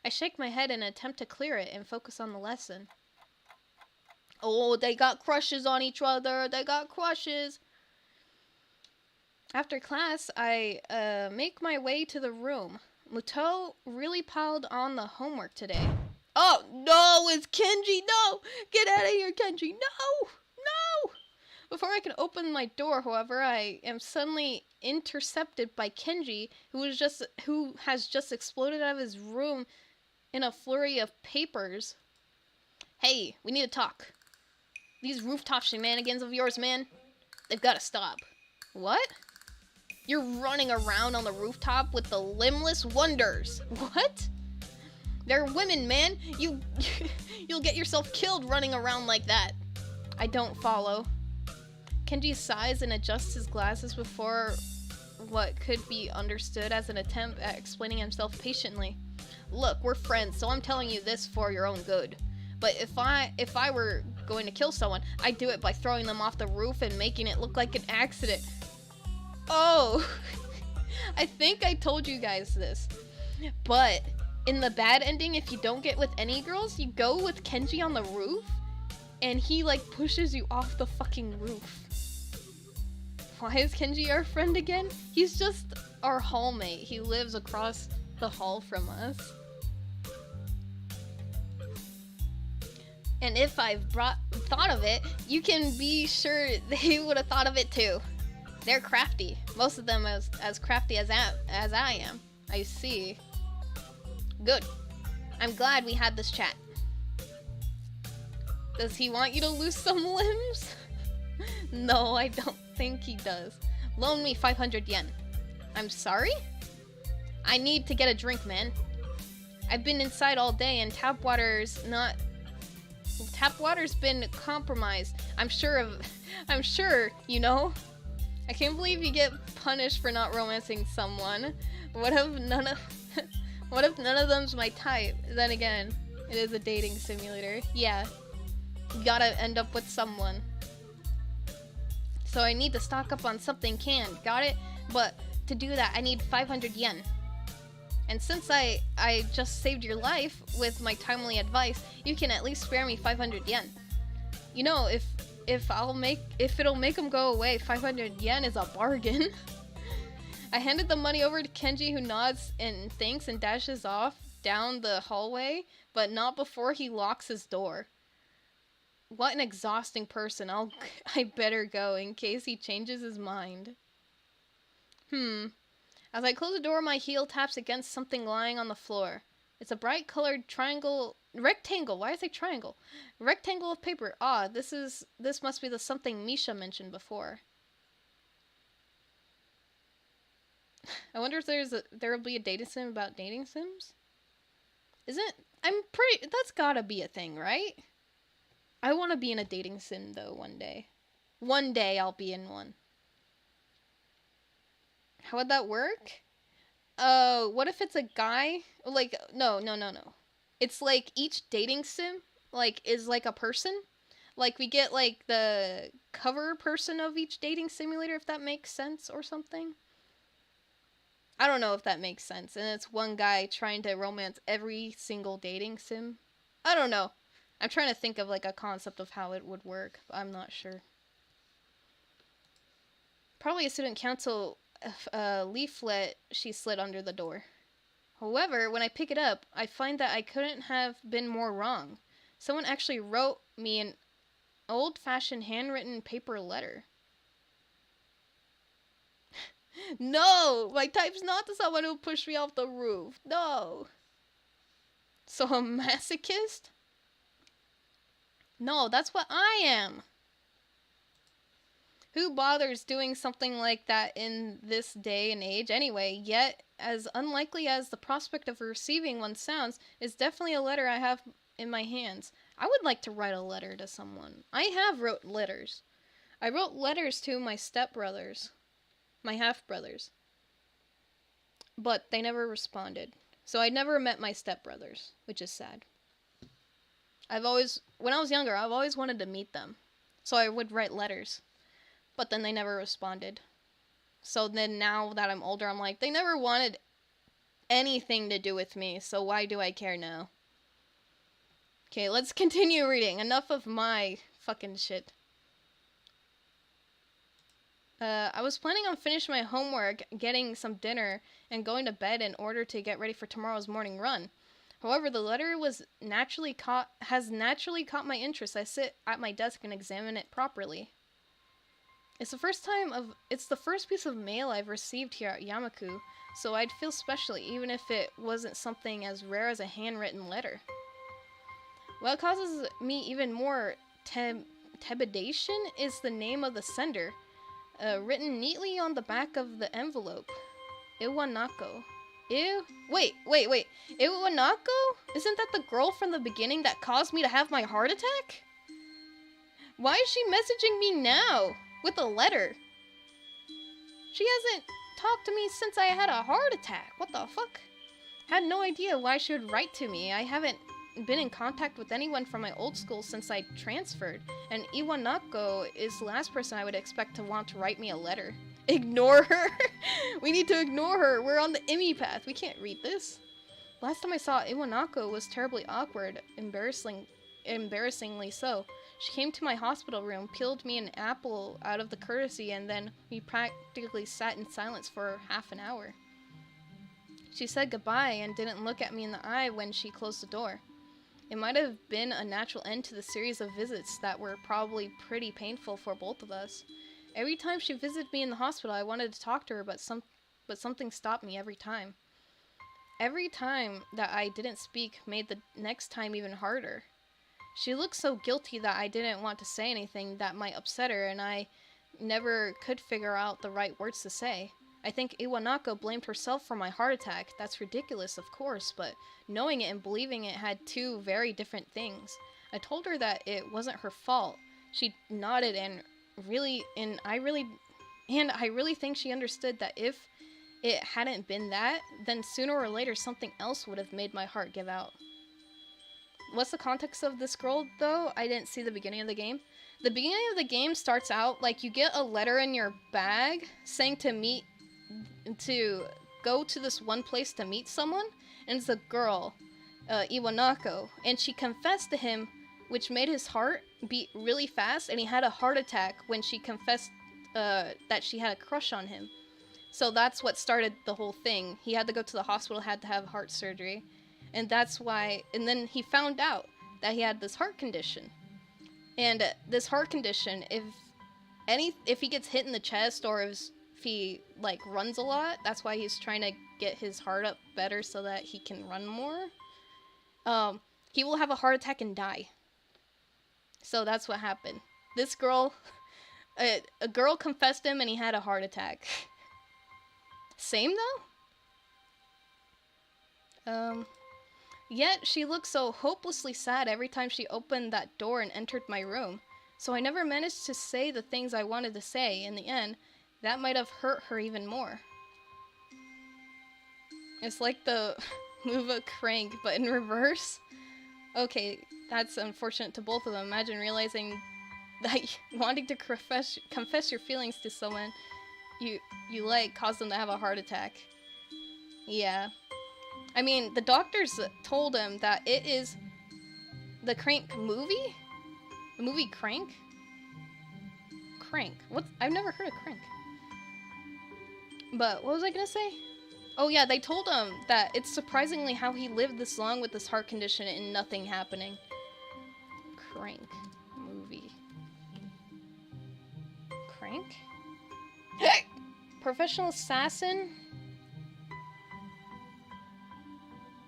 I shake my head in an attempt to clear it and focus on the lesson. Oh, they got crushes on each other. They got crushes. After class, I make my way to the room. Muto really piled on the homework today. Oh, no, it's Kenji. No, get out of here, Kenji. No, no. Before I can open my door, however, I am suddenly intercepted by Kenji, who has just exploded out of his room in a flurry of papers. Hey, we need to talk. These rooftop shenanigans of yours, man, they've got to stop. What? You're running around on the rooftop with the limbless wonders. What? They're women, man. You'll get yourself killed running around like that. I don't follow. Kenji sighs and adjusts his glasses before what could be understood as an attempt at explaining himself patiently. Look, we're friends, so I'm telling you this for your own good. But if I were going to kill someone, I'd do it by throwing them off the roof and making it look like an accident. Oh, I think I told you guys this. But in the bad ending, if you don't get with any girls, you go with Kenji on the roof, and he like pushes you off the fucking roof. Why is Kenji our friend again? He's just our hallmate. He lives across the hall from us. And if I've thought of it, you can be sure they would have thought of it too. They're crafty. Most of them as crafty as I am. I see. Good. I'm glad we had this chat. Does he want you to lose some limbs? No, I don't think he does. Loan me 500 yen. I'm sorry? I need to get a drink, man. I've been inside all day and tap water's been compromised. I'm sure, you know. I can't believe you get punished for not romancing someone. What if none of them's my type? Then again, it is a dating simulator. Yeah. You gotta end up with someone. So I need to stock up on something canned. Got it? But to do that, I need 500 yen. And since I just saved your life with my timely advice, you can at least spare me 500 yen. You know, if it'll make them go away, 500 yen is a bargain. I handed the money over to Kenji, who nods and thanks and dashes off down the hallway, but not before he locks his door. What an exhausting person. I better go in case he changes his mind. As I close the door, my heel taps against something lying on the floor. It's a bright colored rectangle. Why is it triangle? Rectangle of paper. Ah, this must be the something Misha mentioned before. I wonder if there'll be a dating sim about dating sims? That's gotta be a thing, right? I want to be in a dating sim though one day. One day I'll be in one. How would that work? What if it's a guy? Like, no. It's like each dating sim, like, is like a person. Like, we get, like, the cover person of each dating simulator, if that makes sense, or something. I don't know if that makes sense. And it's one guy trying to romance every single dating sim. I don't know. I'm trying to think of, like, a concept of how it would work, but I'm not sure. Probably a student council leaflet she slid under the door. However, when I pick it up, I find that I couldn't have been more wrong. Someone actually wrote me an old-fashioned handwritten paper letter. No! My type's not the someone who pushed me off the roof. No! So a masochist? No, that's what I am! Who bothers doing something like that in this day and age anyway? Yet, as unlikely as the prospect of receiving one sounds, is definitely a letter I have in my hands. I would like to write a letter to someone. I have wrote letters. I wrote letters to my stepbrothers. My half-brothers. But they never responded. So I never met my stepbrothers, which is sad. When I was younger, I've always wanted to meet them. So I would write letters. But then they never responded. So then now that I'm older, I'm like, they never wanted anything to do with me, so why do I care now? Okay, let's continue reading. Enough of my fucking shit. I was planning on finishing my homework, getting some dinner, and going to bed in order to get ready for tomorrow's morning run. However, the letter has naturally caught my interest. I sit at my desk and examine it properly. It's the first piece of mail I've received here at Yamaku, so I'd feel special even if it wasn't something as rare as a handwritten letter. What causes me even more trepidation is the name of the sender, written neatly on the back of the envelope. Iwanako. Wait. Iwanako? Isn't that the girl from the beginning that caused me to have my heart attack? Why is she messaging me now? With a letter? She hasn't talked to me since I had a heart attack. What the fuck? Had no idea why she would write to me. I haven't been in contact with anyone from my old school since I transferred, and Iwanako is the last person I would expect to want to write me a letter. Ignore her? We need to ignore her. We're on the Imi path. We can't read this. Last time I saw Iwanako was terribly awkward, embarrassingly so. She came to my hospital room, peeled me an apple out of the courtesy, and then we practically sat in silence for half an hour. She said goodbye and didn't look at me in the eye when she closed the door. It might have been a natural end to the series of visits that were probably pretty painful for both of us. Every time she visited me in the hospital, I wanted to talk to her, but something stopped me every time. Every time that I didn't speak made the next time even harder. She looked so guilty that I didn't want to say anything that might upset her, and I never could figure out the right words to say. I think Iwanako blamed herself for my heart attack. That's ridiculous, of course, but knowing it and believing it had two very different things. I told her that it wasn't her fault. She nodded and I really think she understood that if it hadn't been that, then sooner or later something else would have made my heart give out. What's the context of this scroll, though? I didn't see the beginning of the game. The beginning of the game starts out like you get a letter in your bag saying to go to this one place to meet someone, and it's a girl, Iwanako, and she confessed to him, which made his heart beat really fast, and he had a heart attack when she confessed that she had a crush on him. So that's what started the whole thing. He had to go to the hospital, had to have heart surgery, and that's why, and then he found out that he had this heart condition. And this heart condition, if he gets hit in the chest or if he like runs a lot, that's why he's trying to get his heart up better so that he can run more. He will have a heart attack and die. So that's what happened. This girl, a girl confessed him and he had a heart attack. Same though? Yet she looked so hopelessly sad every time she opened that door and entered my room. So I never managed to say the things I wanted to say. In the end, that might have hurt her even more. It's like the move a crank, but in reverse. Okay, that's unfortunate to both of them. Imagine realizing that wanting to confess your feelings to someone you like caused them to have a heart attack. Yeah. I mean, the doctors told him that it is the Crank movie? The movie Crank? Crank. What? I've never heard of Crank. But what was I gonna say? Oh yeah, they told him that it's surprisingly how he lived this long with this heart condition and nothing happening. Crank movie. Crank? Professional assassin?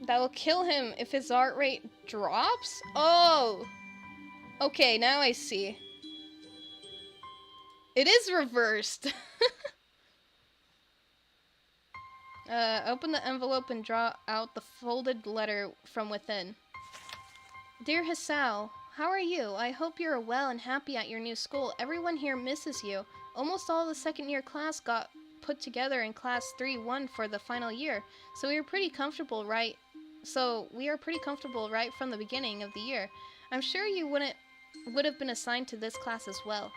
That will kill him if his heart rate drops? Oh! Okay, now I see. It is reversed! Open the envelope and draw out the folded letter from within. Dear Hisao, how are you? I hope you're well and happy at your new school. Everyone here misses you. Almost all the second-year class got put together in class 3-1 for the final year, so we are pretty comfortable right from the beginning of the year. I'm sure you would have been assigned to this class as well.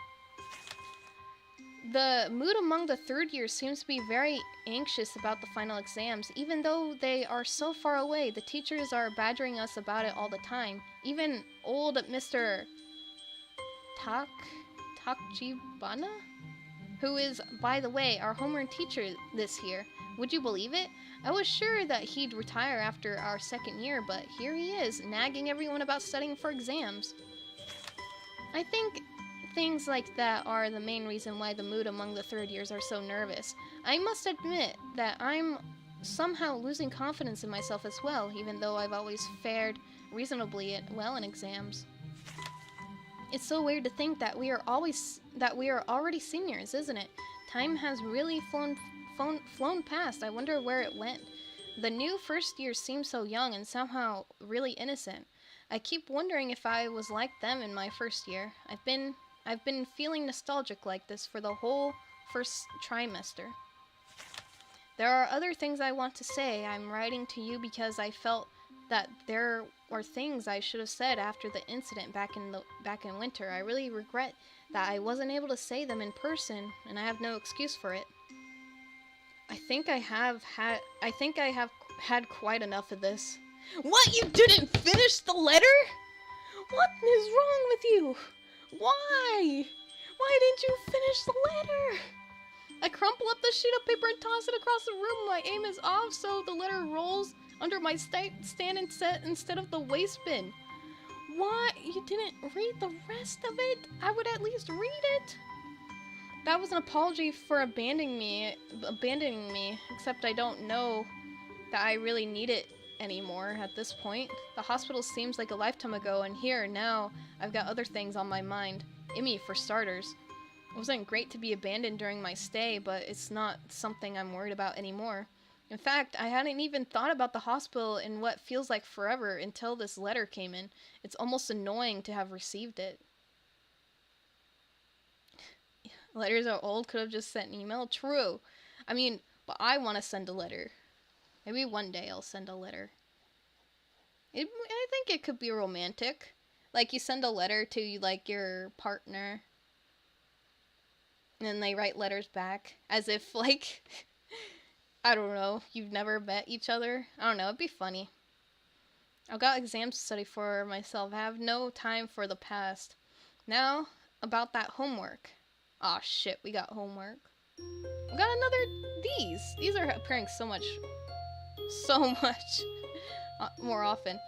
The mood among the third year seems to be very anxious about the final exams. Even though they are so far away, the teachers are badgering us about it all the time. Even old Mr. Takjibana, who is, by the way, our homeroom teacher this year, Would you believe it? I was sure that he'd retire after our second year, but here he is, nagging everyone about studying for exams. I think things like that are the main reason why the mood among the third years are so nervous. I must admit that I'm somehow losing confidence in myself as well, even though I've always fared reasonably well in exams. It's so weird to think that we are already seniors, isn't it? Time has really flown past. I wonder where it went. The new first year seems so young and somehow really innocent. I keep wondering if I was like them in my first year. I've been feeling nostalgic like this for the whole first trimester. There are other things I want to say. I'm writing to you because I felt that there were things I should have said after the incident back in winter. I really regret that I wasn't able to say them in person, and I have no excuse for it. I think I have had quite enough of this. What? You didn't finish the letter? What is wrong with you? Why? Why didn't you finish the letter? I crumple up the sheet of paper and toss it across the room. My aim is off, so the letter rolls under my stand instead of the waste bin. Why? You didn't read the rest of it? I would at least read it. That was an apology for abandoning me, except I don't know that I really need it anymore at this point. The hospital seems like a lifetime ago, and here, now, I've got other things on my mind. Imi, for starters. It wasn't great to be abandoned during my stay, but it's not something I'm worried about anymore. In fact, I hadn't even thought about the hospital in what feels like forever until this letter came in. It's almost annoying to have received it. Letters are old, could have just sent an email. True. I mean, but I want to send a letter. Maybe one day I'll send a letter. I think it could be romantic. Like, you send a letter to, like, your partner, and then they write letters back, as if, like, I don't know, you've never met each other. I don't know, it'd be funny. I've got exams to study for myself. I have no time for the past. Now, about that homework. Aw, shit, we got homework. We got another, these are appearing so much more often.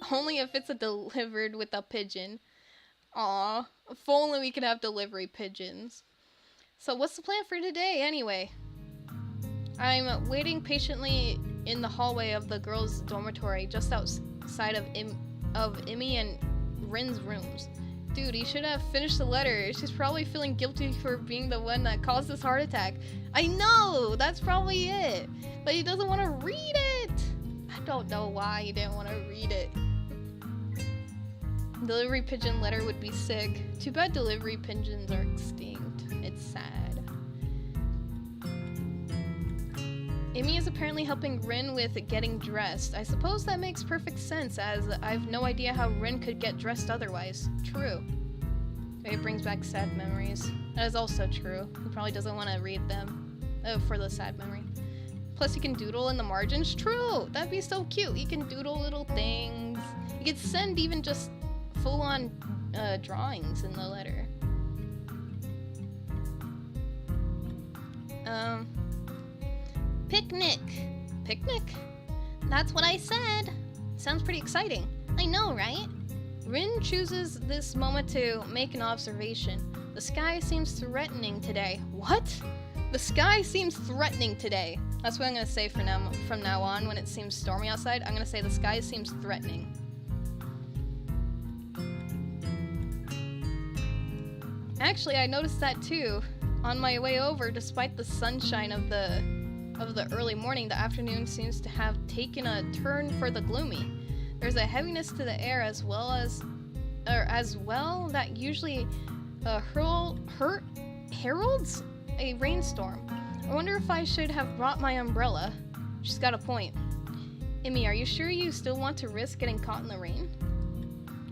Only if it's delivered with a pigeon. Aw, if only we could have delivery pigeons. So what's the plan for today, anyway? I'm waiting patiently in the hallway of the girls' dormitory, just outside of Imi and Rin's rooms. Dude, he should have finished the letter. She's probably feeling guilty for being the one that caused this heart attack. I know! That's probably it! But he doesn't want to read it! I don't know why he didn't want to read it. Delivery pigeon letter would be sick. Too bad delivery pigeons are extinct. It's sad. Amy is apparently helping Rin with getting dressed. I suppose that makes perfect sense, as I've no idea how Rin could get dressed otherwise. True. It brings back sad memories. That is also true. He probably doesn't want to read them. Oh, for the sad memory. Plus, you can doodle in the margins. True! That'd be so cute. You can doodle little things. You could send even just full-on drawings in the letter. Picnic! Picnic? That's what I said! Sounds pretty exciting. I know, right? Rin chooses this moment to make an observation. The sky seems threatening today. What? The sky seems threatening today. That's what I'm gonna say from now on. When it seems stormy outside, I'm gonna say the sky seems threatening. Actually, I noticed that too. On my way over, despite the sunshine of the early morning, the afternoon seems to have taken a turn for the gloomy. There's a heaviness to the air as well that usually heralds a rainstorm. I wonder if I should have brought my umbrella. She's got a point. Imi, are you sure you still want to risk getting caught in the rain?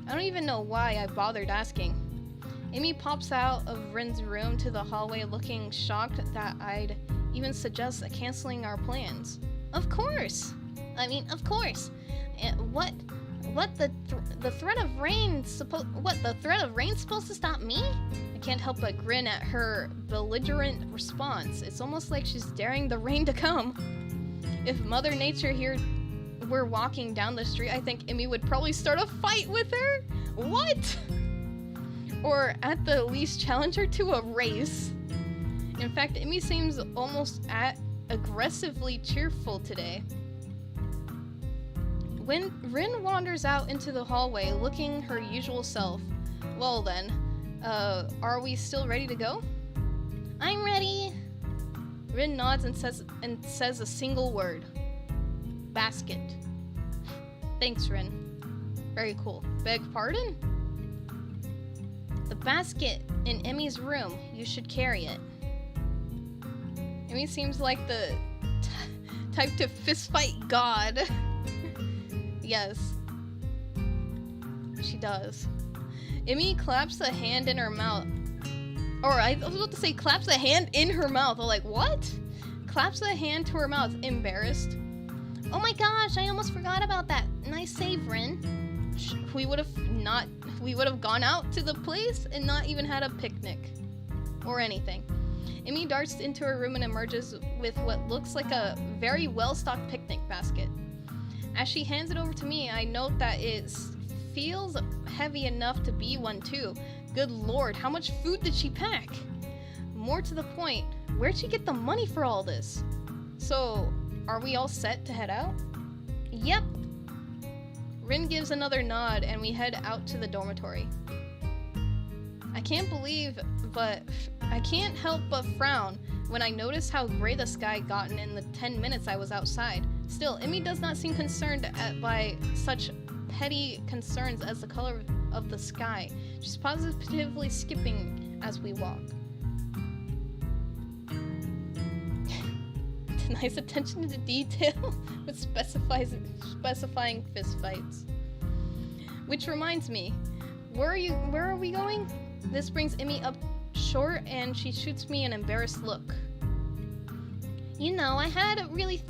I don't even know why I bothered asking. Amy pops out of Rin's room to the hallway looking shocked that I'd even suggest canceling our plans. Of course! Of course! The threat of rain supposed to stop me? I can't help but grin at her belligerent response. It's almost like she's daring the rain to come. If Mother Nature here were walking down the street, I think Emmy would probably start a fight with her. What? Or at the least challenge her to a race. In fact, Emmy seems almost aggressively cheerful today. When Rin wanders out into the hallway looking her usual self, well then, are we still ready to go? I'm ready. Rin nods and says a single word. Basket. Thanks, Rin. Very cool. Beg pardon? The basket in Emmy's room. You should carry it. Emmy seems like the type to fistfight God. Yes. She does. Emmy claps a hand in her mouth. Or I was about to say claps a hand in her mouth. I'm like, what? Claps a hand to her mouth, embarrassed. Oh my gosh, I almost forgot about that. Nice save, Rin. We would have gone out to the place and not even had a picnic. Or anything. Emmy darts into her room and emerges with what looks like a very well-stocked picnic basket. As she hands it over to me, I note that it feels heavy enough to be one too. Good lord, how much food did she pack? More to the point, where'd she get the money for all this? So, are we all set to head out? Yep. Rin gives another nod and we head out to the dormitory. I can't help but frown when I notice how gray the sky gotten in the 10 minutes I was outside. Still, Emmy does not seem concerned by such petty concerns as the color of the sky. She's positively skipping as we walk. Nice attention to detail with specifying fistfights. Which reminds me, where are we going? This brings Emmy up short and she shoots me an embarrassed look. You know, I hadn't really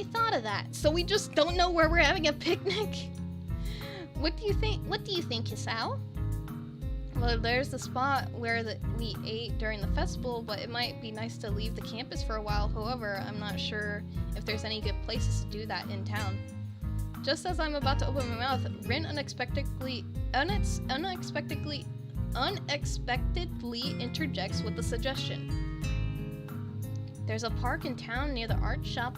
thought of that. So we just don't know where we're having a picnic? What do you think, Hisao? Well, there's the spot where we ate during the festival, but it might be nice to leave the campus for a while. However, I'm not sure if there's any good places to do that in town. Just as I'm about to open my mouth, Rin unexpectedly interjects with a suggestion. There's a park in town near the art shop.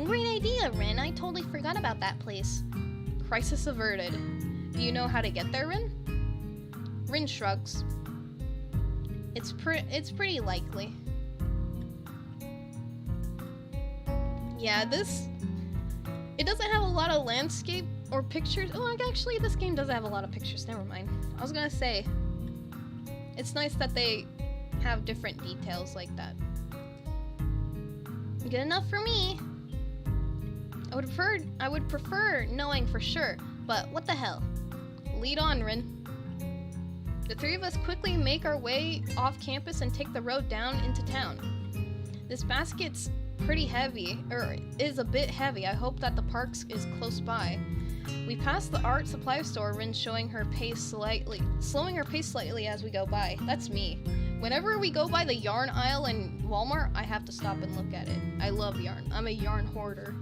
Great idea, Rin. I totally forgot about that place. Crisis averted. Do you know how to get there, Rin? Rin shrugs. It's pretty likely. Yeah, it doesn't have a lot of landscape or pictures. Oh, actually, this game does have a lot of pictures. Never mind. I was gonna say, it's nice that they have different details like that. Good enough for me. I would prefer knowing for sure, but what the hell? Lead on, Rin. The three of us quickly make our way off campus and take the road down into town. This basket's pretty heavy, or is a bit heavy. I hope that the park is close by. We pass the art supply store, Rin slowing her pace slightly as we go by. That's me. Whenever we go by the yarn aisle in Walmart, I have to stop and look at it. I love yarn. I'm a yarn hoarder.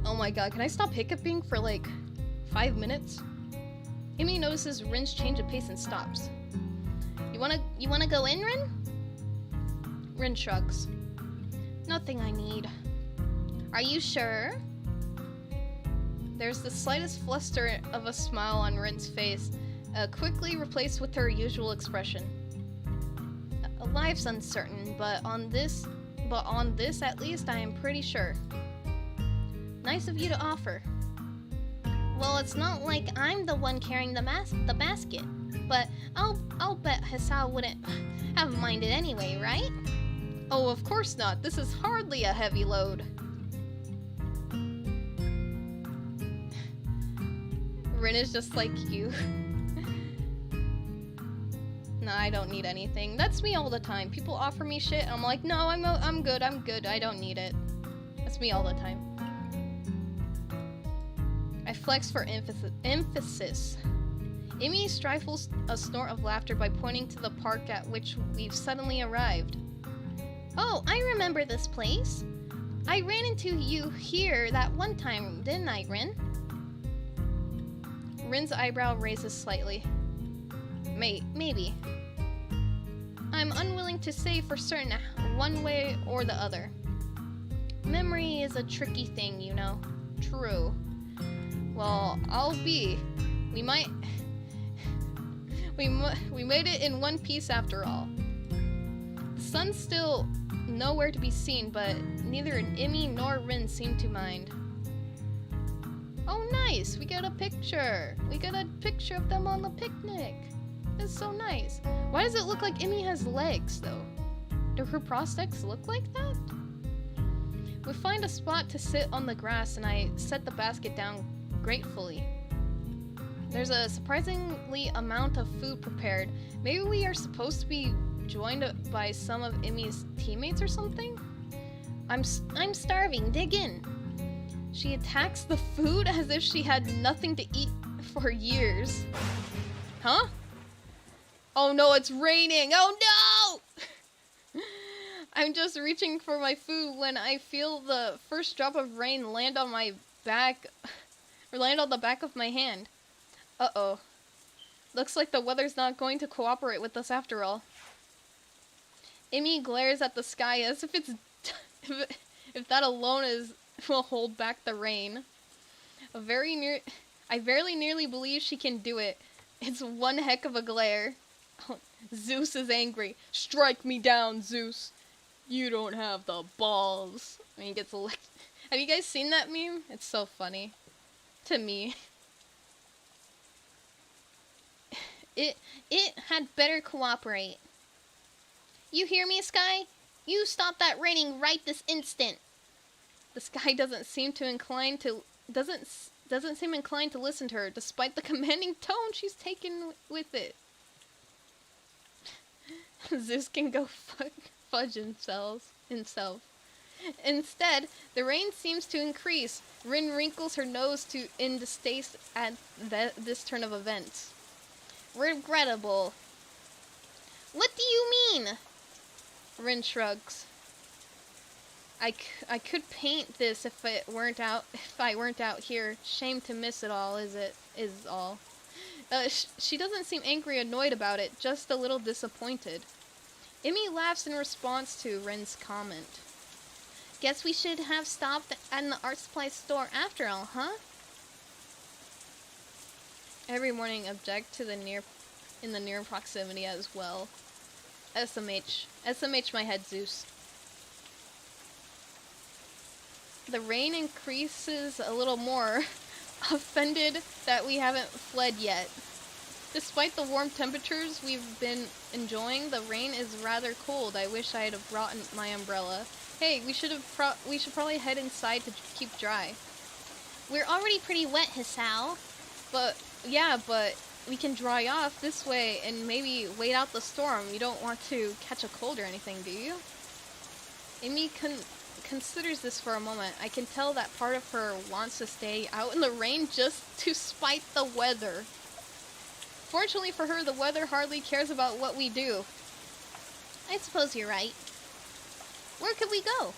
Oh my god, can I stop hiccuping for like 5 minutes? Emmy notices Rin's change of pace and stops. You wanna go in, Rin? Rin shrugs. Nothing I need. Are you sure? There's the slightest fluster of a smile on Rin's face, quickly replaced with her usual expression. Life's uncertain, but on this at least I am pretty sure. Nice of you to offer. Well, it's not like I'm the one carrying the basket, but I'll bet Hisao wouldn't have minded anyway, right? Oh, of course not. This is hardly a heavy load. Rin is just like you. No, I don't need anything. That's me all the time. People offer me shit, and I'm like, no, I'm good. I don't need it. That's me all the time. I flex for emphasis. Emmy stifles a snort of laughter by pointing to the park at which we've suddenly arrived. Oh, I remember this place. I ran into you here that one time, didn't I, Rin? Rin's eyebrow raises slightly. Maybe. I'm unwilling to say for certain one way or the other. Memory is a tricky thing, you know. True. Well, we made it in one piece after all. The sun's still nowhere to be seen, but neither Immy nor Rin seem to mind. Oh, nice! We got a picture! We got a picture of them on the picnic! That's so nice. Why does it look like Immy has legs, though? Do her prosthetics look like that? We find a spot to sit on the grass, and I set the basket down gratefully. There's a surprisingly amount of food prepared. Maybe we are supposed to be joined by some of Immy's teammates or something? I'm starving. Dig in. She attacks the food as if she had nothing to eat for years. Huh? Oh no, it's raining! Oh no! I'm just reaching for my food when I feel the first drop of rain land on my back, or land on the back of my hand. Uh-oh. Looks like the weather's not going to cooperate with us after all. Immy glares at the sky as if it's if that alone will hold back the rain. I very nearly believe she can do it. It's one heck of a glare. Oh, Zeus is angry. Strike me down, Zeus. You don't have the balls. And he gets licked. Have you guys seen that meme? It's so funny. To me. It had better cooperate. You hear me, Sky? You stop that raining right this instant. The sky doesn't seem inclined to listen to her, despite the commanding tone she's taken with it. Zeus can go fudge himself. Instead, the rain seems to increase. Rin wrinkles her nose in distaste at this turn of events. Regrettable. What do you mean? Rin shrugs. I could paint this if I weren't out here. Shame to miss it all, is all. She doesn't seem angry or annoyed about it, just a little disappointed. Immy laughs in response to Rin's comment. Guess we should have stopped at the art supply store after all, huh? Every morning object to in the near proximity as well. SMH my head, Zeus. The rain increases a little more, offended that we haven't fled yet. Despite the warm temperatures we've been enjoying, the rain is rather cold. I wish I had brought my umbrella. Hey, we should probably head inside to keep dry. We're already pretty wet, Hisao. But we can dry off this way and maybe wait out the storm. You don't want to catch a cold or anything, do you? Amy considers this for a moment. I can tell that part of her wants to stay out in the rain just to spite the weather. Fortunately for her, the weather hardly cares about what we do. I suppose you're right. Where could we go?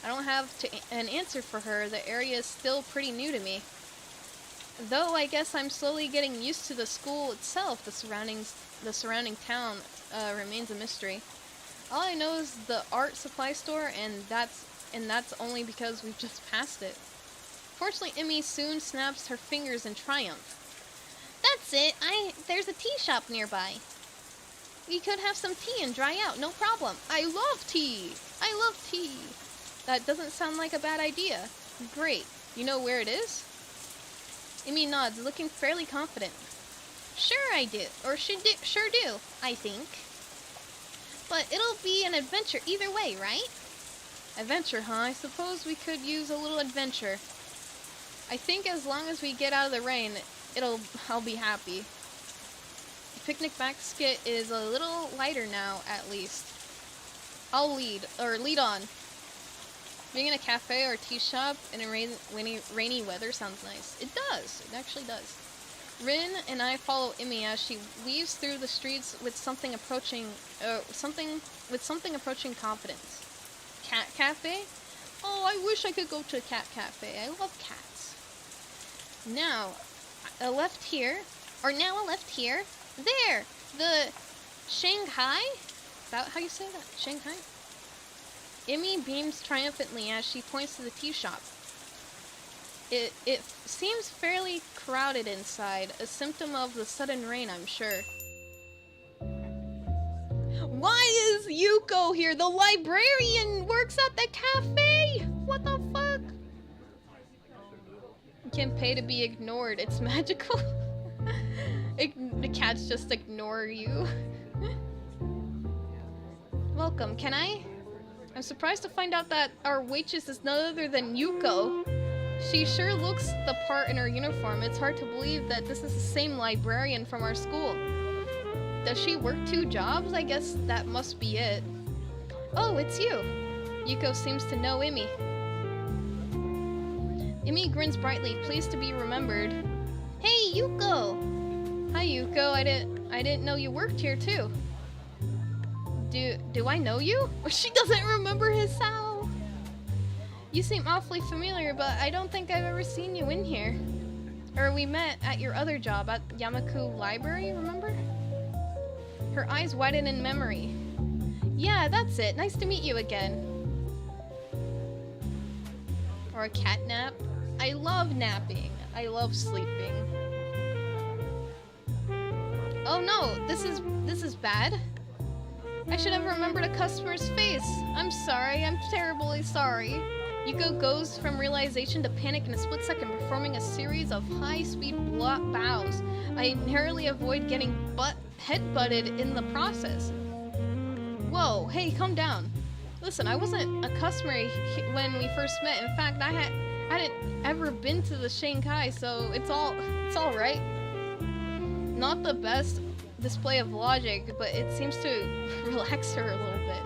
I don't have an answer for her. The area is still pretty new to me. Though I guess I'm slowly getting used to the school itself, the surrounding town remains a mystery. All I know is the art supply store, and that's only because we've just passed it. Fortunately, Immy soon snaps her fingers in triumph. That's it. There's a tea shop nearby. We could have some tea and dry out, no problem. I love tea! That doesn't sound like a bad idea. Great. You know where it is? Immy nods, looking fairly confident. Sure I do. Or sure do, I think. But it'll be an adventure either way, right? Adventure, huh? I suppose we could use a little adventure. I think as long as we get out of the rain, I'll be happy. The picnic basket is a little lighter now, at least. I'll lead on. Being in a cafe or tea shop in a rainy weather sounds nice. It does. It actually does. Rin and I follow Imi as she weaves through the streets with something approaching confidence. Cat cafe? Oh, I wish I could go to a cat cafe. I love cats. Now, a left here. There! The Shanghai? Is that how you say that? Shanghai? Imi beams triumphantly as she points to the tea shop. It seems fairly crowded inside, a symptom of the sudden rain, I'm sure. Why is Yuko here? The librarian works at the cafe! What the fuck? You can't pay to be ignored. It's magical. The cats just ignore you. Welcome, can I? I'm surprised to find out that our waitress is none other than Yuko. She sure looks the part in her uniform. It's hard to believe that this is the same librarian from our school. Does she work 2 jobs? I guess that must be it. Oh, it's you. Yuko seems to know Imi. Imi grins brightly, pleased to be remembered. Hey, Yuko! Hi, Yuko. I didn't know you worked here too. Do I know you? She doesn't remember his sound. You seem awfully familiar, but I don't think I've ever seen you in here. Or we met at your other job at Yamaku Library, remember? Her eyes widen in memory. Yeah, that's it. Nice to meet you again. Or a cat nap. I love napping. I love sleeping. Oh no, this is bad. I should have remembered a customer's face. I'm sorry, I'm terribly sorry. Yuko goes from realization to panic in a split second, performing a series of high-speed bows. I narrowly avoid getting head-butted in the process. Whoa, hey, calm down. Listen, I wasn't a customer when we first met. In fact, I hadn't ever been to the Shanghai, so it's all right. Not the best display of logic, but it seems to relax her a little bit.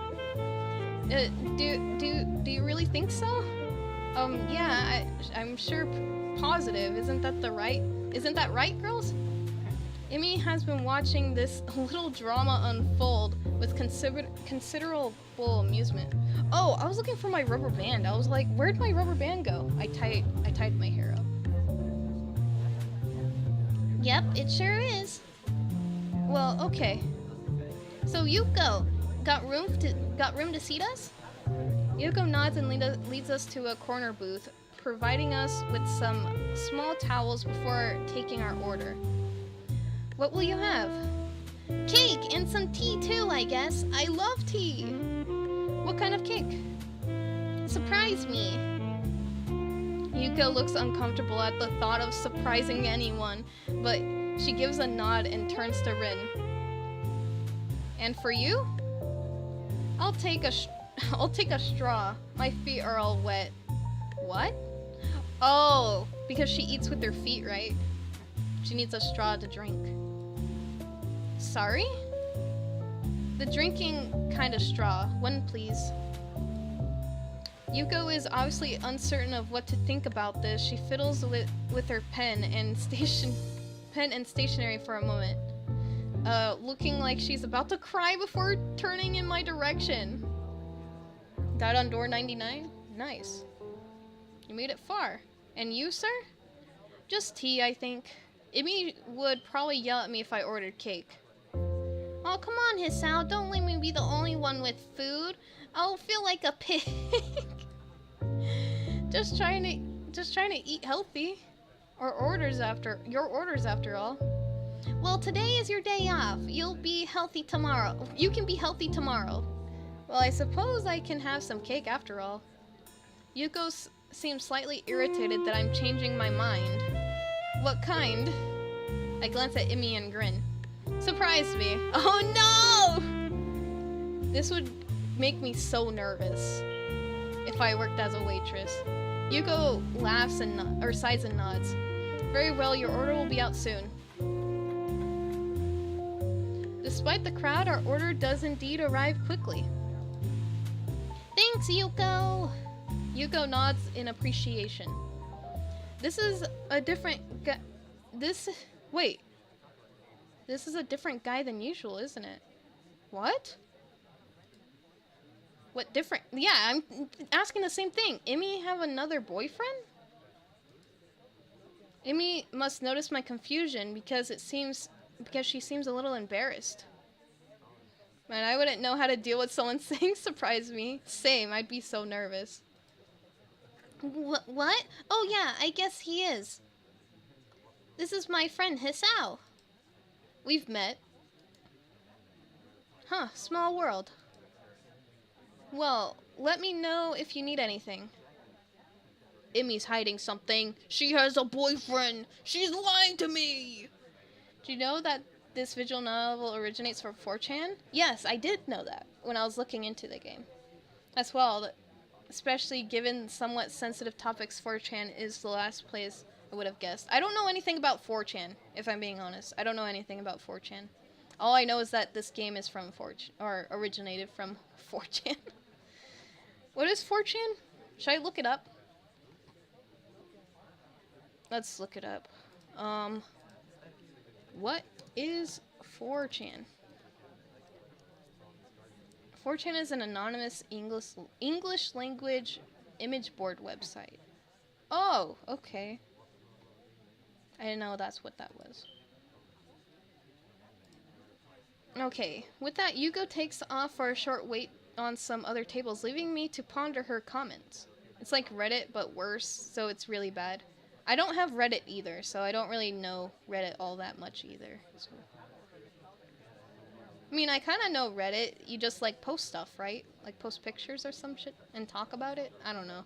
Do you really think so? Yeah, I'm sure positive. Isn't that right, girls? Imi has been watching this little drama unfold with considerable amusement. Oh, I was looking for my rubber band. I was like, where'd my rubber band go? I tied my hair up. Yep, it sure is. Well, okay. So Yuko, got room to seat us? Yuko nods and leads us to a corner booth, providing us with some small towels before taking our order. What will you have? Cake and some tea too, I guess. I love tea. What kind of cake? Surprise me. Yuko looks uncomfortable at the thought of surprising anyone, but she gives a nod and turns to Rin. And for you? I'll take a straw. My feet are all wet. What? Oh, because she eats with her feet, right? She needs a straw to drink. Sorry? The drinking kind of straw. One, please. Yuko is obviously uncertain of what to think about this. She fiddles with her pen and stationery for a moment, looking like she's about to cry before turning in my direction. Died on door 99? Nice. You made it far. And you, sir? Just tea, I think. Imi would probably yell at me if I ordered cake. Oh, come on, Hisao. Don't let me be the only one with food. I'll feel like a pig. Just trying to eat healthy. Your orders after all. Well, today is your day off. You'll be healthy tomorrow. You can be healthy tomorrow. Well, I suppose I can have some cake after all. Yuko seems slightly irritated that I'm changing my mind. What kind? I glance at Imi and grin. Surprise me. Oh no! This would make me so nervous if I worked as a waitress. Yuko laughs and sighs and nods. Very well, your order will be out soon. Despite the crowd, our order does indeed arrive quickly. Thanks, Yuko! Yuko nods in appreciation. This is a different Wait. This is a different guy than usual, isn't it? What? What different? Yeah, I'm asking the same thing. Emmy have another boyfriend? Emmy must notice my confusion because she seems a little embarrassed. Man, I wouldn't know how to deal with someone saying surprise me. Same, I'd be so nervous. What? Oh yeah, I guess he is. This is my friend Hisao. We've met. Huh, small world. Well, let me know if you need anything. Emmy's hiding something. She has a boyfriend. She's lying to me. Do you know that this visual novel originates from 4chan? Yes, I did know that when I was looking into the game. As well, especially given somewhat sensitive topics, 4chan is the last place I would have guessed. I don't know anything about 4chan, if I'm being honest. I don't know anything about 4chan. All I know is that this game is from 4chan, or originated from 4chan. What is 4chan? Should I look it up? Let's look it up. What is 4chan? 4chan is an anonymous English language image board website. Oh, okay. I didn't know that's what that was. Okay, with that, Yugo takes off for a short wait on some other tables, leaving me to ponder her comments. It's like Reddit, but worse, so it's really bad. I don't have Reddit either, so I don't really know Reddit all that much either. So. I mean, I kind of know Reddit. You just, like, post stuff, right? Like, post pictures or some shit and talk about it? I don't know.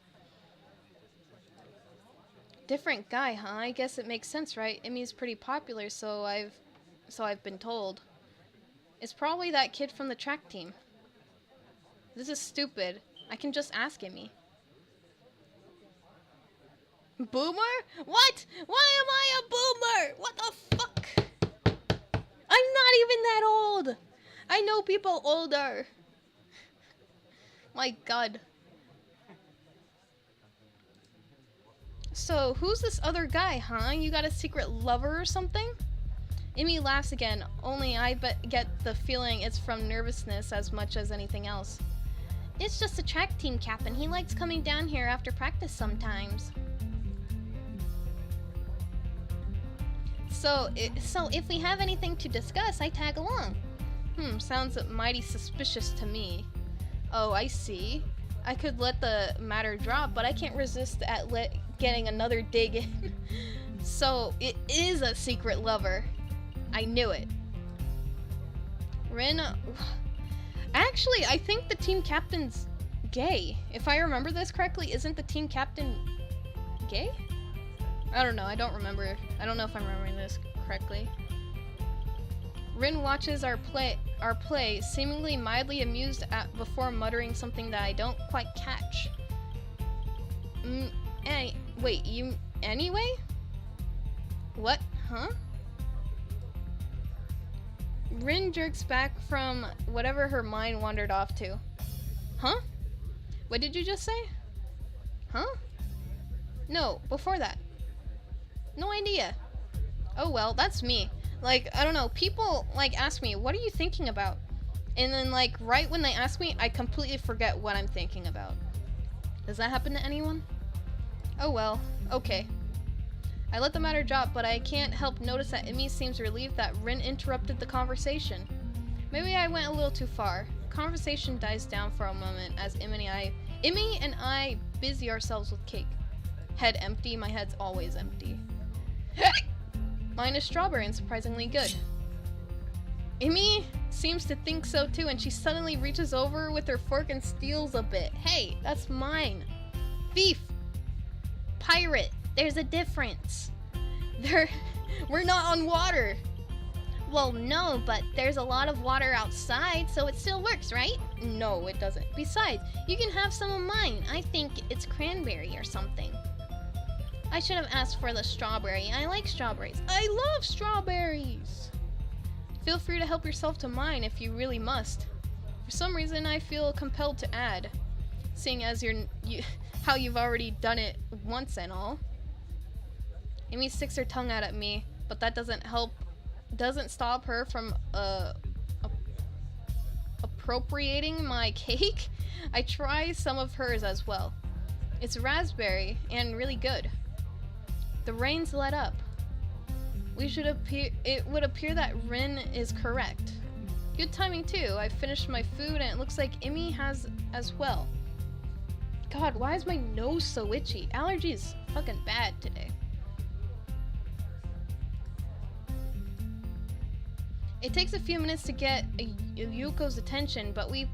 Different guy, huh? I guess it makes sense, right? Emmy's pretty popular, so I've been told. It's probably that kid from the track team. This is stupid. I can just ask Emmy. Boomer? What? Why am I a boomer? What the fuck? I'm not even that old. I know people older. My god. So, who's this other guy, huh? You got a secret lover or something? Emmy laughs again, only I get the feeling it's from nervousness as much as anything else. It's just a track team captain. He likes coming down here after practice sometimes. So if we have anything to discuss, I tag along. Sounds mighty suspicious to me. Oh, I see. I could let the matter drop, but I can't resist at getting another dig in. So, it is a secret lover. I knew it. Rin... Actually, I think the team captain's gay. If I remember this correctly, isn't the team captain gay? I don't know, I don't remember. I don't know if I'm remembering this correctly. Rin watches our play, seemingly mildly amused before muttering something that I don't quite catch. Wait, you... Anyway? What? Huh? Rin jerks back from whatever her mind wandered off to. Huh? What did you just say? Huh? No, before that. No idea. Oh well, that's me. Like, I don't know, people, like, ask me, what are you thinking about? And then, like, right when they ask me, I completely forget what I'm thinking about. Does that happen to anyone? Oh well, okay. I let the matter drop, but I can't help notice that Emmy seems relieved that Rin interrupted the conversation. Maybe I went a little too far. Conversation dies down for a moment as Emmy and I busy ourselves with cake. Head empty, my head's always empty. Mine is strawberry and surprisingly good. Emmy seems to think so too, and she suddenly reaches over with her fork and steals a bit. Hey, that's mine. Thief. Pirate. There's a difference. We're not on water. Well, no, but there's a lot of water outside, so it still works, right? No, it doesn't. Besides, you can have some of mine. I think it's cranberry or something. I should have asked for the strawberry. I like strawberries. I love strawberries! Feel free to help yourself to mine if you really must. For some reason, I feel compelled to add, seeing as how you've already done it once and all. Amy sticks her tongue out at me, but that doesn't stop her from appropriating my cake. I try some of hers as well. It's raspberry and really good. The rain's let up. It would appear that Rin is correct. Good timing too. I finished my food and it looks like Imi has as well. God, why is my nose so itchy? Allergy is fucking bad today. It takes a few minutes to get Yuko's attention, but we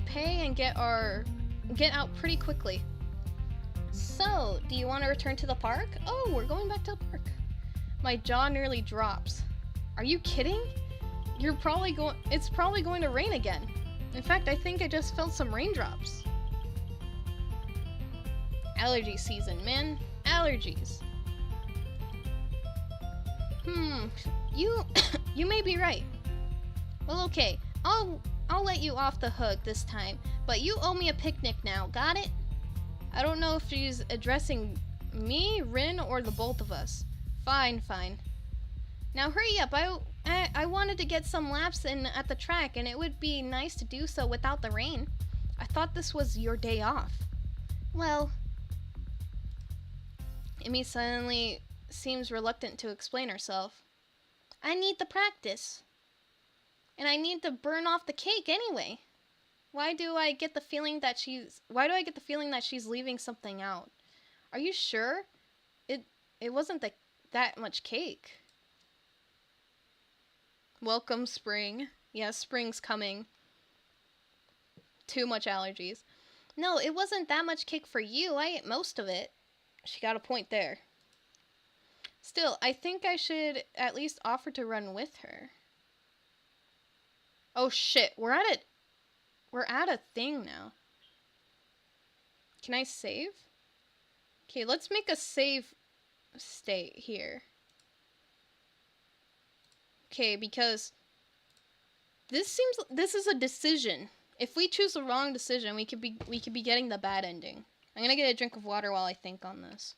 pay and get out pretty quickly. So, do you want to return to the park? Oh, we're going back to the park. My jaw nearly drops. Are you kidding? It's probably going to rain again. In fact, I think I just felt some raindrops. Allergy season, man. Allergies. You may be right. Well, okay. I'll let you off the hook this time, but you owe me a picnic now, got it? I don't know if she's addressing me, Rin, or the both of us. Fine. Now hurry up, I wanted to get some laps in at the track, and it would be nice to do so without the rain. I thought this was your day off. Well... Imi suddenly seems reluctant to explain herself. I need the practice. And I need to burn off the cake anyway. Why do I get the feeling that she's leaving something out? Are you sure? It wasn't that much cake. Welcome spring. Yes, spring's coming. Too much allergies. No, it wasn't that much cake for you. I ate most of it. She got a point there. Still, I think I should at least offer to run with her. Oh shit, we're at a thing now. Can I save? Okay, let's make a save state here. Okay, because this is a decision. If we choose the wrong decision, we could be getting the bad ending. I'm gonna get a drink of water while I think on this.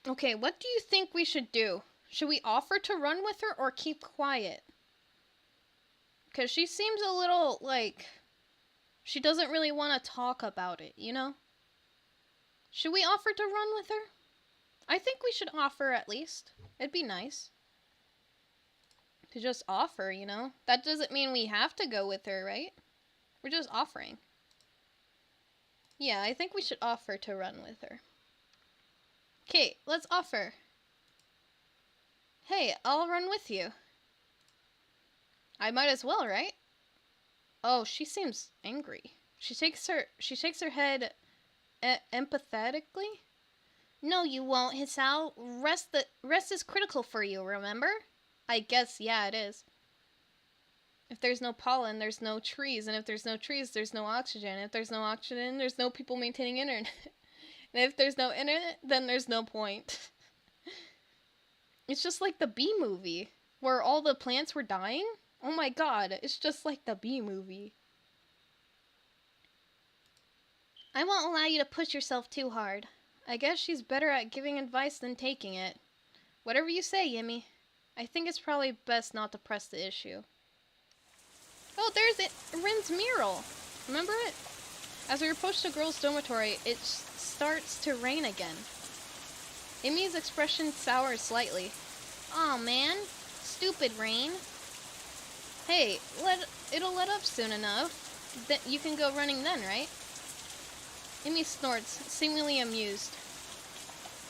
Okay, what do you think we should do? Should we offer to run with her or keep quiet? Because she seems a little, like, she doesn't really want to talk about it, you know? Should we offer to run with her? I think we should offer at least. It'd be nice. To just offer, you know? That doesn't mean we have to go with her, right? We're just offering. Yeah, I think we should offer to run with her. Okay, let's offer. Hey, I'll run with you. I might as well, right? Oh, she seems angry. She shakes her head empathetically. No, you won't, Hisao. Rest is critical for you, remember? I guess, yeah, it is. If there's no pollen, there's no trees. And if there's no trees, there's no oxygen. If there's no oxygen, there's no people maintaining internet. And if there's no internet, then there's no point. It's just like the Bee movie, where all the plants were dying. Oh my god, it's just like the Bee movie. I won't allow you to push yourself too hard. I guess she's better at giving advice than taking it. Whatever you say, Yimi. I think it's probably best not to press the issue. Oh, there's it! Rin's mural! Remember it? As we approach the girls' dormitory, it starts to rain again. Imi's expression sours slightly. Aw, man. Stupid rain. Hey, it'll let up soon enough. You can go running then, right? Imi snorts, seemingly amused.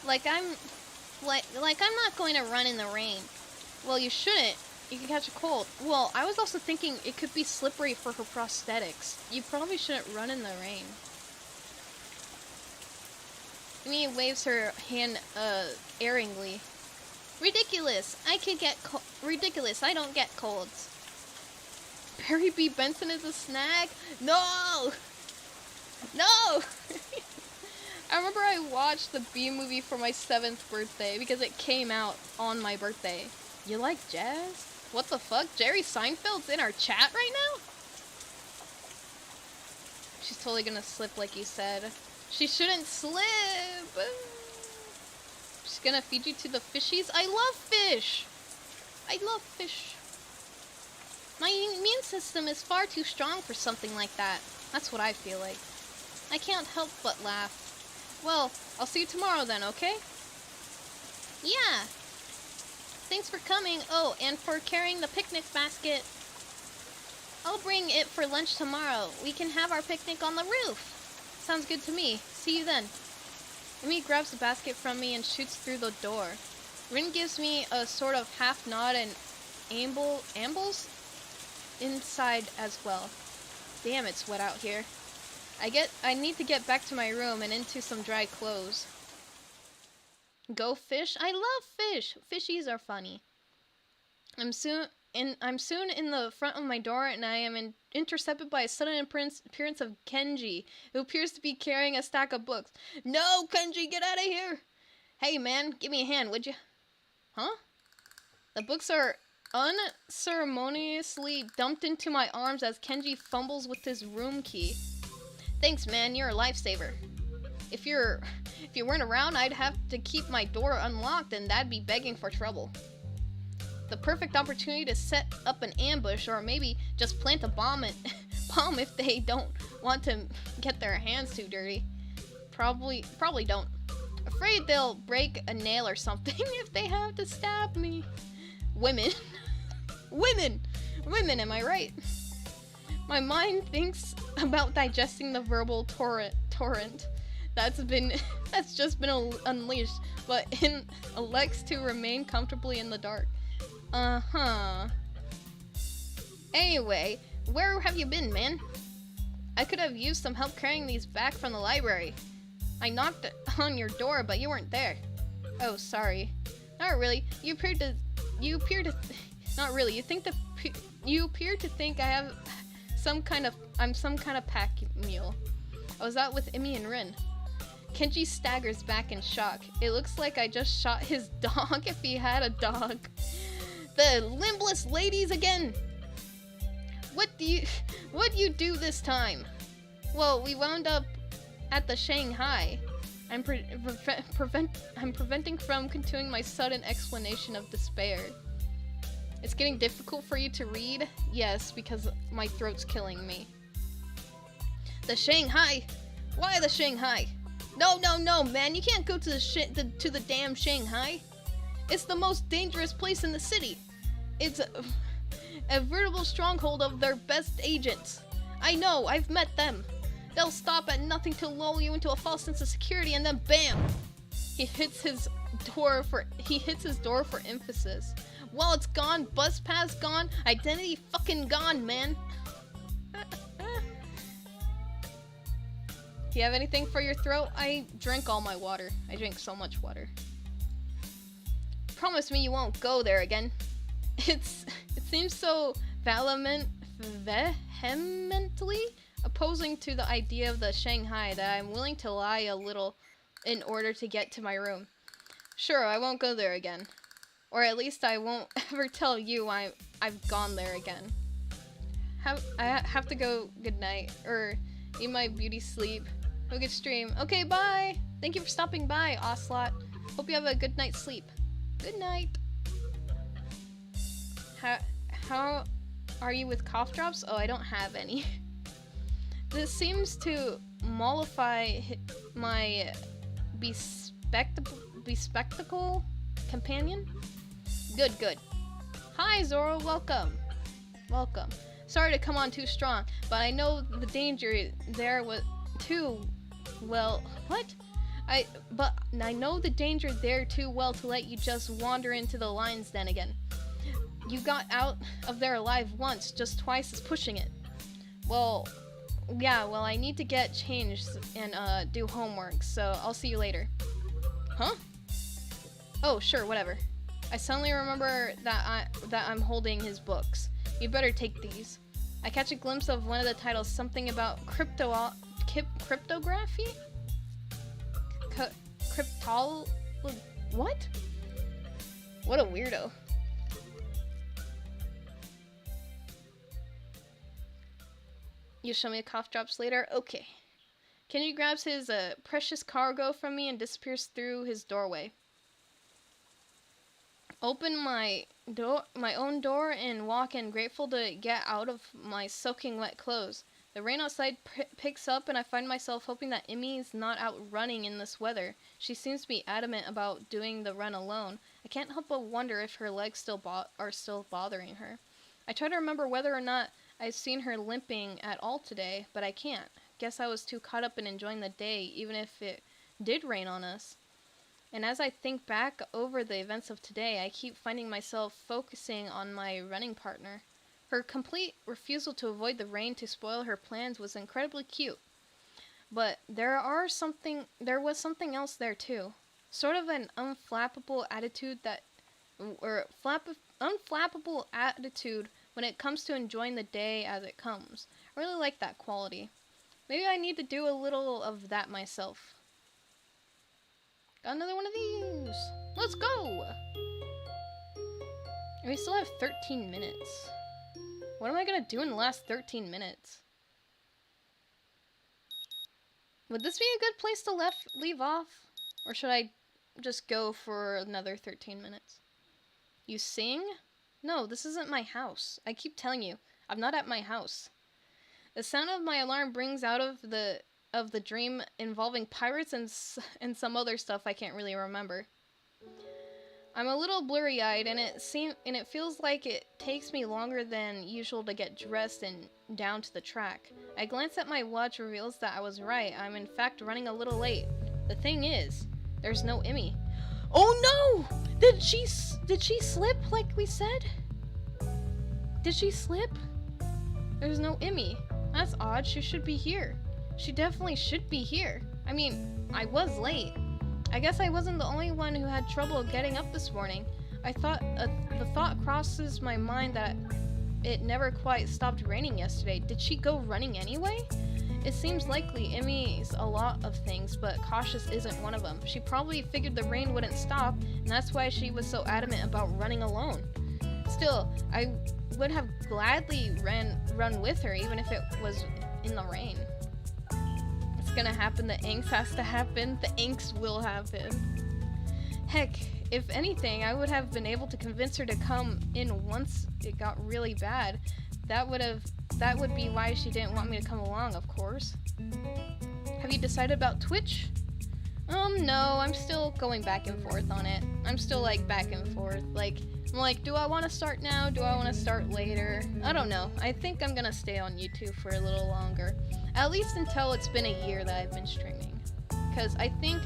Like I'm not going to run in the rain. Well, you shouldn't. You can catch a cold. Well, I was also thinking it could be slippery for her prosthetics. You probably shouldn't run in the rain. Imi waves her hand, erringly. Ridiculous! Ridiculous, I don't get colds. Barry B. Benson is a snag? No! No! remember I watched the B movie for my 7th birthday because it came out on my birthday. You like jazz? What the fuck? Jerry Seinfeld's in our chat right now? She's totally gonna slip like you said. She shouldn't slip! She's gonna feed you to the fishies? I love fish! I love fish. My immune system is far too strong for something like that. That's what I feel like. I can't help but laugh. Well, I'll see you tomorrow then, okay? Yeah! Thanks for coming. Oh, and for carrying the picnic basket. I'll bring it for lunch tomorrow. We can have our picnic on the roof. Sounds good to me. See you then. Amy grabs the basket from me and shoots through the door. Rin gives me a sort of half nod and ambles inside as well. Damn, it's wet out here. I need to get back to my room and into some dry clothes. Go fish? I love fish. Fishies are funny. I'm soon in the front of my door, and I am intercepted by a sudden appearance of Kenji, who appears to be carrying a stack of books. No, Kenji, get out of here! Hey, man, give me a hand, would you? Huh? The books are unceremoniously dumped into my arms as Kenji fumbles with his room key. Thanks, man, you're a lifesaver. If you weren't around, I'd have to keep my door unlocked, and that'd be begging for trouble. The perfect opportunity to set up an ambush, or maybe just plant a bomb if they don't want to get their hands too dirty. Probably don't. Afraid they'll break a nail or something if they have to stab me. Women. Women, am I right? My mind thinks about digesting the verbal torrent that's just been unleashed, but elects to remain comfortably in the dark. Anyway, where have you been, man? I could have used some help carrying these back from the library. I knocked on your door, but you weren't there. Oh, sorry. Not really. You appear to not really. You appear to think I'm some kind of pack mule. I was out with Imi and Rin. Kenji staggers back in shock. It looks like I just shot his dog if he had a dog. The limbless ladies again! What do you do this time? Well, we wound up at the Shanghai. I'm preventing from continuing my sudden explanation of despair. It's getting difficult for you to read? Yes, because my throat's killing me. The Shanghai? Why the Shanghai? No, man, you can't go to the damn Shanghai. It's the most dangerous place in the city. It's a veritable stronghold of their best agents. I know, I've met them. They'll stop at nothing to lull you into a false sense of security, and then BAM! He hits his door for emphasis. Well, it's gone, bus pass gone, identity fucking gone, man. Do you have anything for your throat? I drank all my water. I drink so much water. Promise me you won't go there again. It seems so vehemently opposing to the idea of the Shanghai that I'm willing to lie a little in order to get to my room. Sure, I won't go there again. Or at least I won't ever tell you I've gone there again. I have to go. Good night. Or need my beauty sleep. Have a good stream. Okay, bye! Thank you for stopping by, Ocelot. Hope you have a good night's sleep. Good night. How are you with cough drops? Oh, I don't have any. This seems to mollify my bespectacled companion. Good. Hi, Zoro. Welcome. Sorry to come on too strong, but I know the danger there was too well. What? I know the danger there too well to let you just wander into the lion's den again. You got out of there alive once, just twice as pushing it. Well, I need to get changed and do homework, so I'll see you later. Huh? Oh, sure, whatever. I suddenly remember that I'm holding his books. You better take these. I catch a glimpse of one of the titles, something about cryptography? cryptol... What? What a weirdo. You show me the cough drops later? Okay. Kenji grabs his precious cargo from me and disappears through his doorway. Open my own door and walk in, grateful to get out of my soaking wet clothes. The rain outside picks up and I find myself hoping that Emmy is not out running in this weather. She seems to be adamant about doing the run alone. I can't help but wonder if her legs are still bothering her. I try to remember whether or not I've seen her limping at all today, but I can't. Guess I was too caught up in enjoying the day, even if it did rain on us. And as I think back over the events of today, I keep finding myself focusing on my running partner. Her complete refusal to avoid the rain to spoil her plans was incredibly cute. But there was something else there too. Sort of an unflappable attitude unflappable attitude when it comes to enjoying the day as it comes. I really like that quality. Maybe I need to do a little of that myself. Got another one of these. Let's go! And we still have 13 minutes. What am I gonna do in the last 13 minutes? Would this be a good place to leave off? Or should I just go for another 13 minutes? You sing? No, this isn't my house. I keep telling you, I'm not at my house. The sound of my alarm brings out of the dream involving pirates and some other stuff I can't really remember. I'm a little blurry-eyed, and it feels like it takes me longer than usual to get dressed and down to the track. I glance at my watch, reveals that I was right. I'm in fact running a little late. The thing is, there's no Emmy. Oh no! Did she slip like we said? Did she slip? There's no Emmy. That's odd. She should be here. She definitely should be here. I mean, I was late. I guess I wasn't the only one who had trouble getting up this morning. The thought crosses my mind that it never quite stopped raining yesterday. Did she go running anyway? It seems likely. Emmy's a lot of things, but cautious isn't one of them. She probably figured the rain wouldn't stop, and that's why she was so adamant about running alone. Still, I would have gladly run with her, even if it was in the rain. It's gonna happen. The inks has to happen. The inks will happen. Heck, if anything, I would have been able to convince her to come in once it got really bad. That would be why she didn't want me to come along, of course. Have you decided about Twitch? No, I'm still going back and forth on it. I'm still like back and forth. I'm like, do I want to start now? Do I want to start later? I don't know. I think I'm gonna stay on YouTube for a little longer. At least until it's been a year that I've been streaming. Because I think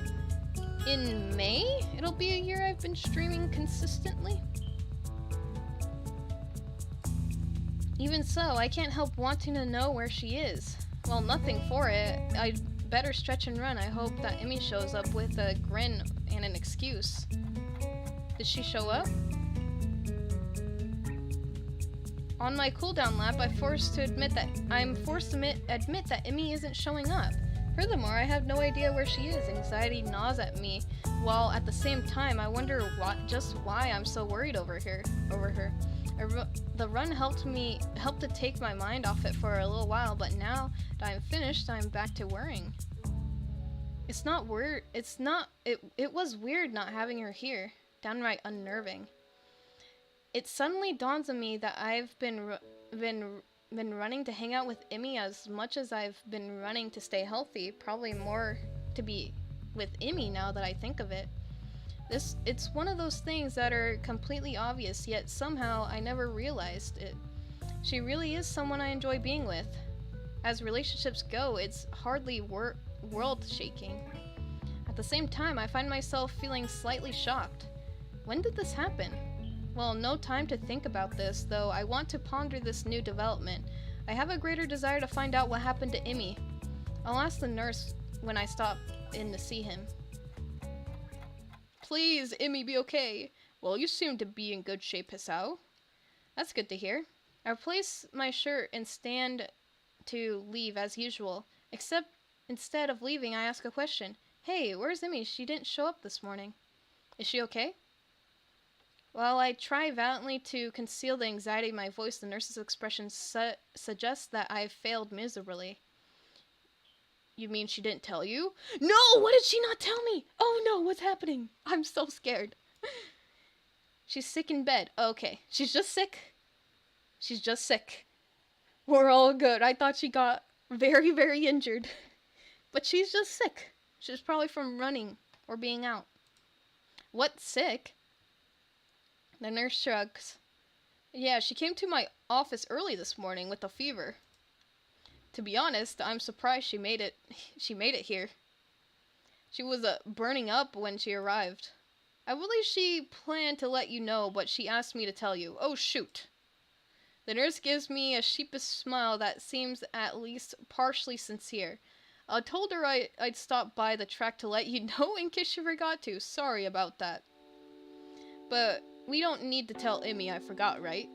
in May, it'll be a year I've been streaming consistently. Even so, I can't help wanting to know where she is. Well, nothing for it. I'd better stretch and run. I hope that Emmy shows up with a grin and an excuse. Did she show up? On my cooldown lap, I'm forced to admit that Emmy isn't showing up. Furthermore, I have no idea where she is. Anxiety gnaws at me, while at the same time, I wonder just why I'm so worried over her. The run helped to take my mind off it for a little while, but now that I'm finished, I'm back to worrying. It's not weird. It was weird not having her here. Downright unnerving. It suddenly dawns on me that I've been running to hang out with Emmy as much as I've been running to stay healthy. Probably more to be with Emmy now that I think of it. It's one of those things that are completely obvious, yet somehow I never realized it. She really is someone I enjoy being with. As relationships go, it's hardly world-shaking. At the same time, I find myself feeling slightly shocked. When did this happen? Well, no time to think about this, though I want to ponder this new development. I have a greater desire to find out what happened to Emmy. I'll ask the nurse when I stop in to see him. Please, Emmy, be okay. Well, you seem to be in good shape, Hisao. That's good to hear. I replace my shirt and stand to leave as usual. Except, instead of leaving, I ask a question. Hey, where's Emmy? She didn't show up this morning. Is she okay? While I try valiantly to conceal the anxiety in my voice, the nurse's expression suggests that I've failed miserably. You mean she didn't tell you? No! What did she not tell me? Oh no, what's happening? I'm so scared. She's sick in bed. Okay, she's just sick. She's just sick. We're all good. I thought she got very, very injured. But she's just sick. She's probably from running or being out. What, sick? The nurse shrugs. Yeah, she came to my office early this morning with a fever. To be honest, I'm surprised she made it here. She was burning up when she arrived. I believe she planned to let you know, but she asked me to tell you. Oh, shoot. The nurse gives me a sheepish smile that seems at least partially sincere. I told her I'd stop by the track to let you know in case she forgot to. Sorry about that. But we don't need to tell Emmy I forgot, right?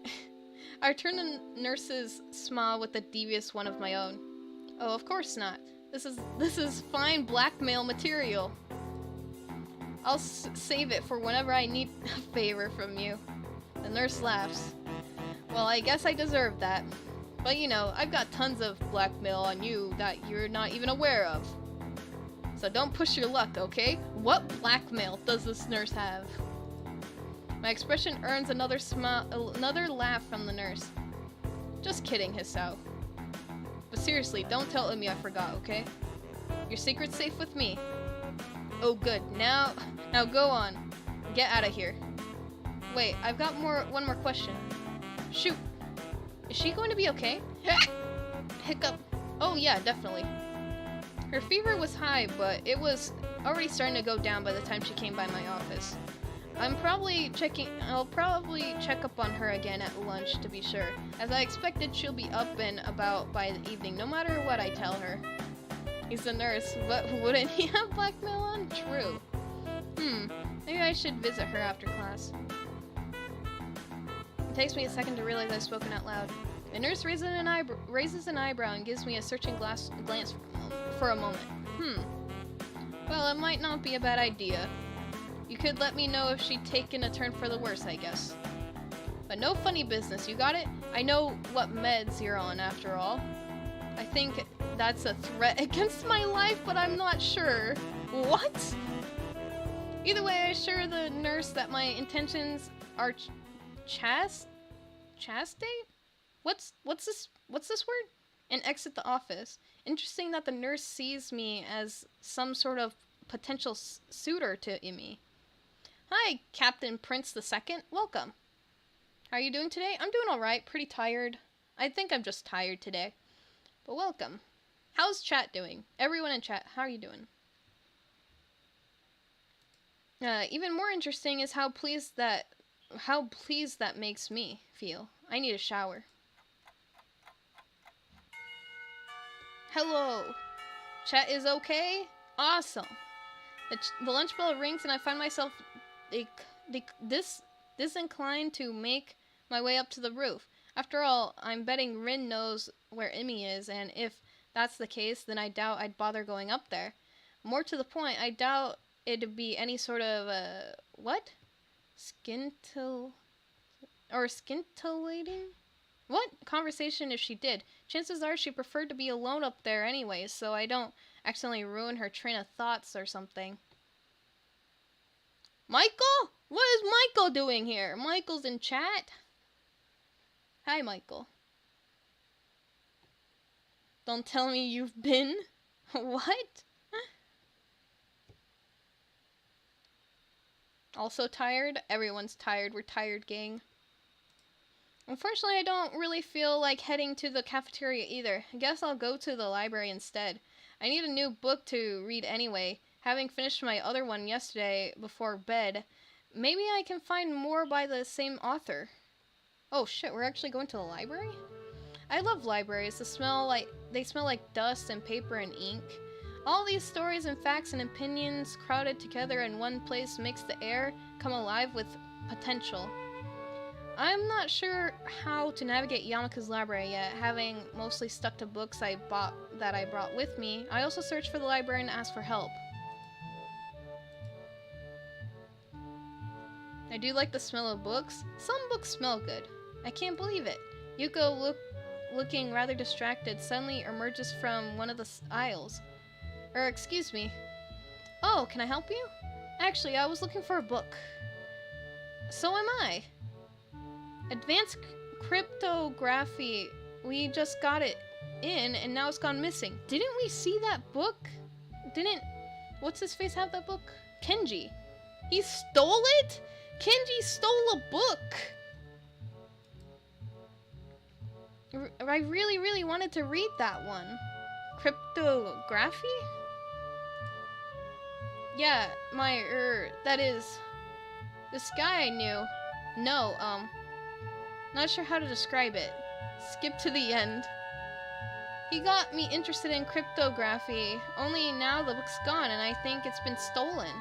I return the nurse's smile with a devious one of my own. Oh, of course not. This is fine blackmail material. I'll save it for whenever I need a favor from you. The nurse laughs. Well, I guess I deserve that. But you know, I've got tons of blackmail on you that you're not even aware of. So don't push your luck, okay? What blackmail does this nurse have? My expression earns another laugh from the nurse. Just kidding, Hisao. But seriously, don't tell Umi I forgot, okay? Your secret's safe with me. Oh good, now go on. Get out of here. Wait, I've got one more question. Shoot. Is she going to be okay? Hiccup. Oh yeah, definitely. Her fever was high, but it was already starting to go down by the time she came by my office. I'll probably check up on her again at lunch to be sure. As I expected, she'll be up and about by the evening, no matter what I tell her. He's a nurse, but wouldn't he have blackmail on? True. Maybe I should visit her after class. It takes me a second to realize I've spoken out loud. The nurse raises an eyebrow and gives me a searching glance for a moment. Well, it might not be a bad idea. You could let me know if she'd taken a turn for the worse, I guess. But no funny business, you got it? I know what meds you're on, after all. I think that's a threat against my life, but I'm not sure. What? Either way, I assure the nurse that my intentions are chaste? What's this word? And exit the office. Interesting that the nurse sees me as some sort of potential suitor to Imi. Hi, Captain Prince II. Welcome. How are you doing today? I'm doing alright. Pretty tired. I think I'm just tired today. But welcome. How's chat doing? Everyone in chat, how are you doing? Even more interesting is how pleased that makes me feel. I need a shower. Hello. Chat is okay? Awesome. The lunch bell rings and I find myself disinclined to make my way up to the roof. After all, I'm betting Rin knows where Emmy is, and if that's the case, then I doubt I'd bother going up there. More to the point, I doubt it'd be any sort of, scintillating? What? Conversation if she did. Chances are she preferred to be alone up there anyway, so I don't accidentally ruin her train of thoughts or something. Michael? What is Michael doing here? Michael's in chat. Hi, Michael. Don't tell me you've been... What? Also tired? Everyone's tired. We're tired, gang. Unfortunately, I don't really feel like heading to the cafeteria either. I guess I'll go to the library instead. I need a new book to read anyway. Having finished my other one yesterday before bed, maybe I can find more by the same author. Oh shit, we're actually going to the library? I love libraries. They smell like dust and paper and ink. All these stories and facts and opinions crowded together in one place makes the air come alive with potential. I'm not sure how to navigate Yamaka's library yet, having mostly stuck to books I brought with me. I also searched for the librarian and asked for help. I do like the smell of books. Some books smell good. I can't believe it. Yuko, looking rather distracted, suddenly emerges from one of the aisles. Excuse me. Oh, can I help you? Actually, I was looking for a book. So am I. Advanced Cryptography. We just got it in, and now it's gone missing. Didn't we see that book? What's his face have that book? Kenji. He stole it? Kenji stole a book! I really, really wanted to read that one. Cryptography? Yeah, that is... This guy I knew. No, not sure how to describe it. Skip to the end. He got me interested in cryptography, only now the book's gone and I think it's been stolen.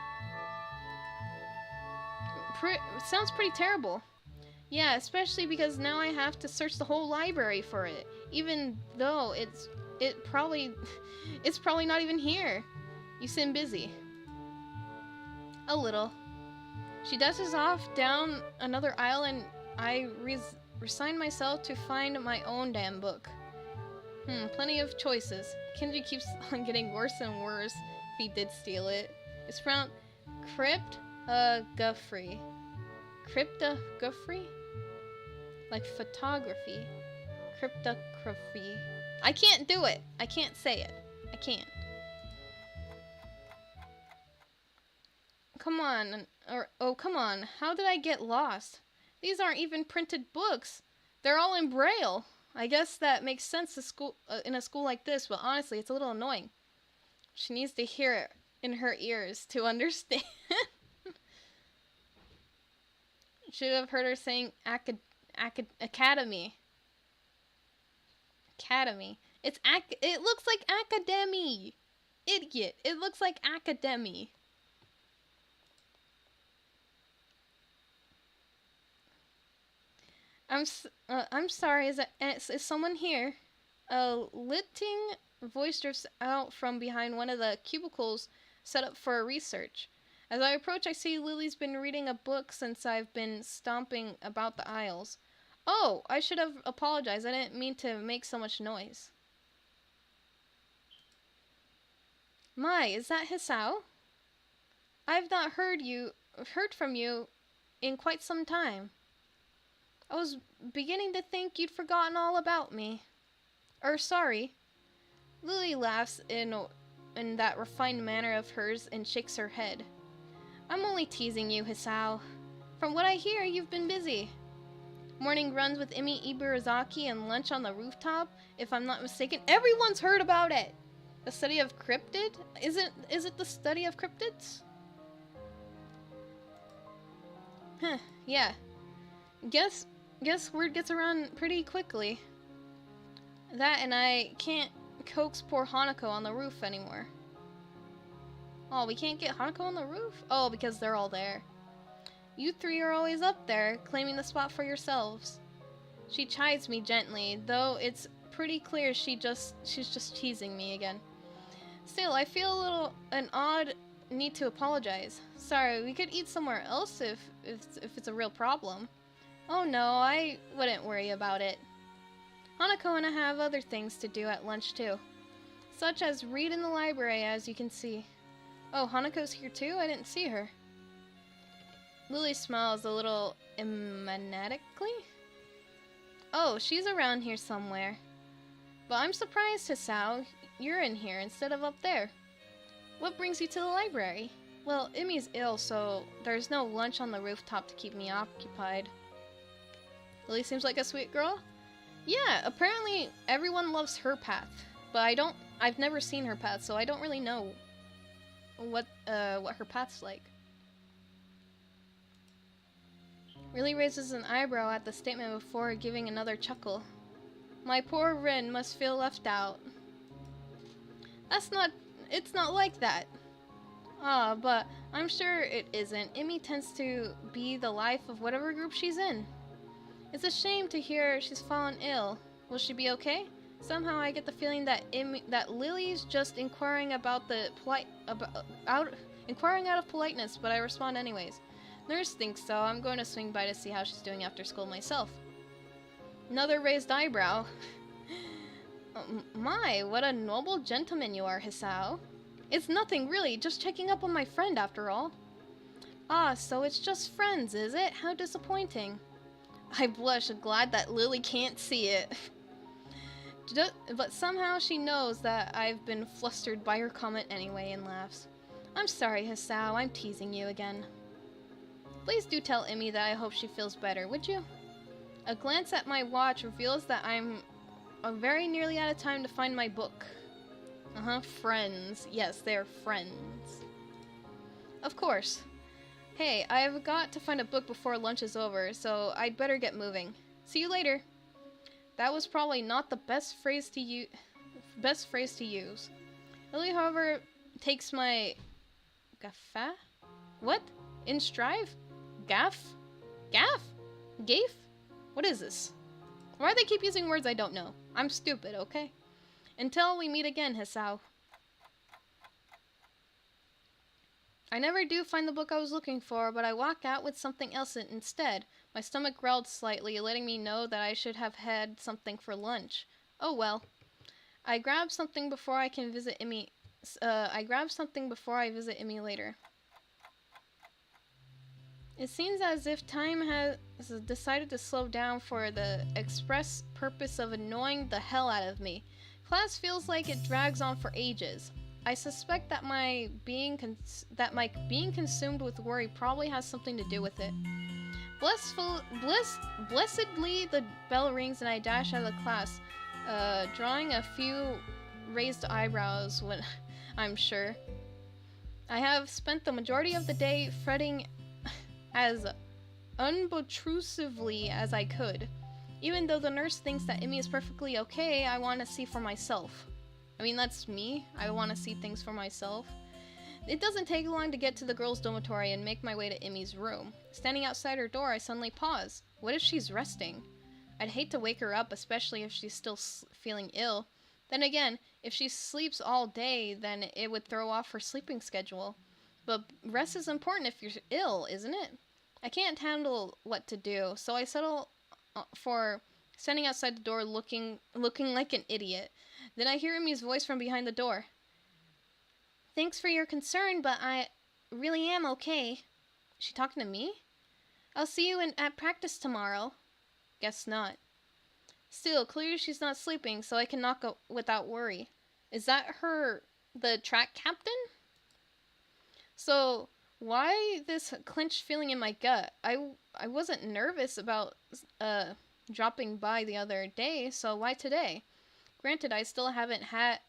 Sounds pretty terrible. Yeah, especially because now I have to search the whole library for it, even though it's probably not even here. You seem busy. A little. She dusted off down another aisle and I resigned myself to find my own damn book. Plenty of choices. Kenji keeps on getting worse and worse if he did steal it. It's pronounced Cryptography. Cryptography? Like photography. Cryptography. I can't do it. I can't say it. I can't. Come on. Oh, come on. How did I get lost? These aren't even printed books. They're all in Braille. I guess that makes sense in a school like this, but honestly, it's a little annoying. She needs to hear it in her ears to understand. Should have heard her saying academy. Academy. It looks like academy. Idiot. It looks like academy. I'm sorry. Is someone here? A lifting voice drifts out from behind one of the cubicles set up for research. As I approach, I see Lily's been reading a book since I've been stomping about the aisles. Oh, I should have apologized. I didn't mean to make so much noise. My, is that Hisao? I've not heard from you in quite some time. I was beginning to think you'd forgotten all about me. Sorry. Lily laughs in that refined manner of hers and shakes her head. I'm only teasing you, Hisao. From what I hear, you've been busy. Morning runs with Imi Iburazaki and lunch on the rooftop, if I'm not mistaken. Everyone's heard about it! The study of cryptid? Is it the study of cryptids? Huh, yeah. Guess word gets around pretty quickly. That and I can't coax poor Hanako on the roof anymore. Oh, we can't get Hanako on the roof? Oh, because they're all there. You three are always up there, claiming the spot for yourselves. She chides me gently, though it's pretty clear she's just teasing me again. Still, I feel an odd need to apologize. Sorry, we could eat somewhere else if it's a real problem. Oh no, I wouldn't worry about it. Hanako and I have other things to do at lunch too. Such as read in the library, as you can see. Oh, Hanako's here too? I didn't see her. Lily smiles a little emanatically. Oh, she's around here somewhere. But I'm surprised, Hisao, you're in here instead of up there. What brings you to the library? Well, Imi's ill, so there's no lunch on the rooftop to keep me occupied. Lily seems like a sweet girl? Yeah, apparently everyone loves her path, but I've never seen her path, so I don't really know what her path's like. Really raises an eyebrow at the statement before giving another chuckle. My poor Rin must feel left out. It's not like that. But I'm sure it isn't. Imi tends to be the life of whatever group she's in. It's a shame to hear she's fallen ill. Will she be okay? Somehow I get the feeling that Lily's just inquiring out of politeness, but I respond anyways. Nurse thinks so. I'm going to swing by to see how she's doing after school myself. Another raised eyebrow. My, what a noble gentleman you are, Hisao. It's nothing really, just checking up on my friend after all. Ah, so it's just friends, is it? How disappointing. I blush, glad that Lily can't see it. But somehow she knows that I've been flustered by her comment anyway and laughs. I'm sorry, Hisao, I'm teasing you again. Please do tell Emmy that I hope she feels better, would you? A glance at my watch reveals that I'm very nearly out of time to find my book. Friends. Yes, they're friends. Of course. Hey, I've got to find a book before lunch is over, so I'd better get moving. See you later. That was probably not the best phrase to use. Lily, however, takes my gaffa? What? In strive? Gaff? Gaff? Gafe? What is this? Why do they keep using words I don't know? I'm stupid, okay? Until we meet again, Hisao. I never do find the book I was looking for, but I walk out with something else instead. My stomach growled slightly, letting me know that I should have had something for lunch. Oh well. I grab something before I visit Emmy later. It seems as if time has decided to slow down for the express purpose of annoying the hell out of me. Class feels like it drags on for ages. I suspect that my being consumed with worry probably has something to do with it. Blessedly, the bell rings and I dash out of the class, drawing a few raised eyebrows when I'm sure. I have spent the majority of the day fretting as unobtrusively as I could. Even though the nurse thinks that Emmy is perfectly okay, I want to see for myself. I mean, that's me. I want to see things for myself. It doesn't take long to get to the girls' dormitory and make my way to Emmy's room. Standing outside her door, I suddenly pause. What if she's resting? I'd hate to wake her up, especially if she's still feeling ill. Then again, if she sleeps all day, then it would throw off her sleeping schedule. But rest is important if you're ill, isn't it? I can't handle what to do, so I settle for standing outside the door looking like an idiot. Then I hear Emmy's voice from behind the door. Thanks for your concern, but I really am okay. She talking to me? I'll see you at practice tomorrow. Guess not. Still, clearly she's not sleeping, so I can knock without worry. Is that the track captain? So, why this clenched feeling in my gut? I wasn't nervous about dropping by the other day, so why today? Granted, I still haven't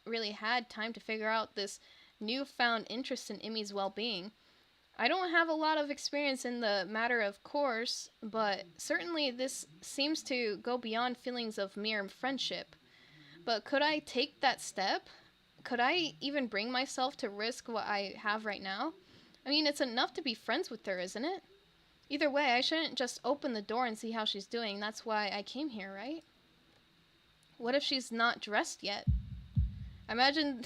really had time to figure out this newfound interest in Emmy's well-being. I don't have a lot of experience in the matter, of course, but certainly this seems to go beyond feelings of mere friendship. But could I take that step? Could I even bring myself to risk what I have right now? I mean, it's enough to be friends with her, isn't it? Either way, I shouldn't just open the door and see how she's doing. That's why I came here, right? What if she's not dressed yet? Imagine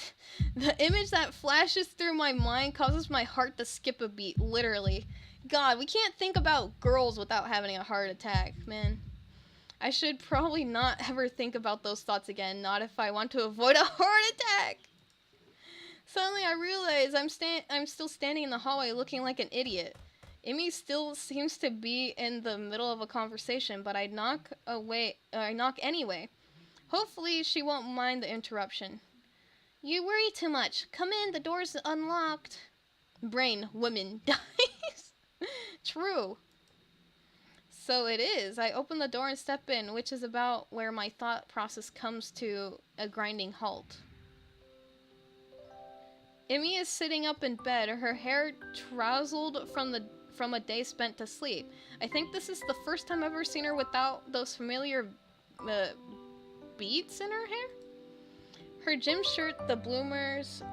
the image that flashes through my mind causes my heart to skip a beat, literally. God, we can't think about girls without having a heart attack, man. I should probably not ever think about those thoughts again, not if I want to avoid a heart attack. Suddenly I realize I'm still standing in the hallway looking like an idiot. Emmy still seems to be in the middle of a conversation, but I knock anyway. Hopefully she won't mind the interruption. You worry too much. Come in, the door's unlocked. Brain, woman, dies. True. So it is. I open the door and step in, which is about where my thought process comes to a grinding halt. Emmy is sitting up in bed, her hair tousled from a day spent to sleep. I think this is the first time I've ever seen her without those familiar beads in her hair. Her gym shirt, the bloomers,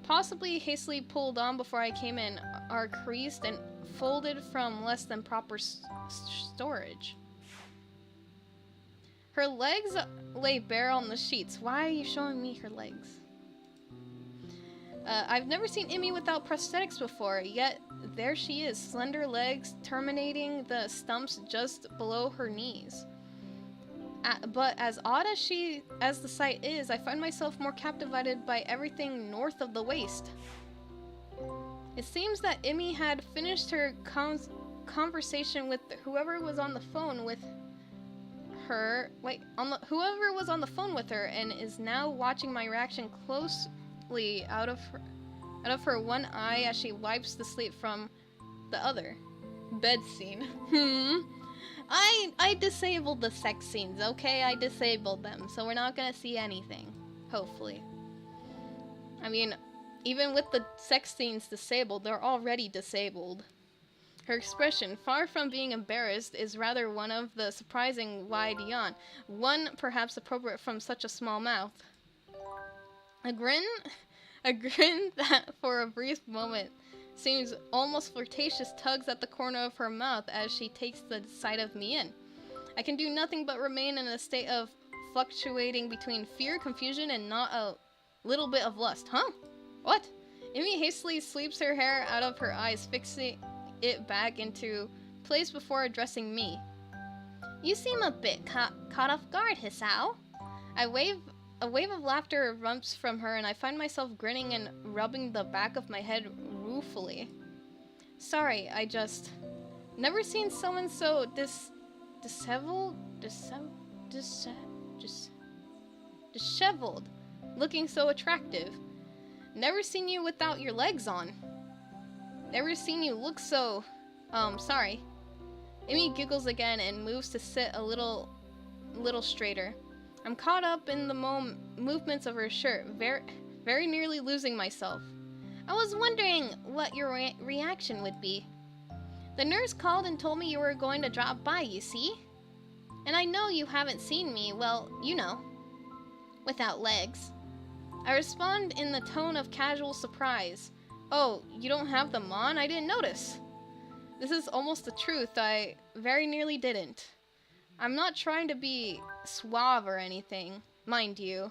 possibly hastily pulled on before I came in, are creased and folded from less than proper storage. Her legs lay bare on the sheets. Why are you showing me her legs? I've never seen Imi without prosthetics before, yet there she is, slender legs terminating the stumps just below her knees. But as odd as the sight is, I find myself more captivated by everything north of the waist. It seems that Imi had finished her conversation with whoever was on the phone with her. Whoever was on the phone with her, and is now watching my reaction closely out of her one eye as she wipes the sleep from the other. Bed scene. I disabled the sex scenes, okay? I disabled them, so we're not gonna see anything. Hopefully. I mean, even with the sex scenes disabled, they're already disabled. Her expression, far from being embarrassed, is rather one of the surprising wide yawn, one perhaps appropriate from such a small mouth. A grin that for a brief moment seems almost flirtatious tugs at the corner of her mouth as she takes the sight of me in. I can do nothing but remain in a state of fluctuating between fear, confusion, and not a little bit of lust. Huh? What? Imi hastily sweeps her hair out of her eyes, fixing it back into place before addressing me. You seem a bit caught off guard, Hisao. A wave of laughter erupts from her, and I find myself grinning and rubbing the back of my head ruefully. Sorry, I just never seen someone so disheveled, looking so attractive. Never seen you without your legs on. Never seen you look so, sorry. Imi giggles again and moves to sit a little straighter. I'm caught up in the movements of her shirt, very nearly losing myself. I was wondering what your reaction would be. The nurse called and told me you were going to drop by, you see? And I know you haven't seen me, well, you know, without legs. I respond in the tone of casual surprise. Oh, you don't have them on? I didn't notice. This is almost the truth. I very nearly didn't. I'm not trying to be suave or anything, mind you.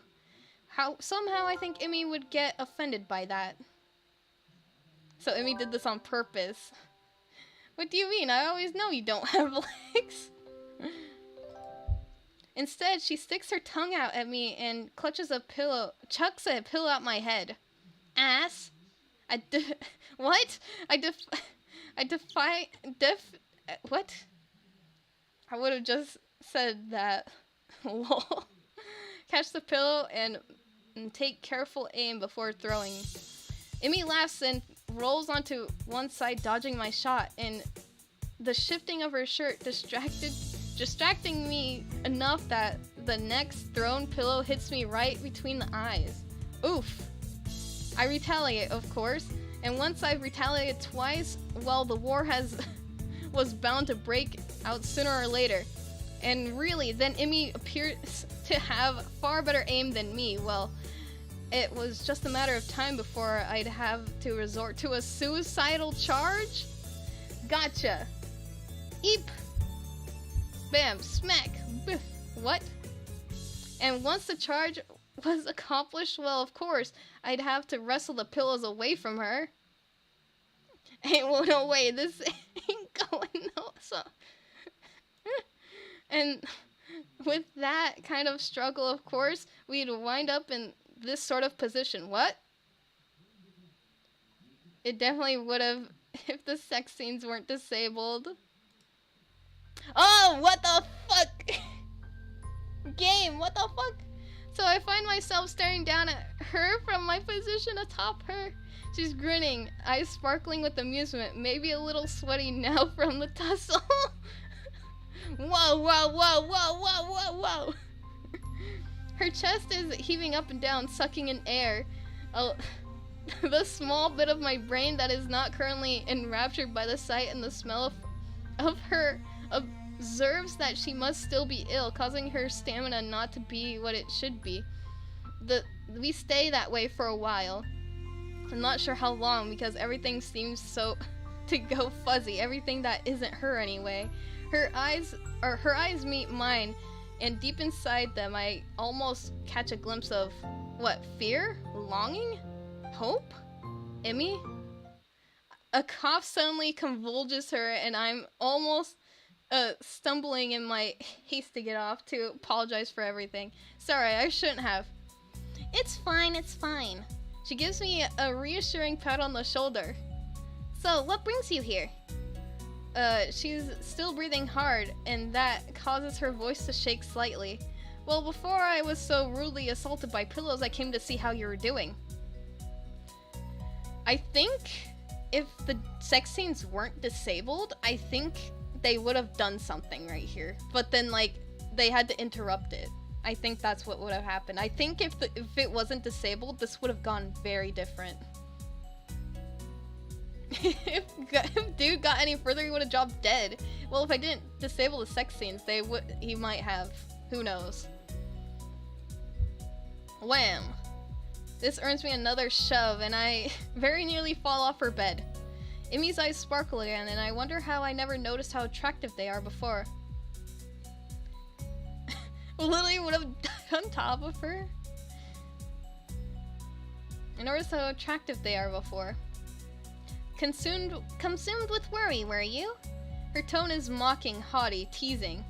Somehow I think Imi would get offended by that. So Imi did this on purpose. What do you mean? I always know you don't have legs. Instead, she sticks her tongue out at me and chucks a pillow at my head. Ass. What? What? I would have just said that. Lol. Catch the pillow and take careful aim before throwing. Imi laughs and rolls onto one side, dodging my shot, and the shifting of her shirt distracting me enough that the next thrown pillow hits me right between the eyes. Oof. I retaliate, of course, and once I've retaliated twice, well, the war was bound to break out sooner or later. And really, then Imi appears to have far better aim than me. Well, it was just a matter of time before I'd have to resort to a suicidal charge. Gotcha. Eep. Bam. Smack. Biff. What? And once the charge was accomplished, well, of course, I'd have to wrestle the pillows away from her. No way, this ain't going no so. And with that kind of struggle, of course, we'd wind up in this sort of position. What? It definitely would have if the sex scenes weren't disabled. Oh, what the fuck? Game, what the fuck? So I find myself staring down at her from my position atop her. She's grinning, eyes sparkling with amusement, maybe a little sweaty now from the tussle. Whoa, whoa, whoa, whoa, whoa, whoa, whoa. Her chest is heaving up and down, sucking in air. The small bit of my brain that is not currently enraptured by the sight and the smell of her observes that she must still be ill, causing her stamina not to be what it should be. We stay that way for a while. I'm not sure how long, because everything seems so to go fuzzy. Everything that isn't her anyway. Her eyes meet mine, and deep inside them I almost catch a glimpse of, what, fear? Longing? Hope? Emmy? A cough suddenly convulges her, and I'm almost stumbling in my haste to get off to apologize for everything. Sorry, I shouldn't have. It's fine, it's fine. She gives me a reassuring pat on the shoulder. So, what brings you here? She's still breathing hard, and that causes her voice to shake slightly. Well, before I was so rudely assaulted by pillows, I came to see how you were doing. I think if the sex scenes weren't disabled, I think they would have done something right here. But then, like, they had to interrupt it. I think that's what would have happened. I think if it wasn't disabled, this would have gone very different. if dude got any further, he would have dropped dead. Well, if I didn't disable the sex scenes, he might have. Who knows? Wham! This earns me another shove, and I very nearly fall off her bed. Emmy's eyes sparkle again, and I wonder how I never noticed how attractive they are before. Lily would have died on top of her. I noticed how attractive they are before. Consumed with worry, were you? Her tone is mocking, haughty, teasing.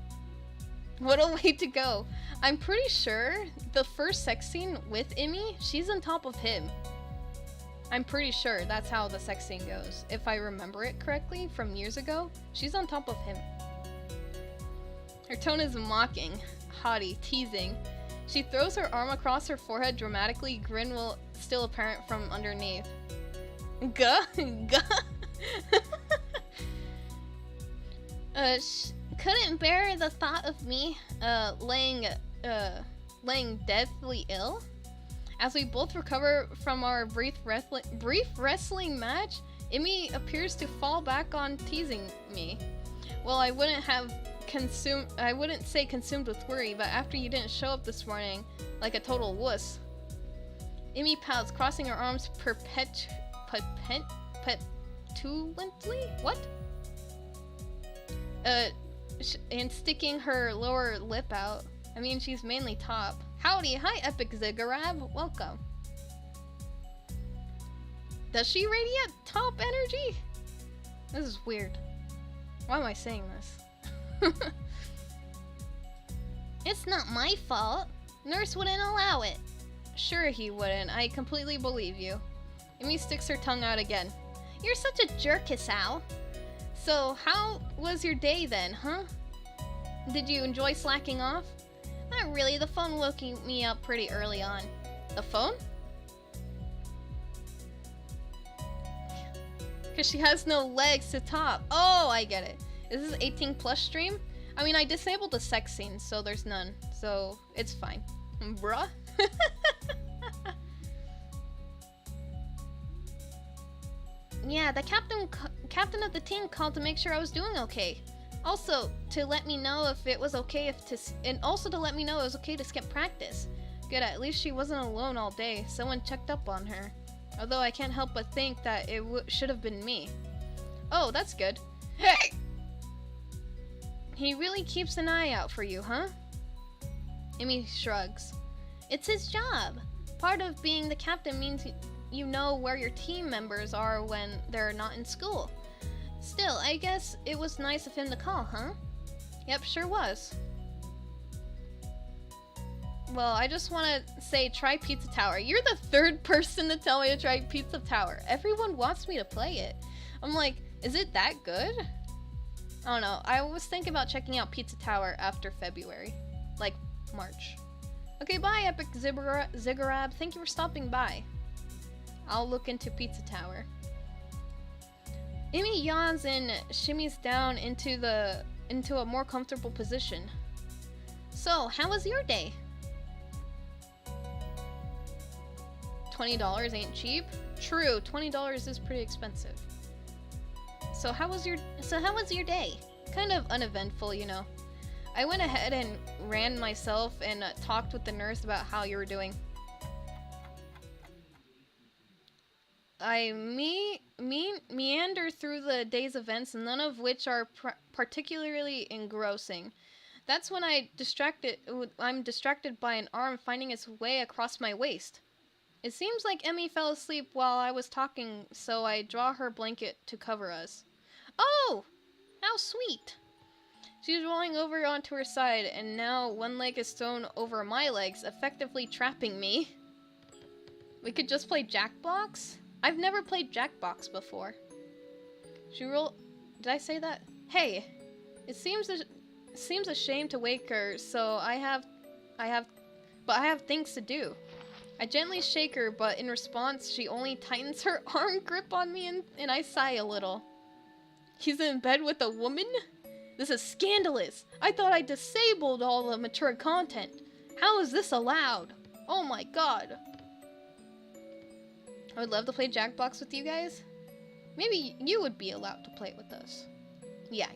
What a way to go. I'm pretty sure the first sex scene with Emmy, she's on top of him. I'm pretty sure that's how the sex scene goes. If I remember it correctly from years ago, she's on top of him. Her tone is mocking, haughty, teasing. She throws her arm across her forehead dramatically, grin will still apparent from underneath. Gah? Gah? Couldn't bear the thought of me, laying deathly ill? As we both recover from our brief wrestling match, Emmy appears to fall back on teasing me. Well, I wouldn't say consumed with worry, but after you didn't show up this morning, like a total wuss. Emmy pouts, crossing her arms petulantly? What? And sticking her lower lip out. I mean, she's mainly top. Howdy, hi Epic Ziggurat, welcome. Does she radiate top energy? This is weird. Why am I saying this? It's not my fault. Nurse wouldn't allow it. Sure he wouldn't, I completely believe you. Emmy sticks her tongue out again. You're such a jerk, Hisao. So, how was your day then, huh? Did you enjoy slacking off? Not really, the phone woke me up pretty early on. The phone? Because she has no legs to top. Oh, I get it. Is this 18 plus stream? I mean, I disabled the sex scenes, so there's none. So, it's fine. Bruh? Yeah, the captain of the team called to make sure I was doing okay. Also, to let me know if it was okay to skip practice. Good, at least she wasn't alone all day. Someone checked up on her. Although I can't help but think that it should have been me. Oh, that's good. Hey! He really keeps an eye out for you, huh? Emmy shrugs. It's his job. Part of being the captain means you know where your team members are when they're not in school. Still, I guess it was nice of him to call, huh? Yep, sure was. Well, I just want to say try Pizza Tower. You're the third person to tell me to try Pizza Tower. Everyone wants me to play it. I'm like, is it that good? I don't know. I was thinking about checking out Pizza Tower after February. Like, March. Okay, bye, Epic Ziggurat. Thank you for stopping by. I'll look into Pizza Tower. Emmy yawns and shimmies down into a more comfortable position. So, how was your day? $20 ain't cheap. True, $20 is pretty expensive. So how was your day? Kind of uneventful, you know. I went ahead and ran myself and talked with the nurse about how you were doing. I meander through the day's events, none of which are particularly engrossing. That's when I'm distracted by an arm finding its way across my waist. It seems like Emmy fell asleep while I was talking, so I draw her blanket to cover us. Oh! How sweet! She's rolling over onto her side, and now one leg is thrown over my legs, effectively trapping me. We could just play Jackbox? I've never played Jackbox before. Did I say that? Hey! It seems a shame to wake her, so I have things to do. I gently shake her, but in response, she only tightens her arm grip on me and I sigh a little. He's in bed with a woman? This is scandalous! I thought I disabled all the mature content. How is this allowed? Oh my god. I would love to play Jackbox with you guys. Maybe you would be allowed to play it with us. Yeah.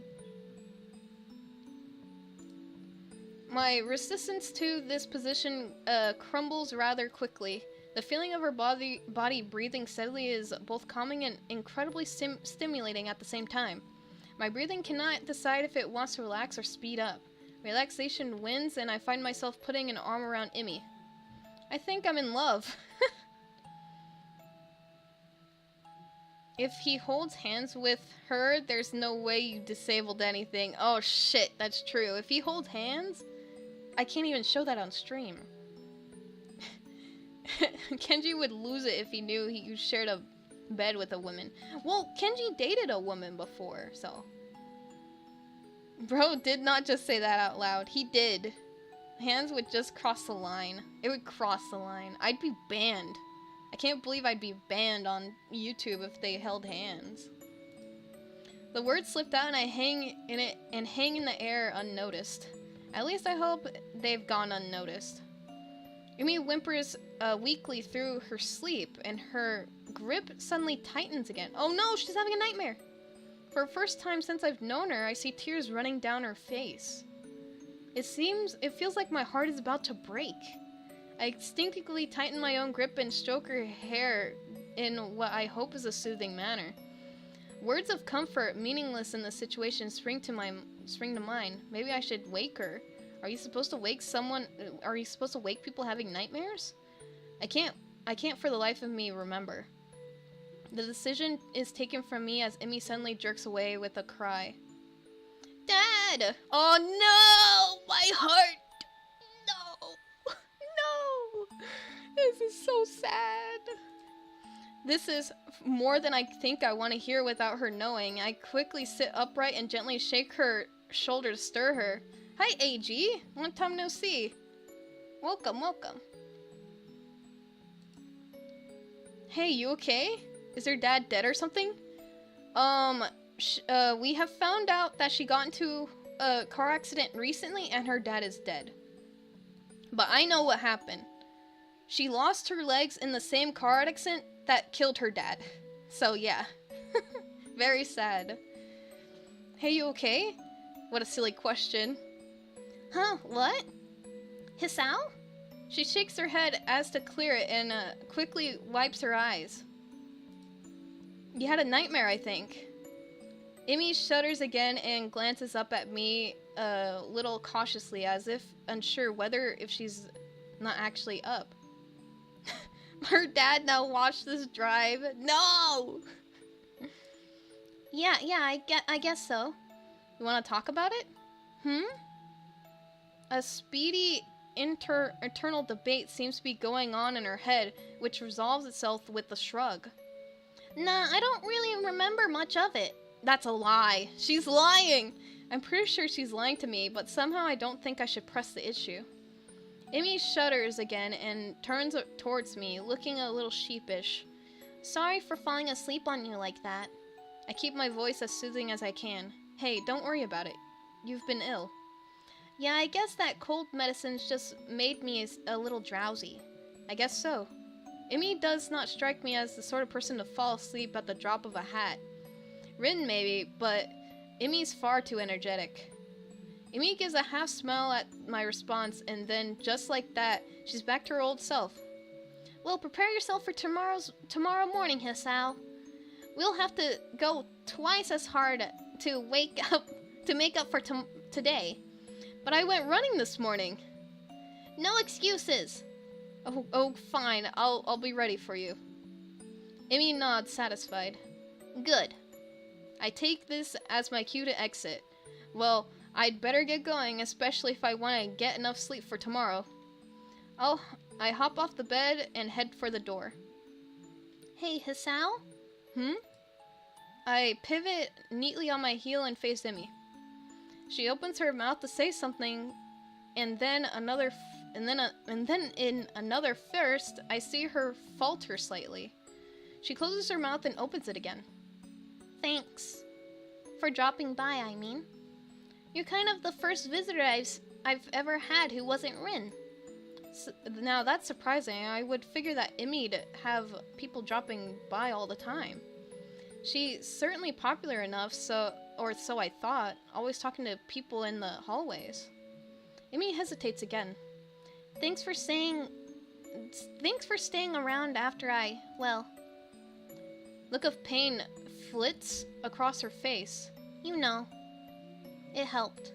My resistance to this position crumbles rather quickly. The feeling of her body breathing steadily is both calming and incredibly stimulating at the same time. My breathing cannot decide if it wants to relax or speed up. Relaxation wins, and I find myself putting an arm around Emmy. I think I'm in love. If he holds hands with her, there's no way you disabled anything. Oh shit, that's true. If he holds hands, I can't even show that on stream. Kenji would lose it if he knew you shared a bed with a woman. Well, Kenji dated a woman before, so. Bro did not just say that out loud. He did. Hands would just cross the line. It would cross the line. I'd be banned. I can't believe I'd be banned on YouTube if they held hands. The words slipped out and I hang in the air unnoticed. At least I hope they've gone unnoticed. Yumi whimpers weakly through her sleep, and her grip suddenly tightens again. Oh no, she's having a nightmare! For the first time since I've known her, I see tears running down her face. It feels like my heart is about to break. I instinctively tighten my own grip and stroke her hair in what I hope is a soothing manner. Words of comfort, meaningless in the situation, spring to mind. Maybe I should wake her. Are you supposed to wake someone? Are you supposed to wake people having nightmares? I can't for the life of me remember. The decision is taken from me as Emmy suddenly jerks away with a cry. Dad! Oh no! My heart! No! No! This is so sad. This is more than I think I want to hear without her knowing. I quickly sit upright and gently shake her shoulder to stir her. Hi, AG. Long time no see. Welcome, welcome. Hey, you okay? Is her dad dead or something? We have found out that she got into a car accident recently and her dad is dead. But I know what happened. She lost her legs in the same car accident that killed her dad. So yeah. Very sad. Hey, you okay? What a silly question. Huh, what? Hisao? She shakes her head as to clear it and quickly wipes her eyes. You had a nightmare, I think. Emmy shudders again and glances up at me a little cautiously as if unsure whether if she's not actually up. Her dad now watched this drive. No! Yeah, I guess so. You want to talk about it? A speedy internal debate seems to be going on in her head, which resolves itself with a shrug. Nah, I don't really remember much of it. That's a lie. She's lying! I'm pretty sure she's lying to me, but somehow I don't think I should press the issue. Emmy shudders again and turns towards me, looking a little sheepish. Sorry for falling asleep on you like that. I keep my voice as soothing as I can. Hey, don't worry about it. You've been ill. Yeah, I guess that cold medicine's just made me a little drowsy. I guess so. Emmy does not strike me as the sort of person to fall asleep at the drop of a hat. Rin maybe, but Emmy's far too energetic. Emmy gives a half smile at my response, and then, just like that, she's back to her old self. Well, prepare yourself for tomorrow morning, Hisao. We'll have to go twice as hard to make up for today. But I went running this morning. No excuses. Oh, fine. I'll be ready for you. Amy nods, satisfied. Good. I take this as my cue to exit. Well, I'd better get going, especially if I want to get enough sleep for tomorrow. I hop off the bed and head for the door. Hey, Hisao? I pivot neatly on my heel and face Emmy. She opens her mouth to say something, and then in another first, I see her falter slightly. She closes her mouth and opens it again. Thanks. For dropping by, I mean. You're kind of the first visitor I've ever had who wasn't Rin. Now that's surprising. I would figure that Emmy'd have people dropping by all the time. She's certainly popular enough, or so I thought, always talking to people in the hallways. Emmy hesitates again. Thanks for staying around after look of pain flits across her face. You know, it helped.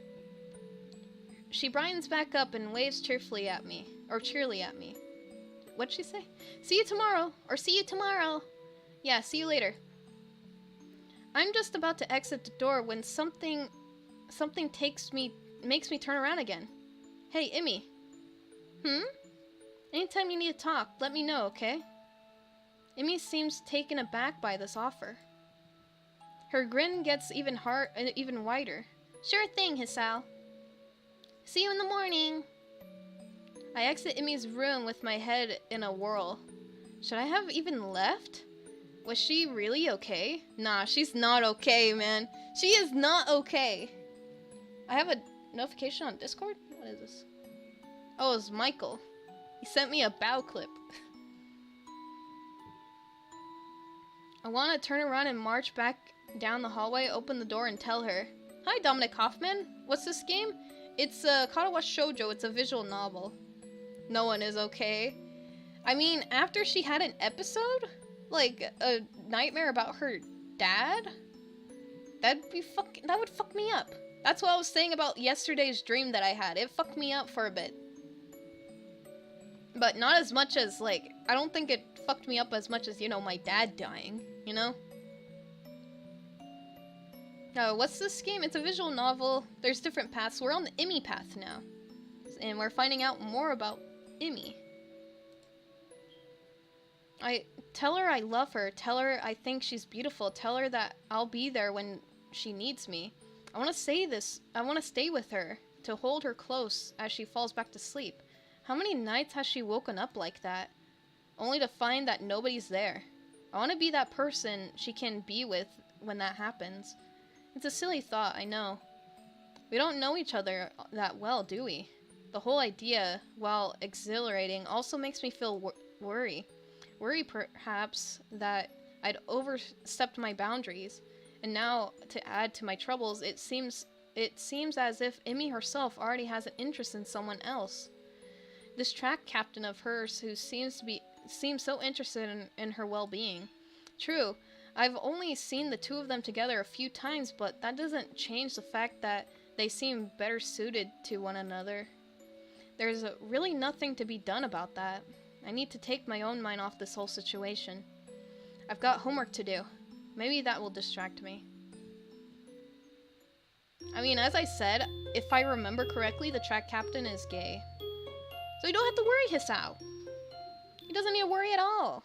She brightens back up and waves cheerily at me. What'd she say? See you tomorrow, or see you tomorrow. Yeah, see you later. I'm just about to exit the door when something makes me turn around again. Hey, Emmy. Anytime you need to talk, let me know, okay? Emmy seems taken aback by this offer. Her grin gets even wider. Sure thing, Hisao. See you in the morning. I exit Emmy's room with my head in a whirl. Should I have even left? Was she really okay? Nah, she's not okay, man. She is not okay. I have a notification on Discord? What is this? Oh, it's Michael. He sent me a bow clip. I want to turn around and march back down the hallway, open the door, and tell her, Hi, Dominic Hoffman. What's this game? It's Katawa Shoujo. It's a visual novel. No one is okay. I mean, after she had an episode? Like, a nightmare about her dad? That would fuck me up. That's what I was saying about yesterday's dream that I had. It fucked me up for a bit. But not as much as, I don't think it fucked me up as much as, my dad dying, you know? What's this game? It's a visual novel. There's different paths. We're on the Emmy path now. And we're finding out more about Emmy. I tell her I love her. Tell her I think she's beautiful. Tell her that I'll be there when she needs me. I want to say this. I want to stay with her. To hold her close as she falls back to sleep. How many nights has she woken up like that? Only to find that nobody's there. I want to be that person she can be with when that happens. It's a silly thought, I know. We don't know each other that well, do we? The whole idea, while exhilarating, also makes me feel worry. Worry, perhaps, that I'd overstepped my boundaries. And now, to add to my troubles, it seems as if Emmy herself already has an interest in someone else. This track captain of hers who seems so interested in her well-being. True, I've only seen the two of them together a few times, but that doesn't change the fact that they seem better suited to one another. There's really nothing to be done about that. I need to take my own mind off this whole situation. I've got homework to do. Maybe that will distract me. I mean, as I said, if I remember correctly, the track captain is gay. So you don't have to worry, Hisao. He doesn't need to worry at all.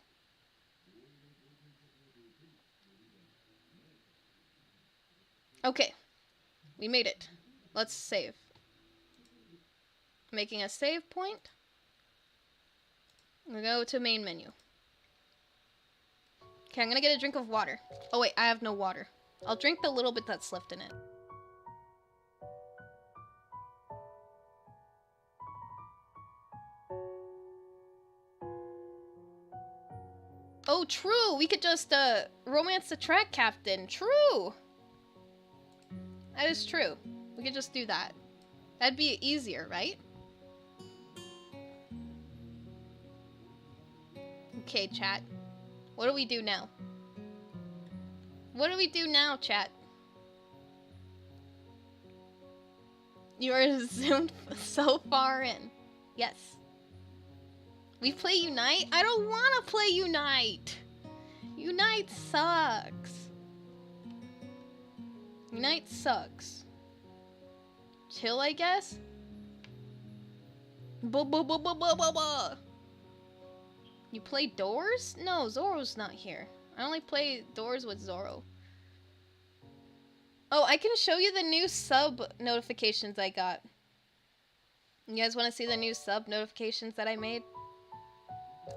Okay. We made it. Let's save. Making a save point. I'm gonna go to main menu. Okay, I'm gonna get a drink of water. Oh wait, I have no water. I'll drink the little bit that's left in it. Oh, true! We could just, romance the track captain. True! That is true. We could just do that. That'd be easier, right? Okay, chat. What do we do now? What do we do now, chat? You are zoomed so far in. Yes. We play Unite? I don't wanna play Unite! Unite sucks. Unite sucks. Chill, I guess? You play Doors? No, Zoro's not here. I only play Doors with Zoro. Oh, I can show you the new sub notifications I got. You guys want to see the new sub notifications that I made?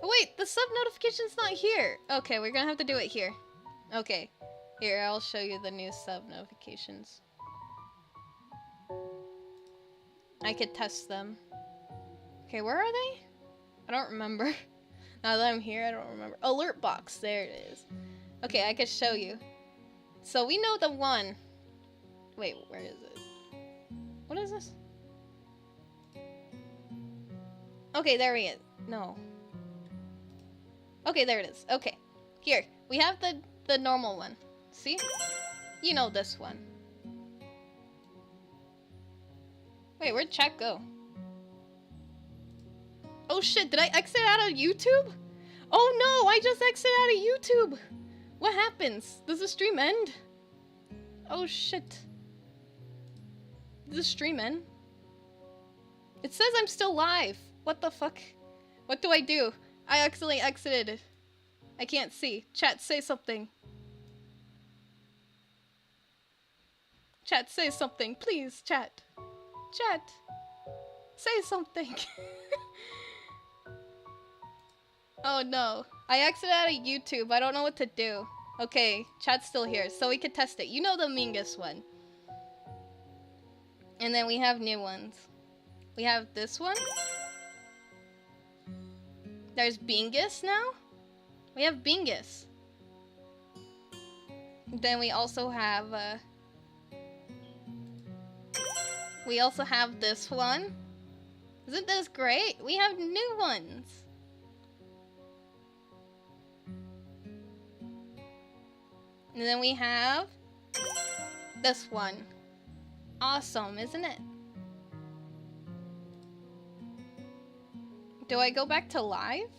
Oh wait, the sub notification's not here. Okay, we're gonna have to do it here. Okay, here, I'll show you the new sub notifications. I could test them. Okay, where are they? I don't remember. Now that I'm here, I don't remember. Alert box, there it is. Okay, I could show you. So we know the one. Wait, where is it? What is this? Okay, there he is. No. Okay, there it is. Okay. Here, we have the normal one. See? You know this one. Wait, where'd chat go? Oh shit, did I exit out of YouTube? Oh no, I just exited out of YouTube! What happens? Does the stream end? Oh shit. Does the stream end? It says I'm still live. What the fuck? What do I do? I accidentally exited. I can't see. Chat, say something. Chat, say something. Please, chat. Chat. Say something. Oh no. I exited out of YouTube. I don't know what to do. Okay, chat's still here, so we could test it. You know the Mingus one. And then we have new ones. We have this one. There's Bingus now. We have Bingus. Then we also have this one. Isn't this great? We have new ones. And then we have this one. Awesome, isn't it? Do I go back to live?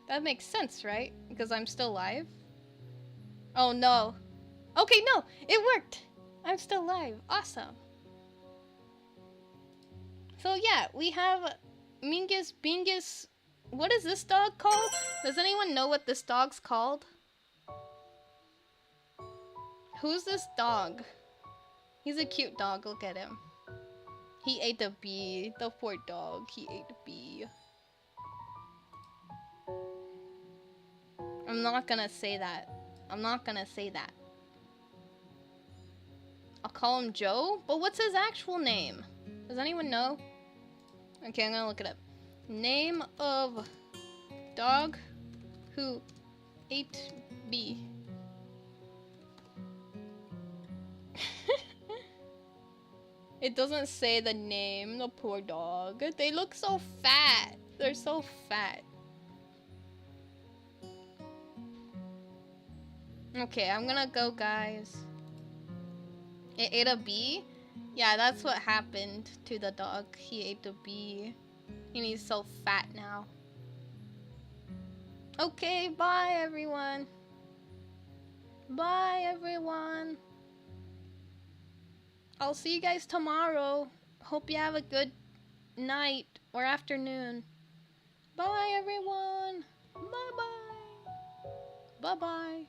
That makes sense, right? Because I'm still live. Oh no. Okay, no, it worked. I'm still live. Awesome. So yeah, we have Mingus, Bingus. What is this dog called? Does anyone know what this dog's called? Who's this dog? He's a cute dog, look at him. He ate the bee. The poor dog, he ate the bee. I'm not gonna say that. I'm not gonna say that. I'll call him Joe? But what's his actual name? Does anyone know? Okay, I'm gonna look it up. Name of dog who ate bee. It doesn't say the name, the poor dog. They look so fat. They're so fat. Okay, I'm gonna go, guys. It ate a bee? Yeah, that's what happened to the dog. He ate the bee. And he's so fat now. Okay, bye everyone. Bye everyone. I'll see you guys tomorrow. Hope you have a good night or afternoon. Bye everyone. Bye bye. Bye bye.